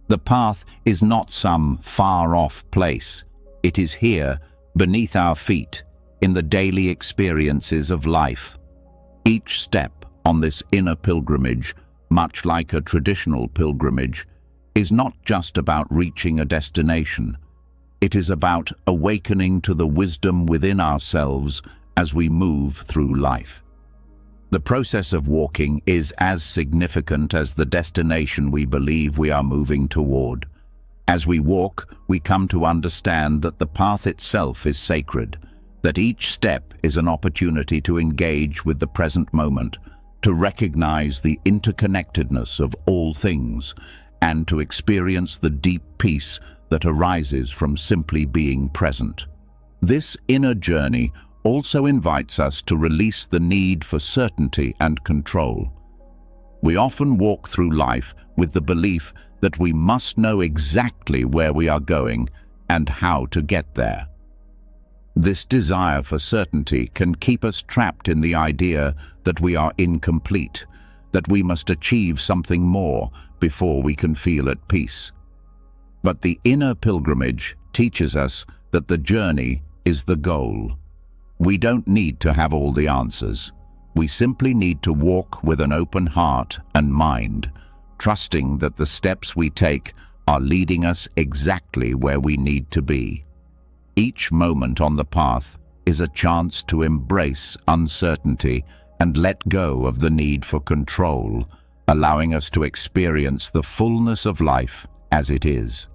The path is not some far-off place. It is here, beneath our feet, in the daily experiences of life. Each step on this inner pilgrimage, much like a traditional pilgrimage, is not just about reaching a destination. It is about awakening to the wisdom within ourselves as we move through life. The process of walking is as significant as the destination we believe we are moving toward. As we walk, we come to understand that the path itself is sacred, that each step is an opportunity to engage with the present moment, to recognize the interconnectedness of all things, and to experience the deep peace that arises from simply being present. This inner journey also invites us to release the need for certainty and control. We often walk through life with the belief that we must know exactly where we are going and how to get there. This desire for certainty can keep us trapped in the idea that we are incomplete, that we must achieve something more before we can feel at peace. But the inner pilgrimage teaches us that the journey is the goal. We don't need to have all the answers. We simply need to walk with an open heart and mind, trusting that the steps we take are leading us exactly where we need to be. Each moment on the path is a chance to embrace uncertainty and let go of the need for control, allowing us to experience the fullness of life as it is.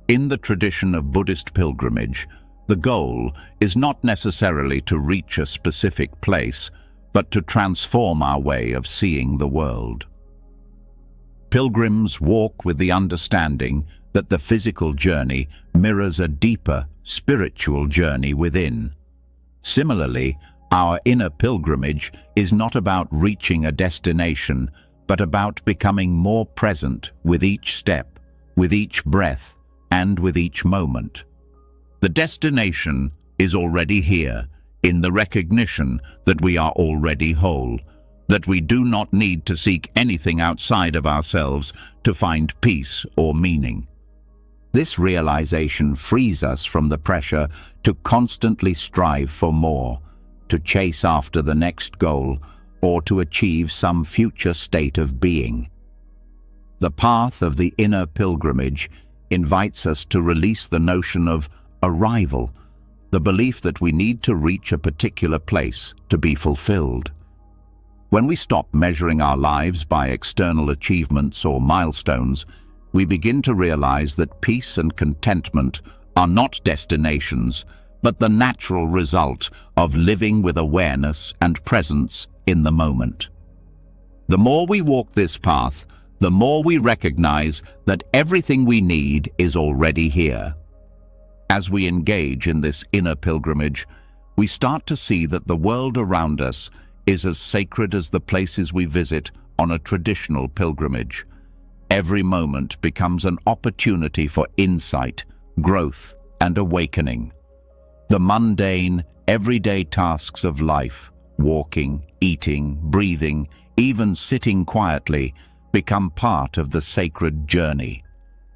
In the tradition of Buddhist pilgrimage, the goal is not necessarily to reach a specific place, but to transform our way of seeing the world. Pilgrims walk with the understanding that the physical journey mirrors a deeper, spiritual journey within. Similarly, our inner pilgrimage is not about reaching a destination, but about becoming more present with each step, with each breath, and with each moment. The destination is already here, in the recognition that we are already whole, that we do not need to seek anything outside of ourselves to find peace or meaning. This realization frees us from the pressure to constantly strive for more, to chase after the next goal, or to achieve some future state of being. The path of the inner pilgrimage invites us to release the notion of arrival, the belief that we need to reach a particular place to be fulfilled. When we stop measuring our lives by external achievements or milestones, we begin to realize that peace and contentment are not destinations, but the natural result of living with awareness and presence in the moment. The more we walk this path, the more we recognize that everything we need is already here. As we engage in this inner pilgrimage, we start to see that the world around us is as sacred as the places we visit on a traditional pilgrimage. Every moment becomes an opportunity for insight, growth, and awakening. The mundane, everyday tasks of life, walking, eating, breathing, even sitting quietly, become part of the sacred journey.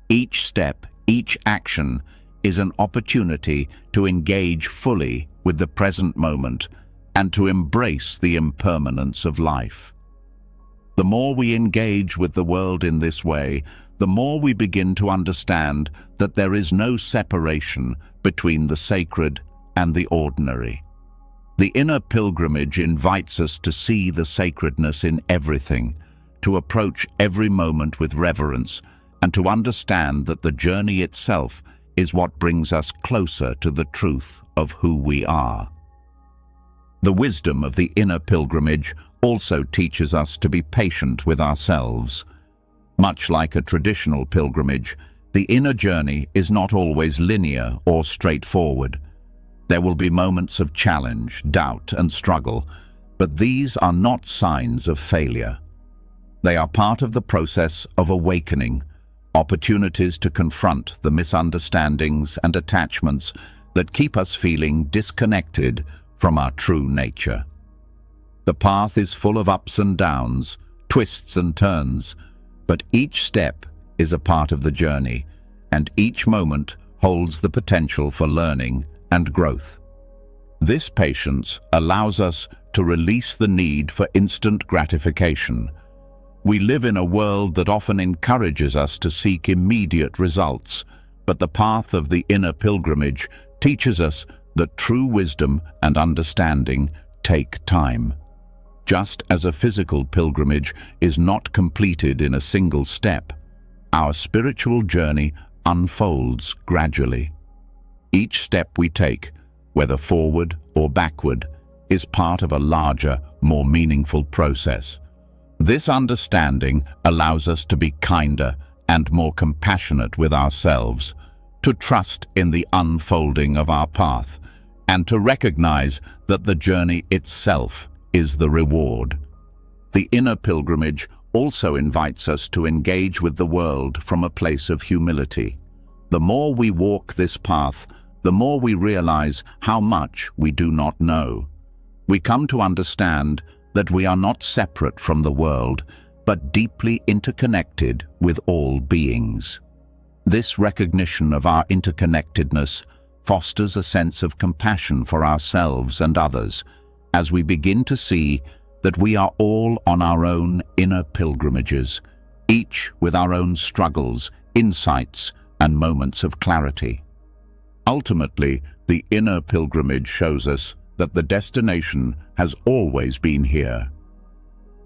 Each step, each action, is an opportunity to engage fully with the present moment and to embrace the impermanence of life. The more we engage with the world in this way, the more we begin to understand that there is no separation between the sacred and the ordinary. The inner pilgrimage invites us to see the sacredness in everything, to approach every moment with reverence, and to understand that the journey itself is what brings us closer to the truth of who we are. The wisdom of the inner pilgrimage also teaches us to be patient with ourselves. Much like a traditional pilgrimage, the inner journey is not always linear or straightforward. There will be moments of challenge, doubt, and struggle, but these are not signs of failure. They are part of the process of awakening, opportunities to confront the misunderstandings and attachments that keep us feeling disconnected from our true nature. The path is full of ups and downs, twists and turns, but each step is a part of the journey, and each moment holds the potential for learning and growth. This patience allows us to release the need for instant gratification. We live in a world that often encourages us to seek immediate results, but the path of the inner pilgrimage teaches us that true wisdom and understanding take time. Just as a physical pilgrimage is not completed in a single step, our spiritual journey unfolds gradually. Each step we take, whether forward or backward, is part of a larger, more meaningful process. This understanding allows us to be kinder and more compassionate with ourselves, to trust in the unfolding of our path, and to recognize that the journey itself is the reward. The inner pilgrimage also invites us to engage with the world from a place of humility. The more we walk this path, the more we realize how much we do not know. We come to understand that we are not separate from the world, but deeply interconnected with all beings. This recognition of our interconnectedness fosters a sense of compassion for ourselves and others, as we begin to see that we are all on our own inner pilgrimages, each with our own struggles, insights, and moments of clarity. Ultimately, the inner pilgrimage shows us that the destination has always been here.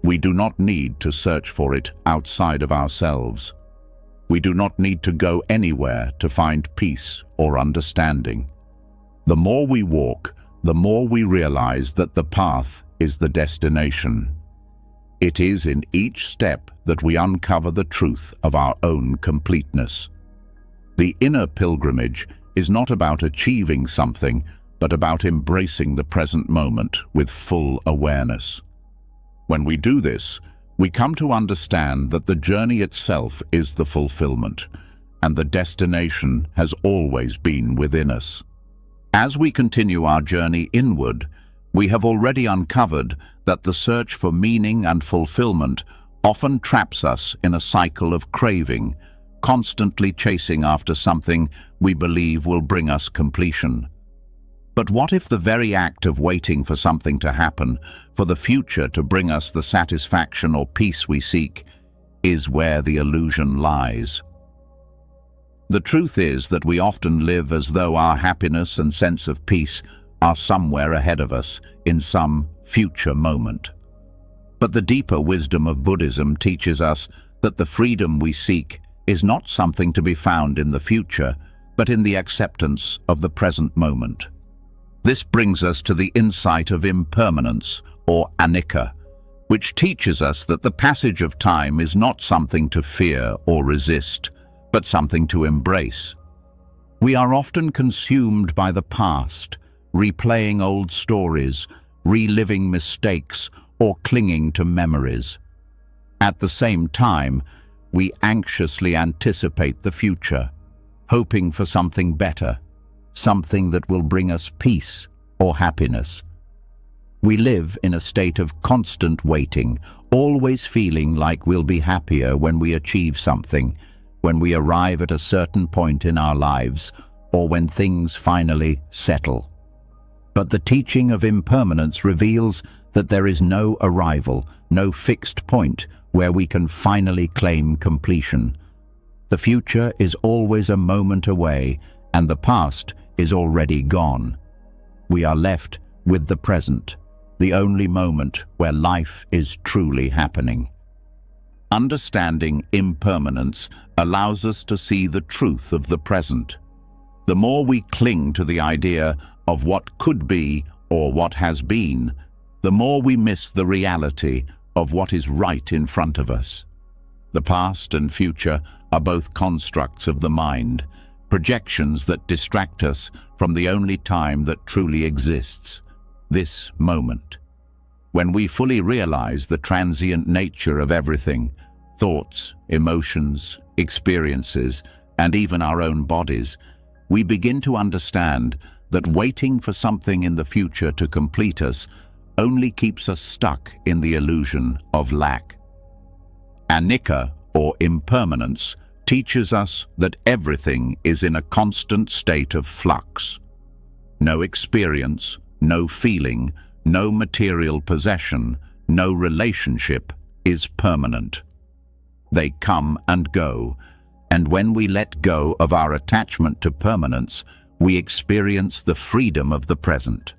We do not need to search for it outside of ourselves. We do not need to go anywhere to find peace or understanding. The more we walk, the more we realize that the path is the destination. It is in each step that we uncover the truth of our own completeness. The inner pilgrimage is not about achieving something, but about embracing the present moment with full awareness. When we do this, we come to understand that the journey itself is the fulfillment, and the destination has always been within us. As we continue our journey inward, we have already uncovered that the search for meaning and fulfillment often traps us in a cycle of craving, constantly chasing after something we believe will bring us completion. But what if the very act of waiting for something to happen, for the future to bring us the satisfaction or peace we seek, is where the illusion lies? The truth is that we often live as though our happiness and sense of peace are somewhere ahead of us in some future moment. But the deeper wisdom of Buddhism teaches us that the freedom we seek is not something to be found in the future, but in the acceptance of the present moment. This brings us to the insight of impermanence, or anicca, which teaches us that the passage of time is not something to fear or resist, but something to embrace. We are often consumed by the past, replaying old stories, reliving mistakes, or clinging to memories. At the same time, we anxiously anticipate the future, hoping for something better, something that will bring us peace or happiness. We live in a state of constant waiting, always feeling like we'll be happier when we achieve something, when we arrive at a certain point in our lives, or when things finally settle. But the teaching of impermanence reveals that there is no arrival, no fixed point where we can finally claim completion. The future is always a moment away, and the past is already gone. We are left with the present, the only moment where life is truly happening. Understanding impermanence allows us to see the truth of the present. The more we cling to the idea of what could be or what has been, the more we miss the reality of what is right in front of us. The past and future are both constructs of the mind, projections that distract us from the only time that truly exists, this moment. When we fully realize the transient nature of everything, thoughts, emotions, experiences, and even our own bodies, we begin to understand that waiting for something in the future to complete us only keeps us stuck in the illusion of lack. Anicca, or impermanence, teaches us that everything is in a constant state of flux. No experience, no feeling, no material possession, no relationship is permanent. They come and go, and when we let go of our attachment to permanence, we experience the freedom of the present.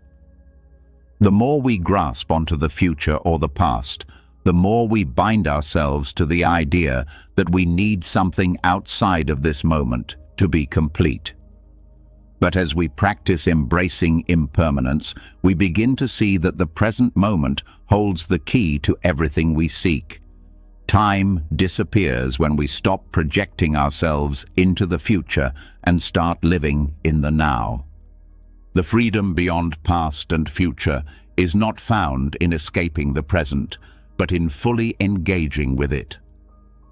The more we grasp onto the future or the past, the more we bind ourselves to the idea that we need something outside of this moment to be complete. But as we practice embracing impermanence, we begin to see that the present moment holds the key to everything we seek. Time disappears when we stop projecting ourselves into the future and start living in the now. The freedom beyond past and future is not found in escaping the present, but in fully engaging with it.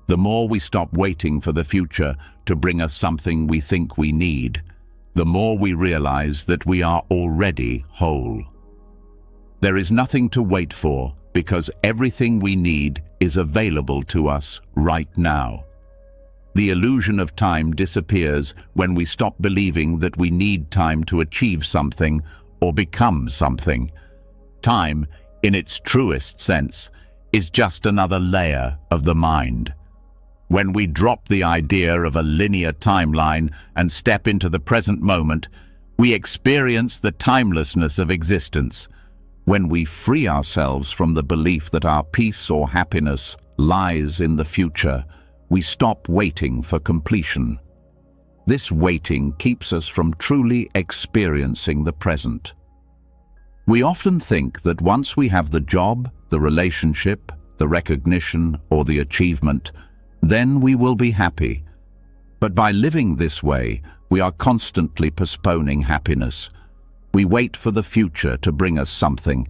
The more we stop waiting for the future to bring us something we think we need, the more we realize that we are already whole. There is nothing to wait for because everything we need is available to us right now. The illusion of time disappears when we stop believing that we need time to achieve something or become something. Time, in its truest sense, is just another layer of the mind. When we drop the idea of a linear timeline and step into the present moment, we experience the timelessness of existence. When we free ourselves from the belief that our peace or happiness lies in the future, we stop waiting for completion. This waiting keeps us from truly experiencing the present. We often think that once we have the job, the relationship, the recognition, or the achievement, then we will be happy. But by living this way, we are constantly postponing happiness. We wait for the future to bring us something,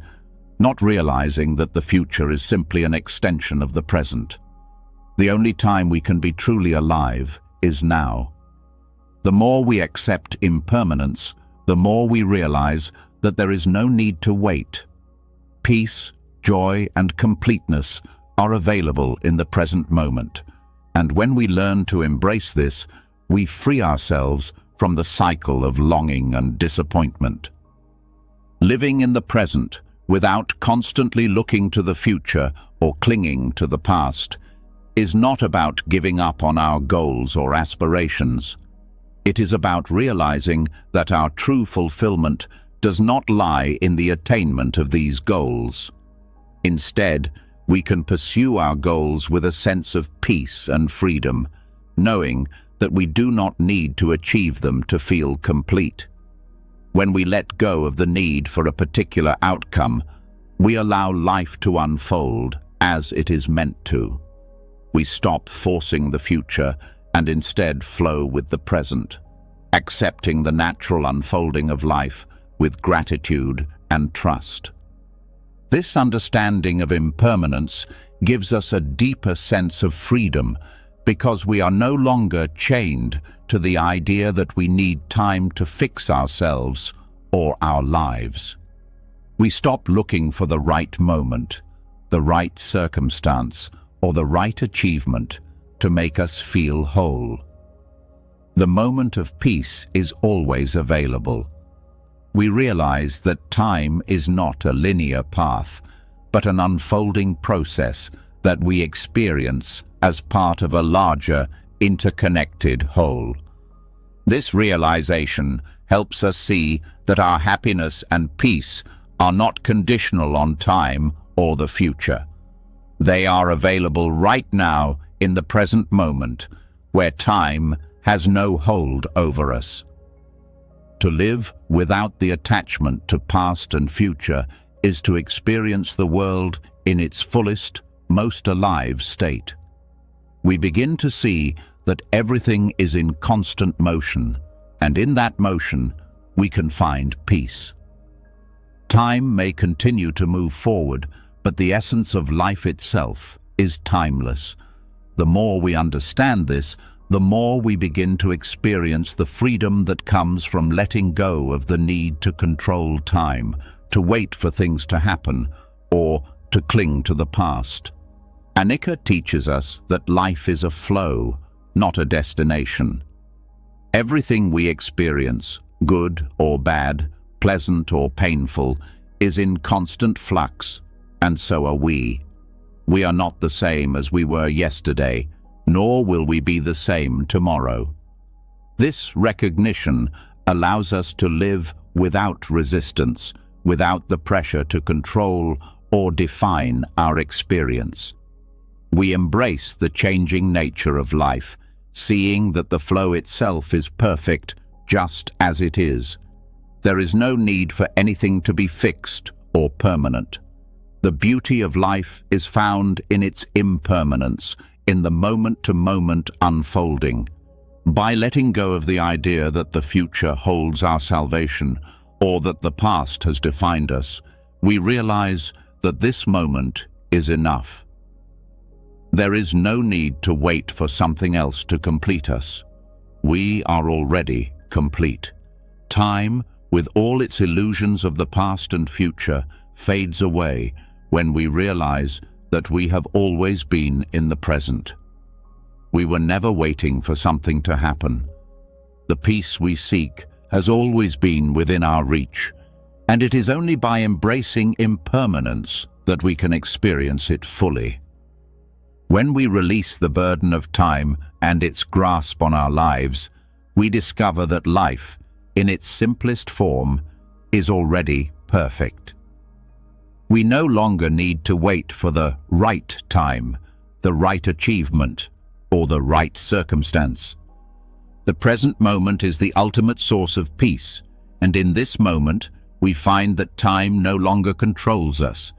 not realizing that the future is simply an extension of the present. The only time we can be truly alive is now. The more we accept impermanence, the more we realize that there is no need to wait. Peace, joy, and completeness are available in the present moment. And when we learn to embrace this, we free ourselves from the cycle of longing and disappointment. Living in the present, without constantly looking to the future or clinging to the past, is not about giving up on our goals or aspirations. It is about realizing that our true fulfillment does not lie in the attainment of these goals. Instead, we can pursue our goals with a sense of peace and freedom, knowing that we do not need to achieve them to feel complete. When we let go of the need for a particular outcome, we allow life to unfold as it is meant to. We stop forcing the future and instead flow with the present, accepting the natural unfolding of life with gratitude and trust. This understanding of impermanence gives us a deeper sense of freedom because we are no longer chained to the idea that we need time to fix ourselves or our lives. We stop looking for the right moment, the right circumstance, or the right achievement to make us feel whole. The moment of peace is always available. We realize that time is not a linear path, but an unfolding process that we experience as part of a larger, interconnected whole. This realization helps us see that our happiness and peace are not conditional on time or the future. They are available right now in the present moment, where time has no hold over us. To live without the attachment to past and future is to experience the world in its fullest, most alive state. We begin to see that everything is in constant motion, and in that motion, we can find peace. Time may continue to move forward, but the essence of life itself is timeless. The more we understand this, the more we begin to experience the freedom that comes from letting go of the need to control time, to wait for things to happen, or to cling to the past. Anika teaches us that life is a flow, not a destination. Everything we experience, good or bad, pleasant or painful, is in constant flux, and so are we. We are not the same as we were yesterday, nor will we be the same tomorrow. This recognition allows us to live without resistance, without the pressure to control or define our experience. We embrace the changing nature of life, seeing that the flow itself is perfect just as it is. There is no need for anything to be fixed or permanent. The beauty of life is found in its impermanence, in the moment-to-moment unfolding. By letting go of the idea that the future holds our salvation or that the past has defined us, we realize that this moment is enough. There is no need to wait for something else to complete us. We are already complete. Time, with all its illusions of the past and future, fades away when we realize that we have always been in the present. We were never waiting for something to happen. The peace we seek has always been within our reach, and it is only by embracing impermanence that we can experience it fully. When we release the burden of time and its grasp on our lives, we discover that life, in its simplest form, is already perfect. We no longer need to wait for the right time, the right achievement, or the right circumstance. The present moment is the ultimate source of peace, and in this moment, we find that time no longer controls us.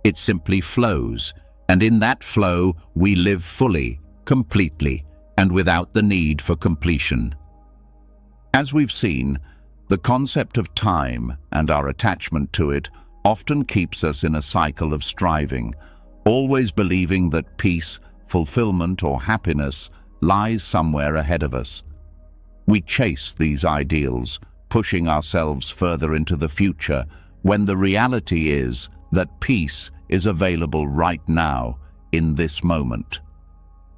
It simply flows, and in that flow, we live fully, completely, and without the need for completion. As we've seen, the concept of time and our attachment to it often keeps us in a cycle of striving, always believing that peace, fulfillment, or happiness lies somewhere ahead of us. We chase these ideals, pushing ourselves further into the future, when the reality is that peace is available right now, in this moment.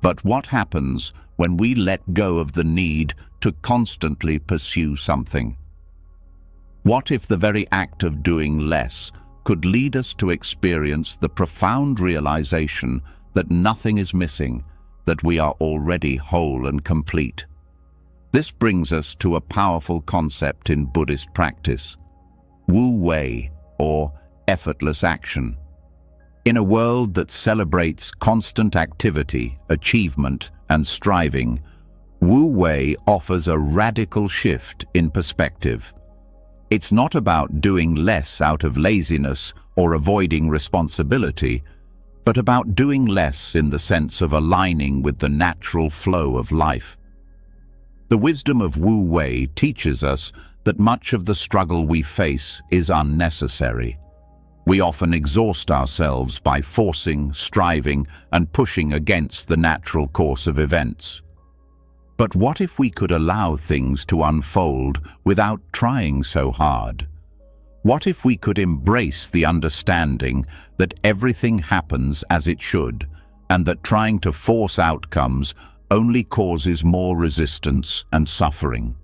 But what happens when we let go of the need to constantly pursue something? What if the very act of doing less could lead us to experience the profound realization that nothing is missing, that we are already whole and complete? This brings us to a powerful concept in Buddhist practice: Wu Wei, or effortless action. In a world that celebrates constant activity, achievement, and striving, Wu Wei offers a radical shift in perspective. It's not about doing less out of laziness or avoiding responsibility, but about doing less in the sense of aligning with the natural flow of life. The wisdom of Wu Wei teaches us that much of the struggle we face is unnecessary. We often exhaust ourselves by forcing, striving, and pushing against the natural course of events. But what if we could allow things to unfold without trying so hard? What if we could embrace the understanding that everything happens as it should, and that trying to force outcomes only causes more resistance and suffering?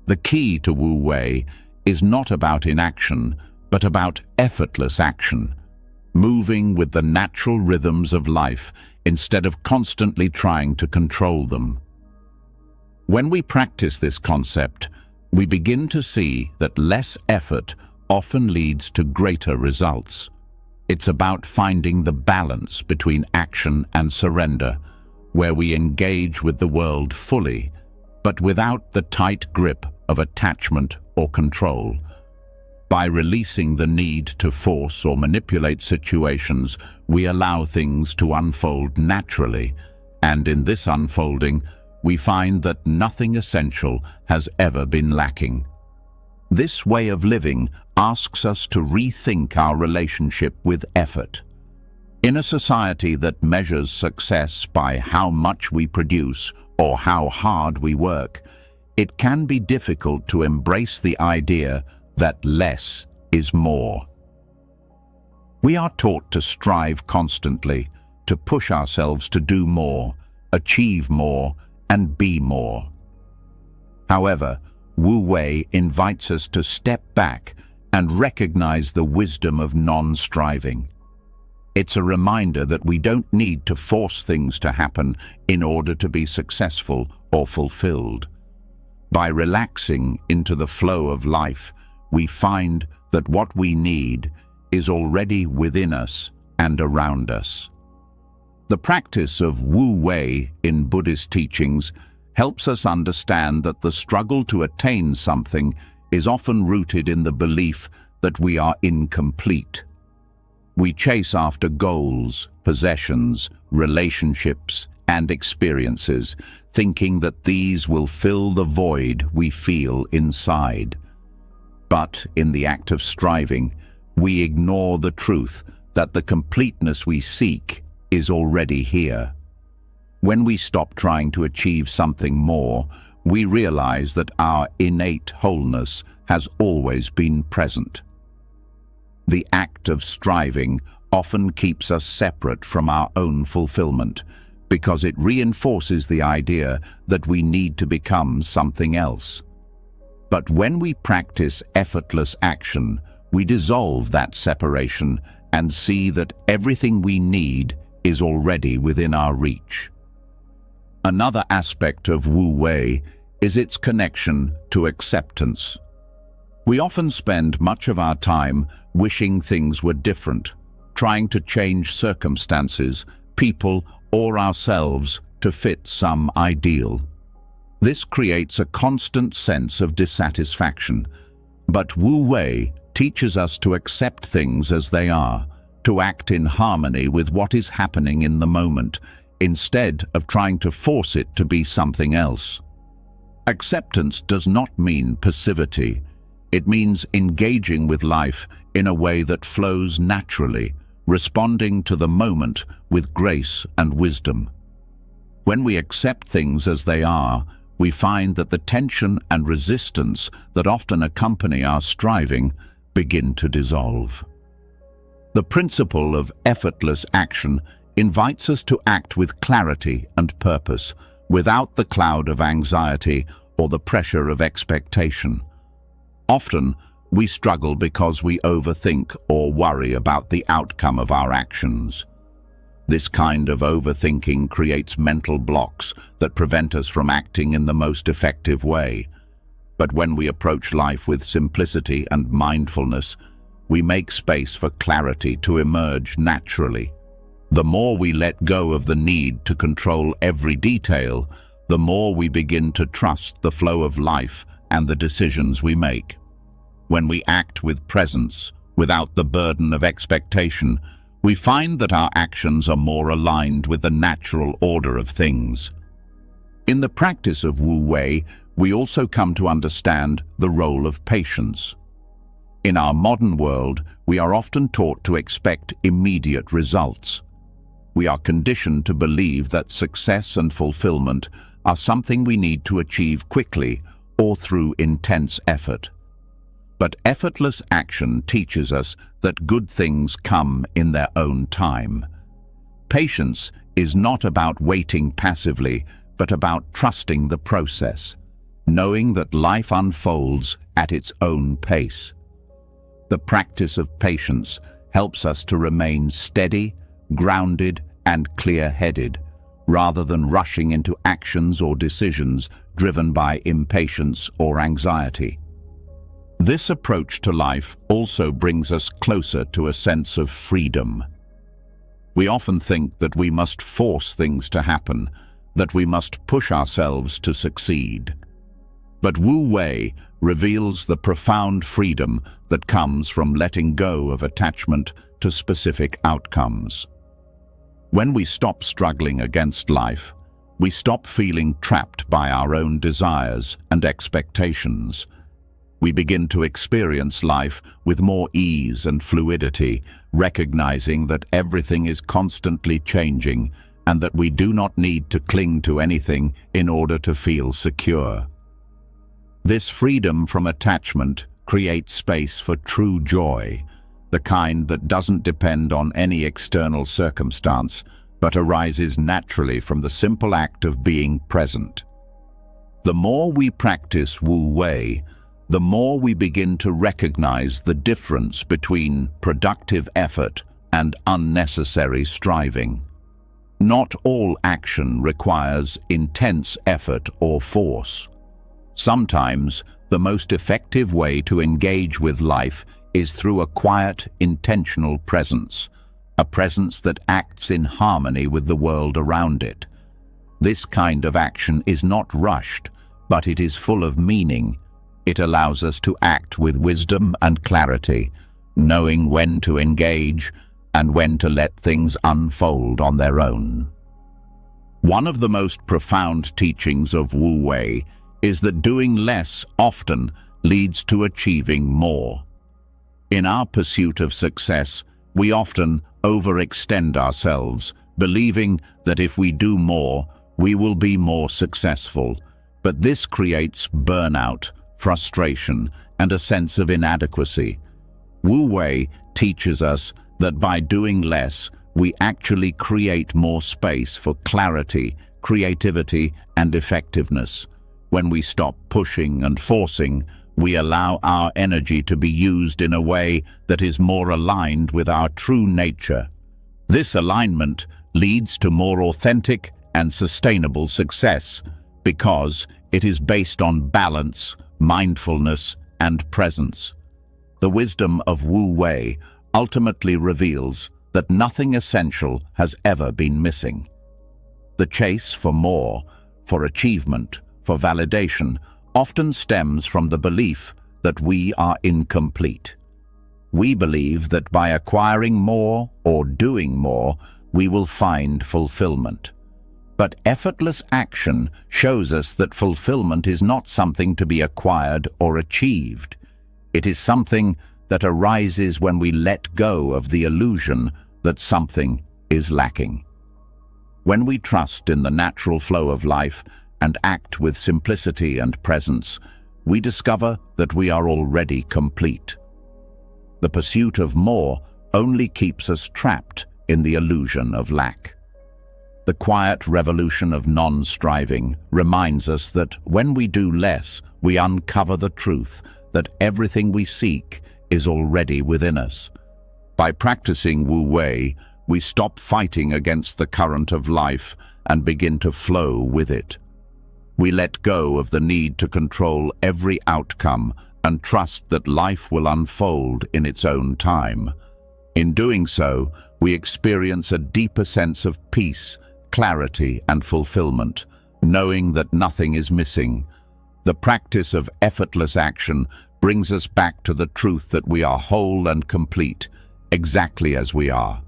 The key to Wu Wei is not about inaction, but about effortless action, moving with the natural rhythms of life instead of constantly trying to control them. When we practice this concept, we begin to see that less effort often leads to greater results. It's about finding the balance between action and surrender, where we engage with the world fully, but without the tight grip of attachment or control. By releasing the need to force or manipulate situations, we allow things to unfold naturally, and in this unfolding, we find that nothing essential has ever been lacking. This way of living asks us to rethink our relationship with effort. In a society that measures success by how much we produce or how hard we work, it can be difficult to embrace the idea that less is more. We are taught to strive constantly, to push ourselves to do more, achieve more, and be more. However, Wu Wei invites us to step back and recognize the wisdom of non-striving. It's a reminder that we don't need to force things to happen in order to be successful or fulfilled. By relaxing into the flow of life, we find that what we need is already within us and around us. The practice of Wu Wei in Buddhist teachings helps us understand that the struggle to attain something is often rooted in the belief that we are incomplete. We chase after goals, possessions, relationships, and experiences, thinking that these will fill the void we feel inside. But in the act of striving, we ignore the truth that the completeness we seek is already here. When we stop trying to achieve something more, we realize that our innate wholeness has always been present. The act of striving often keeps us separate from our own fulfillment, because it reinforces the idea that we need to become something else. But when we practice effortless action, we dissolve that separation and see that everything we need is already within our reach. Another aspect of Wu Wei is its connection to acceptance. We often spend much of our time wishing things were different, trying to change circumstances, people, or ourselves to fit some ideal. This creates a constant sense of dissatisfaction, but Wu Wei teaches us to accept things as they are, to act in harmony with what is happening in the moment, instead of trying to force it to be something else. Acceptance does not mean passivity. It means engaging with life in a way that flows naturally, responding to the moment with grace and wisdom. When we accept things as they are, we find that the tension and resistance that often accompany our striving begin to dissolve. The principle of effortless action invites us to act with clarity and purpose, without the cloud of anxiety or the pressure of expectation. Often, we struggle because we overthink or worry about the outcome of our actions. This kind of overthinking creates mental blocks that prevent us from acting in the most effective way. But when we approach life with simplicity and mindfulness, we make space for clarity to emerge naturally. The more we let go of the need to control every detail, the more we begin to trust the flow of life and the decisions we make. When we act with presence, without the burden of expectation, we find that our actions are more aligned with the natural order of things. In the practice of Wu Wei, we also come to understand the role of patience. In our modern world, we are often taught to expect immediate results. We are conditioned to believe that success and fulfillment are something we need to achieve quickly or through intense effort. But effortless action teaches us that good things come in their own time. Patience is not about waiting passively, but about trusting the process, knowing that life unfolds at its own pace. The practice of patience helps us to remain steady, grounded, and clear-headed, rather than rushing into actions or decisions driven by impatience or anxiety. This approach to life also brings us closer to a sense of freedom. We often think that we must force things to happen, that we must push ourselves to succeed. But Wu Wei reveals the profound freedom that comes from letting go of attachment to specific outcomes. When we stop struggling against life, we stop feeling trapped by our own desires and expectations. We begin to experience life with more ease and fluidity, recognizing that everything is constantly changing and that we do not need to cling to anything in order to feel secure. This freedom from attachment creates space for true joy, the kind that doesn't depend on any external circumstance, but arises naturally from the simple act of being present. The more we practice Wu Wei, the more we begin to recognize the difference between productive effort and unnecessary striving. Not all action requires intense effort or force. Sometimes, the most effective way to engage with life is through a quiet, intentional presence, a presence that acts in harmony with the world around it. This kind of action is not rushed, but it is full of meaning. It allows us to act with wisdom and clarity, knowing when to engage and when to let things unfold on their own. One of the most profound teachings of Wu Wei is that doing less often leads to achieving more. In our pursuit of success, we often overextend ourselves, believing that if we do more, we will be more successful. But this creates burnout, frustration, and a sense of inadequacy. Wu Wei teaches us that by doing less, we actually create more space for clarity, creativity, and effectiveness. When we stop pushing and forcing, we allow our energy to be used in a way that is more aligned with our true nature. This alignment leads to more authentic and sustainable success because it is based on balance, mindfulness, and presence. The wisdom of Wu Wei ultimately reveals that nothing essential has ever been missing. The chase for more, for achievement, for validation, often stems from the belief that we are incomplete. We believe that by acquiring more or doing more, we will find fulfillment. But effortless action shows us that fulfillment is not something to be acquired or achieved. It is something that arises when we let go of the illusion that something is lacking. When we trust in the natural flow of life and act with simplicity and presence, we discover that we are already complete. The pursuit of more only keeps us trapped in the illusion of lack. The quiet revolution of non-striving reminds us that when we do less, we uncover the truth that everything we seek is already within us. By practicing Wu Wei, we stop fighting against the current of life and begin to flow with it. We let go of the need to control every outcome and trust that life will unfold in its own time. In doing so, we experience a deeper sense of peace, clarity, and fulfillment, knowing that nothing is missing. The practice of effortless action brings us back to the truth that we are whole and complete, exactly as we are.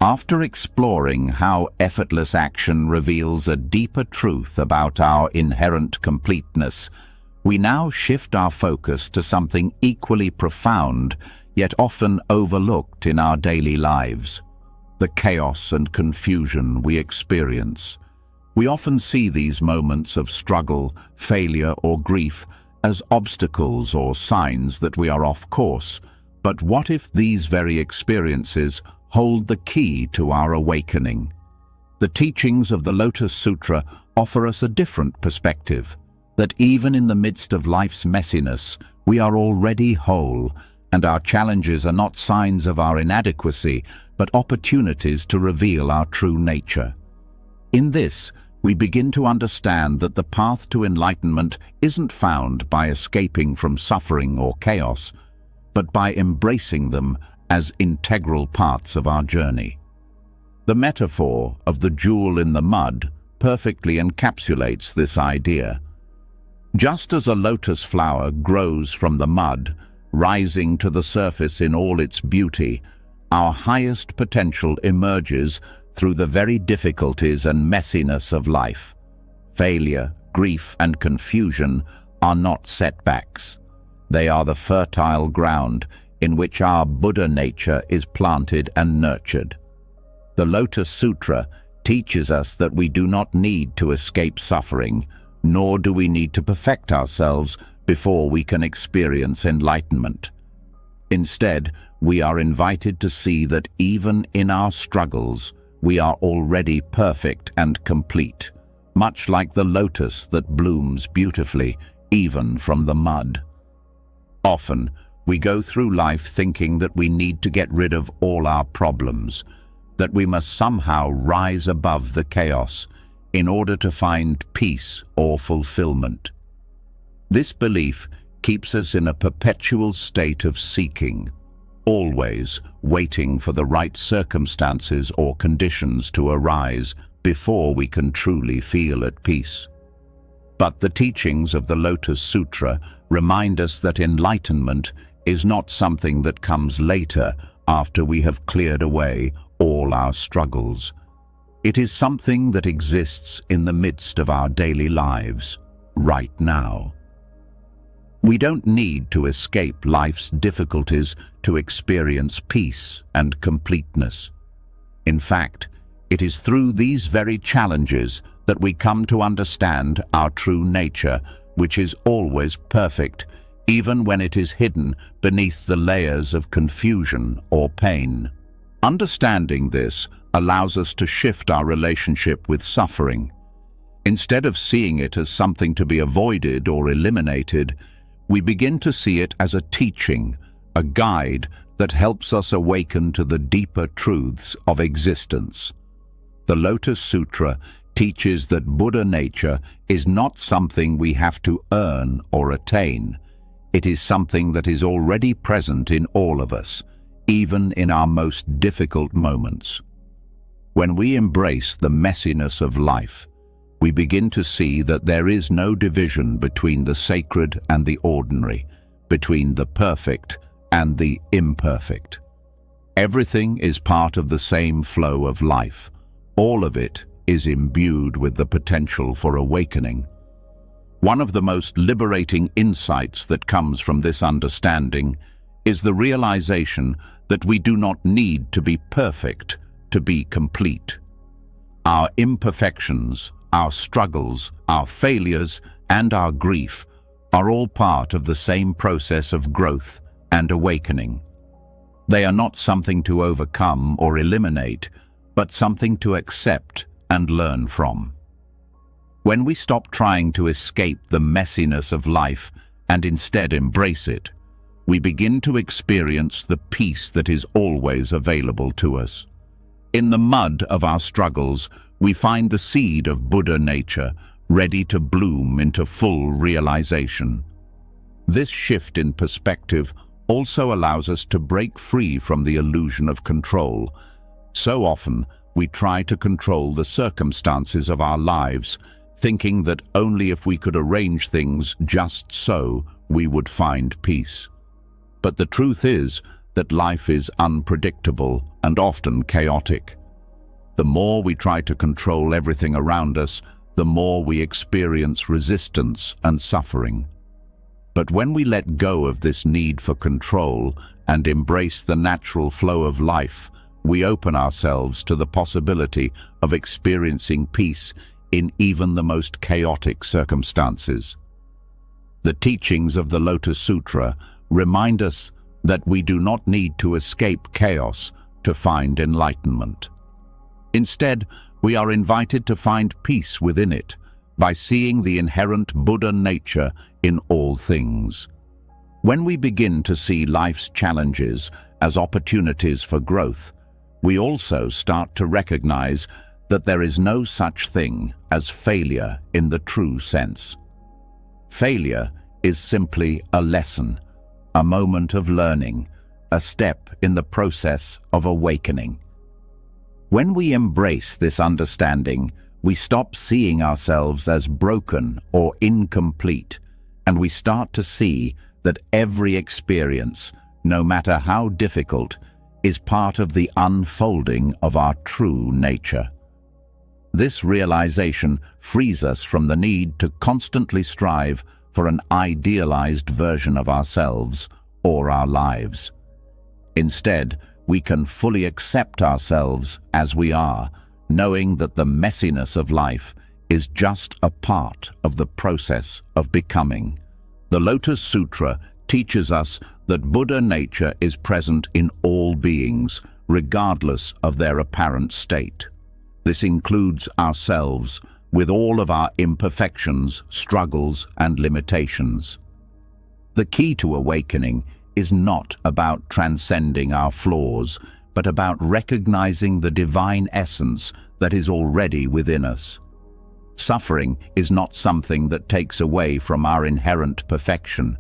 After exploring how effortless action reveals a deeper truth about our inherent completeness, we now shift our focus to something equally profound, yet often overlooked in our daily lives: the chaos and confusion we experience. We often see these moments of struggle, failure, or grief as obstacles or signs that we are off course. But what if these very experiences hold the key to our awakening? The teachings of the Lotus Sutra offer us a different perspective, that even in the midst of life's messiness, we are already whole, and our challenges are not signs of our inadequacy, but opportunities to reveal our true nature. In this, we begin to understand that the path to enlightenment isn't found by escaping from suffering or chaos, but by embracing them as integral parts of our journey. The metaphor of the jewel in the mud perfectly encapsulates this idea. Just as a lotus flower grows from the mud, rising to the surface in all its beauty, our highest potential emerges through the very difficulties and messiness of life. Failure, grief, and confusion are not setbacks. They are the fertile ground in which our Buddha nature is planted and nurtured. The Lotus Sutra teaches us that we do not need to escape suffering, nor do we need to perfect ourselves before we can experience enlightenment. Instead, we are invited to see that even in our struggles, we are already perfect and complete, much like the lotus that blooms beautifully, even from the mud. Often, we go through life thinking that we need to get rid of all our problems, that we must somehow rise above the chaos in order to find peace or fulfillment. This belief keeps us in a perpetual state of seeking, always waiting for the right circumstances or conditions to arise before we can truly feel at peace. But the teachings of the Lotus Sutra remind us that enlightenment is not something that comes later after we have cleared away all our struggles. It is something that exists in the midst of our daily lives, right now. We don't need to escape life's difficulties to experience peace and completeness. In fact, it is through these very challenges that we come to understand our true nature, which is always perfect, even when it is hidden beneath the layers of confusion or pain. Understanding this allows us to shift our relationship with suffering. Instead of seeing it as something to be avoided or eliminated, we begin to see it as a teaching, a guide that helps us awaken to the deeper truths of existence. The Lotus Sutra teaches that Buddha nature is not something we have to earn or attain. It is something that is already present in all of us, even in our most difficult moments. When we embrace the messiness of life, we begin to see that there is no division between the sacred and the ordinary, between the perfect and the imperfect. Everything is part of the same flow of life. All of it is imbued with the potential for awakening. One of the most liberating insights that comes from this understanding is the realization that we do not need to be perfect to be complete. Our imperfections, our struggles, our failures, and our grief are all part of the same process of growth and awakening. They are not something to overcome or eliminate, but something to accept and learn from. When we stop trying to escape the messiness of life and instead embrace it, we begin to experience the peace that is always available to us. In the mud of our struggles, we find the seed of Buddha nature, ready to bloom into full realization. This shift in perspective also allows us to break free from the illusion of control. So often, we try to control the circumstances of our lives, thinking that only if we could arrange things just so, we would find peace. But the truth is that life is unpredictable and often chaotic. The more we try to control everything around us, the more we experience resistance and suffering. But when we let go of this need for control and embrace the natural flow of life, we open ourselves to the possibility of experiencing peace in even the most chaotic circumstances. The teachings of the Lotus Sutra remind us that we do not need to escape chaos to find enlightenment. Instead, we are invited to find peace within it by seeing the inherent Buddha nature in all things. When we begin to see life's challenges as opportunities for growth, we also start to recognize that there is no such thing as failure in the true sense. Failure is simply a lesson, a moment of learning, a step in the process of awakening. When we embrace this understanding, we stop seeing ourselves as broken or incomplete, and we start to see that every experience, no matter how difficult, is part of the unfolding of our true nature. This realization frees us from the need to constantly strive for an idealized version of ourselves or our lives. Instead, we can fully accept ourselves as we are, knowing that the messiness of life is just a part of the process of becoming. The Lotus Sutra teaches us that Buddha nature is present in all beings, regardless of their apparent state. This includes ourselves, with all of our imperfections, struggles, and limitations. The key to awakening is not about transcending our flaws, but about recognizing the divine essence that is already within us. Suffering is not something that takes away from our inherent perfection.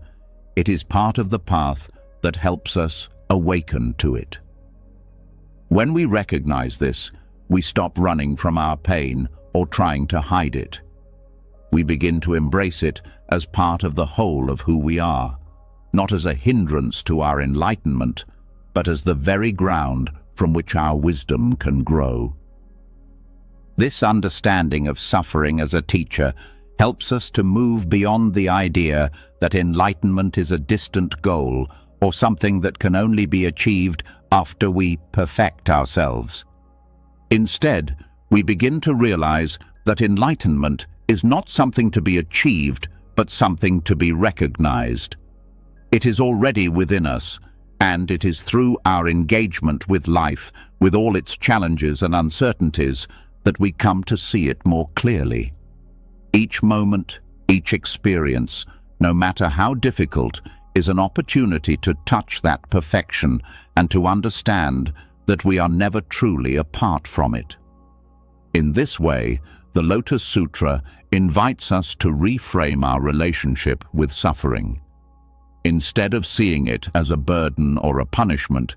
It is part of the path that helps us awaken to it. When we recognize this, we stop running from our pain or trying to hide it. We begin to embrace it as part of the whole of who we are, not as a hindrance to our enlightenment, but as the very ground from which our wisdom can grow. This understanding of suffering as a teacher helps us to move beyond the idea that enlightenment is a distant goal or something that can only be achieved after we perfect ourselves. Instead, we begin to realize that enlightenment is not something to be achieved, but something to be recognized. It is already within us, and it is through our engagement with life, with all its challenges and uncertainties, that we come to see it more clearly. Each moment, each experience, no matter how difficult, is an opportunity to touch that perfection and to understand that we are never truly apart from it. In this way, the Lotus Sutra invites us to reframe our relationship with suffering. Instead of seeing it as a burden or a punishment,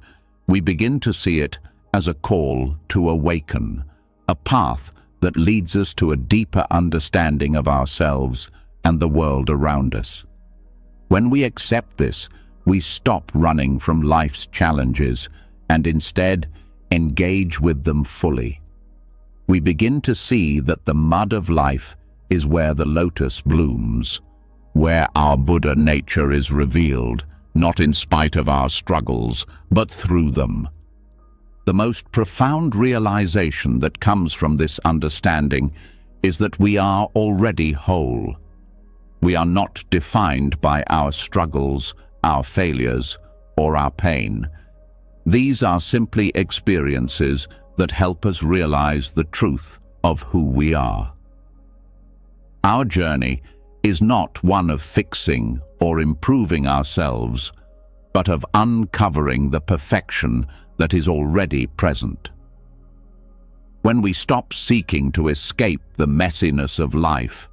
we begin to see it as a call to awaken, a path that leads us to a deeper understanding of ourselves and the world around us. When we accept this, we stop running from life's challenges and instead engage with them fully. We begin to see that the mud of life is where the lotus blooms, where our Buddha nature is revealed, not in spite of our struggles, but through them. The most profound realization that comes from this understanding is that we are already whole. We are not defined by our struggles, our failures, or our pain. These are simply experiences that help us realize the truth of who we are. Our journey is not one of fixing or improving ourselves, but of uncovering the perfection that is already present. When we stop seeking to escape the messiness of life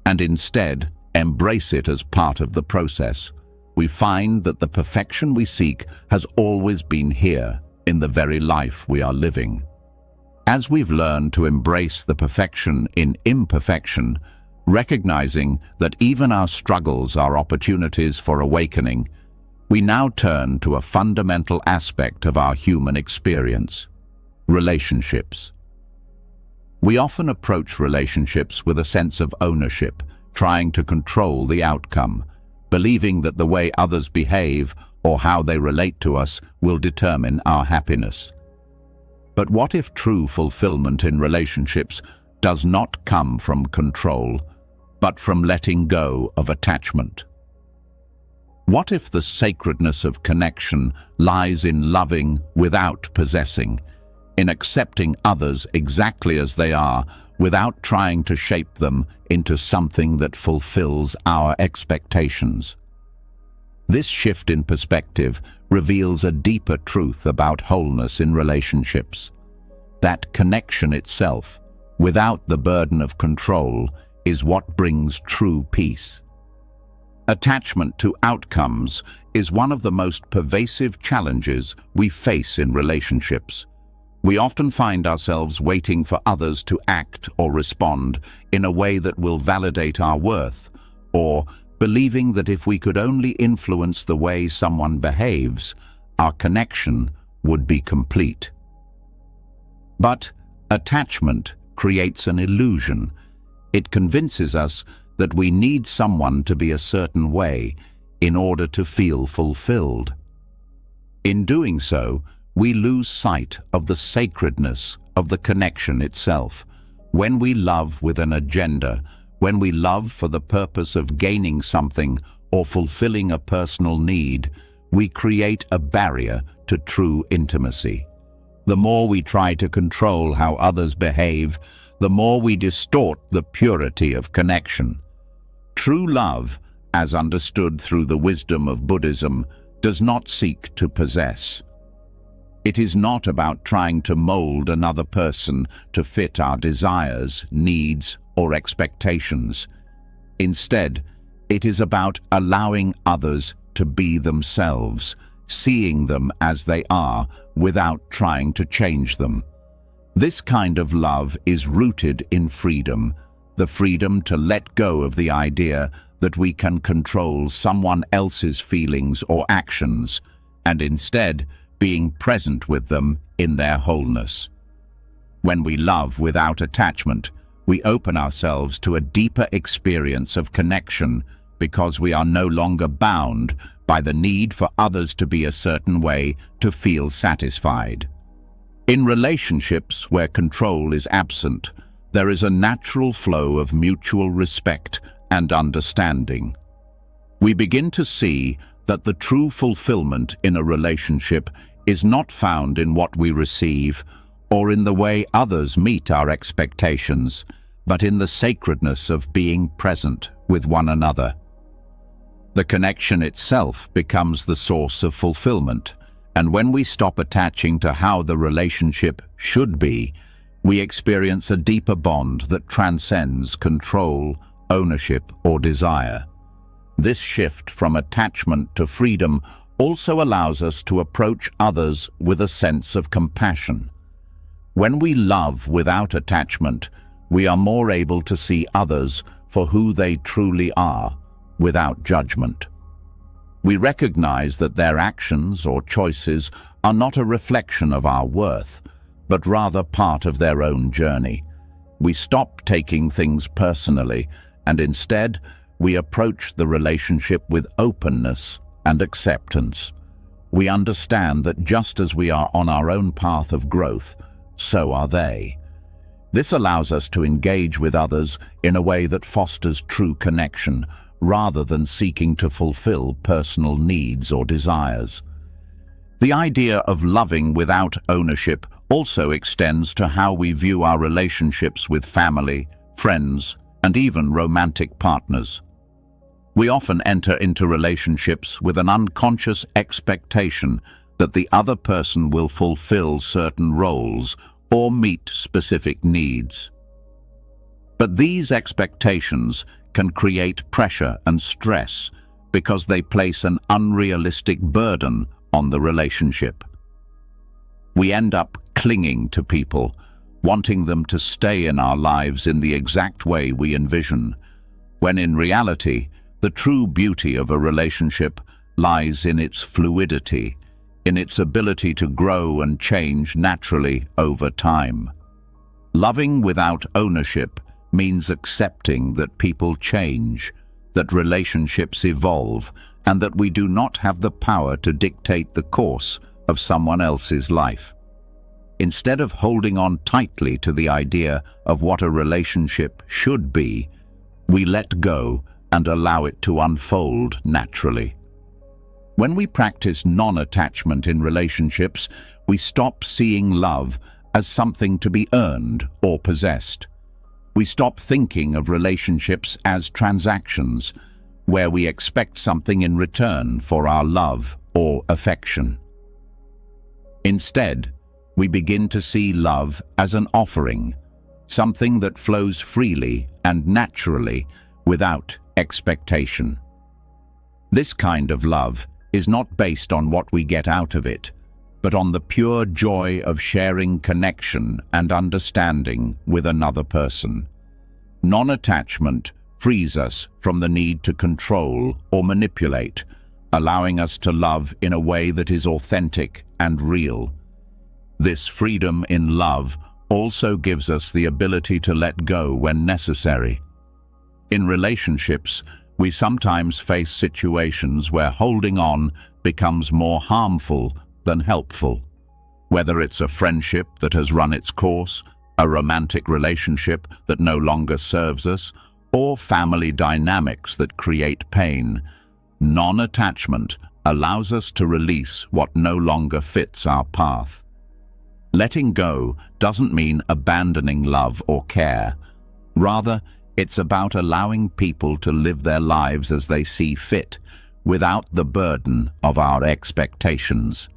and instead embrace it as part of the process, we find that the perfection we seek has always been here in the very life we are living. As we've learned to embrace the perfection in imperfection, recognizing that even our struggles are opportunities for awakening, we now turn to a fundamental aspect of our human experience: relationships. We often approach relationships with a sense of ownership, trying to control the outcome, believing that the way others behave or how they relate to us will determine our happiness. But what if true fulfillment in relationships does not come from control, but from letting go of attachment? What if the sacredness of connection lies in loving without possessing, in accepting others exactly as they are, without trying to shape them into something that fulfills our expectations? This shift in perspective reveals a deeper truth about wholeness in relationships. That connection itself, without the burden of control, is what brings true peace. Attachment to outcomes is one of the most pervasive challenges we face in relationships. We often find ourselves waiting for others to act or respond in a way that will validate our worth, or believing that if we could only influence the way someone behaves, our connection would be complete. But attachment creates an illusion. It convinces us that we need someone to be a certain way in order to feel fulfilled. In doing so, we lose sight of the sacredness of the connection itself. When we love with an agenda, when we love for the purpose of gaining something or fulfilling a personal need, we create a barrier to true intimacy. The more we try to control how others behave, the more we distort the purity of connection. True love, as understood through the wisdom of Buddhism, does not seek to possess. It is not about trying to mold another person to fit our desires, needs, or expectations. Instead, it is about allowing others to be themselves, seeing them as they are without trying to change them. This kind of love is rooted in freedom, the freedom to let go of the idea that we can control someone else's feelings or actions, and instead being present with them in their wholeness. When we love without attachment, we open ourselves to a deeper experience of connection because we are no longer bound by the need for others to be a certain way to feel satisfied. In relationships where control is absent, there is a natural flow of mutual respect and understanding. We begin to see that the true fulfillment in a relationship is not found in what we receive or in the way others meet our expectations, but in the sacredness of being present with one another. The connection itself becomes the source of fulfillment, and when we stop attaching to how the relationship should be, we experience a deeper bond that transcends control, ownership, or desire. This shift from attachment to freedom also allows us to approach others with a sense of compassion. When we love without attachment, we are more able to see others for who they truly are, without judgment. We recognize that their actions or choices are not a reflection of our worth, but rather part of their own journey. We stop taking things personally, and instead, we approach the relationship with openness and acceptance. We understand that just as we are on our own path of growth, so are they. This allows us to engage with others in a way that fosters true connection, rather than seeking to fulfill personal needs or desires. The idea of loving without ownership also extends to how we view our relationships with family, friends, and even romantic partners. We often enter into relationships with an unconscious expectation that the other person will fulfill certain roles or meet specific needs. But these expectations can create pressure and stress because they place an unrealistic burden on the relationship. We end up clinging to people, wanting them to stay in our lives in the exact way we envision, when in reality, the true beauty of a relationship lies in its fluidity, in its ability to grow and change naturally over time. Loving without ownership means accepting that people change, that relationships evolve, and that we do not have the power to dictate the course of someone else's life. Instead of holding on tightly to the idea of what a relationship should be, we let go and allow it to unfold naturally. When we practice non-attachment in relationships, we stop seeing love as something to be earned or possessed. We stop thinking of relationships as transactions, where we expect something in return for our love or affection. Instead, we begin to see love as an offering, something that flows freely and naturally without expectation. This kind of love is not based on what we get out of it, but on the pure joy of sharing connection and understanding with another person. Non-attachment frees us from the need to control or manipulate, allowing us to love in a way that is authentic and real. This freedom in love also gives us the ability to let go when necessary. In relationships, we sometimes face situations where holding on becomes more harmful than helpful. Whether it's a friendship that has run its course, a romantic relationship that no longer serves us, or family dynamics that create pain, non-attachment allows us to release what no longer fits our path. Letting go doesn't mean abandoning love or care. Rather, it's about allowing people to live their lives as they see fit, without the burden of our expectations.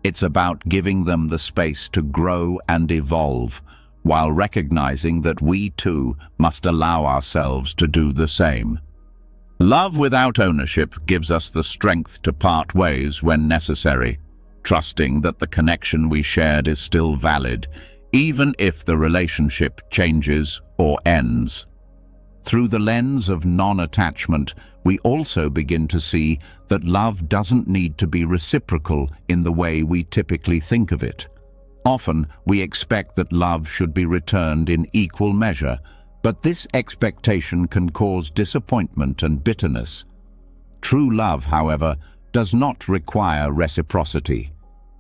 It's about giving them the space to grow and evolve, while recognizing that we too must allow ourselves to do the same. Love without ownership gives us the strength to part ways when necessary, trusting that the connection we shared is still valid, even if the relationship changes or ends. Through the lens of non-attachment, we also begin to see that love doesn't need to be reciprocal in the way we typically think of it. Often, we expect that love should be returned in equal measure, but this expectation can cause disappointment and bitterness. True love, however, does not require reciprocity.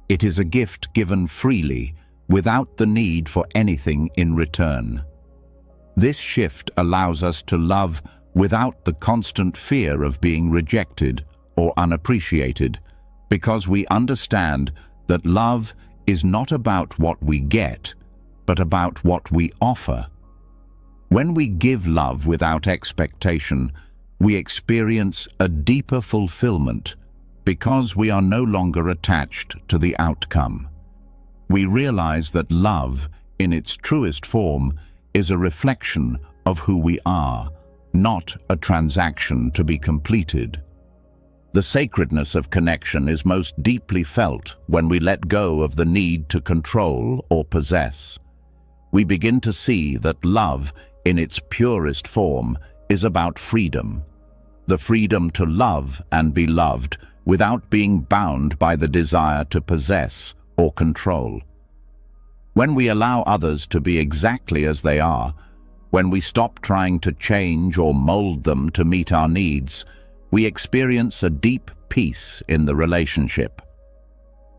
It is a gift given freely, without the need for anything in return. This shift allows us to love without the constant fear of being rejected or unappreciated, because we understand that love is not about what we get, but about what we offer. When we give love without expectation, we experience a deeper fulfillment because we are no longer attached to the outcome. We realize that love, in its truest form, is a reflection of who we are, not a transaction to be completed. The sacredness of connection is most deeply felt when we let go of the need to control or possess. We begin to see that love, in its purest form, is about freedom. The freedom to love and be loved without being bound by the desire to possess or control. When we allow others to be exactly as they are, when we stop trying to change or mold them to meet our needs, we experience a deep peace in the relationship.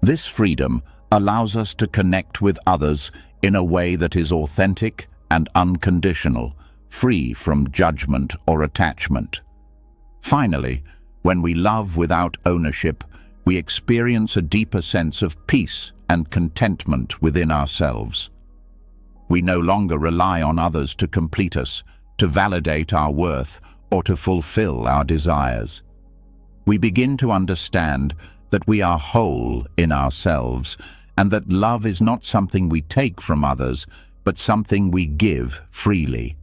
This freedom allows us to connect with others in a way that is authentic and unconditional, free from judgment or attachment. Finally, when we love without ownership, we experience a deeper sense of peace and contentment within ourselves. We no longer rely on others to complete us, to validate our worth, or to fulfill our desires. We begin to understand that we are whole in ourselves and that love is not something we take from others, but something we give freely.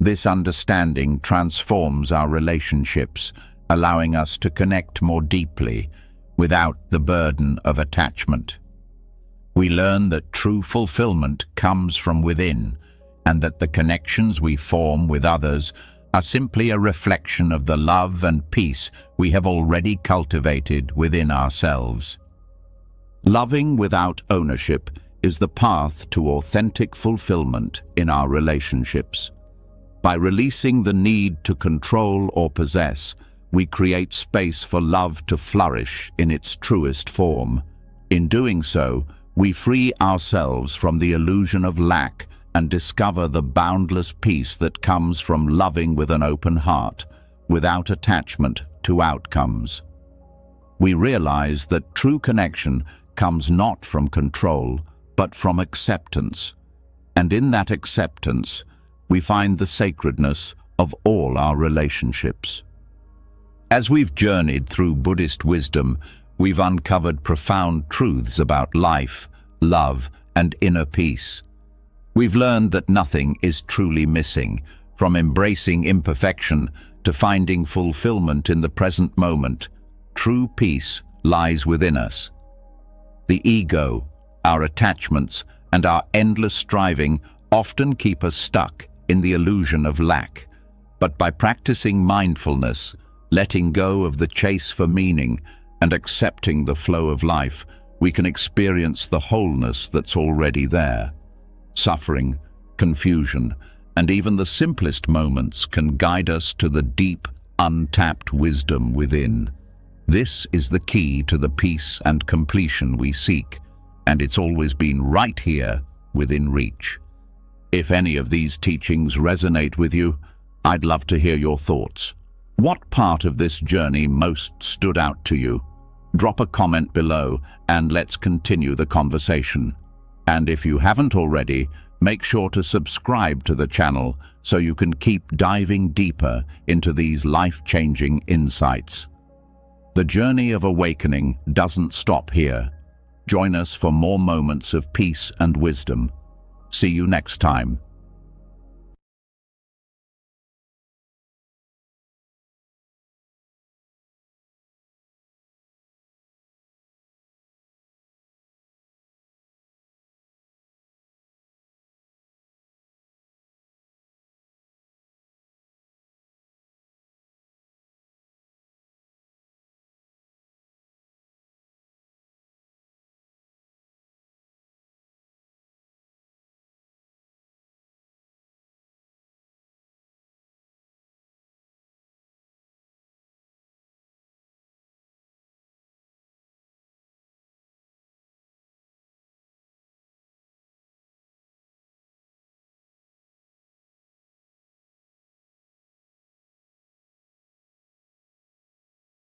This understanding transforms our relationships, allowing us to connect more deeply without the burden of attachment. We learn that true fulfillment comes from within, and that the connections we form with others are simply a reflection of the love and peace we have already cultivated within ourselves. Loving without ownership is the path to authentic fulfillment in our relationships. By releasing the need to control or possess, we create space for love to flourish in its truest form. In doing so, we free ourselves from the illusion of lack and discover the boundless peace that comes from loving with an open heart, without attachment to outcomes. We realize that true connection comes not from control, but from acceptance. And in that acceptance, we find the sacredness of all our relationships. As we've journeyed through Buddhist wisdom, we've uncovered profound truths about life, love, and inner peace. We've learned that nothing is truly missing, from embracing imperfection to finding fulfillment in the present moment. True peace lies within us. The ego, our attachments, and our endless striving often keep us stuck in the illusion of lack. But by practicing mindfulness, letting go of the chase for meaning, and accepting the flow of life, we can experience the wholeness that's already there. Suffering, confusion, and even the simplest moments can guide us to the deep, untapped wisdom within. This is the key to the peace and completion we seek, and it's always been right here within reach. If any of these teachings resonate with you, I'd love to hear your thoughts. What part of this journey most stood out to you? Drop a comment below and let's continue the conversation. And if you haven't already, make sure to subscribe to the channel so you can keep diving deeper into these life-changing insights. The journey of awakening doesn't stop here. Join us for more moments of peace and wisdom. See you next time.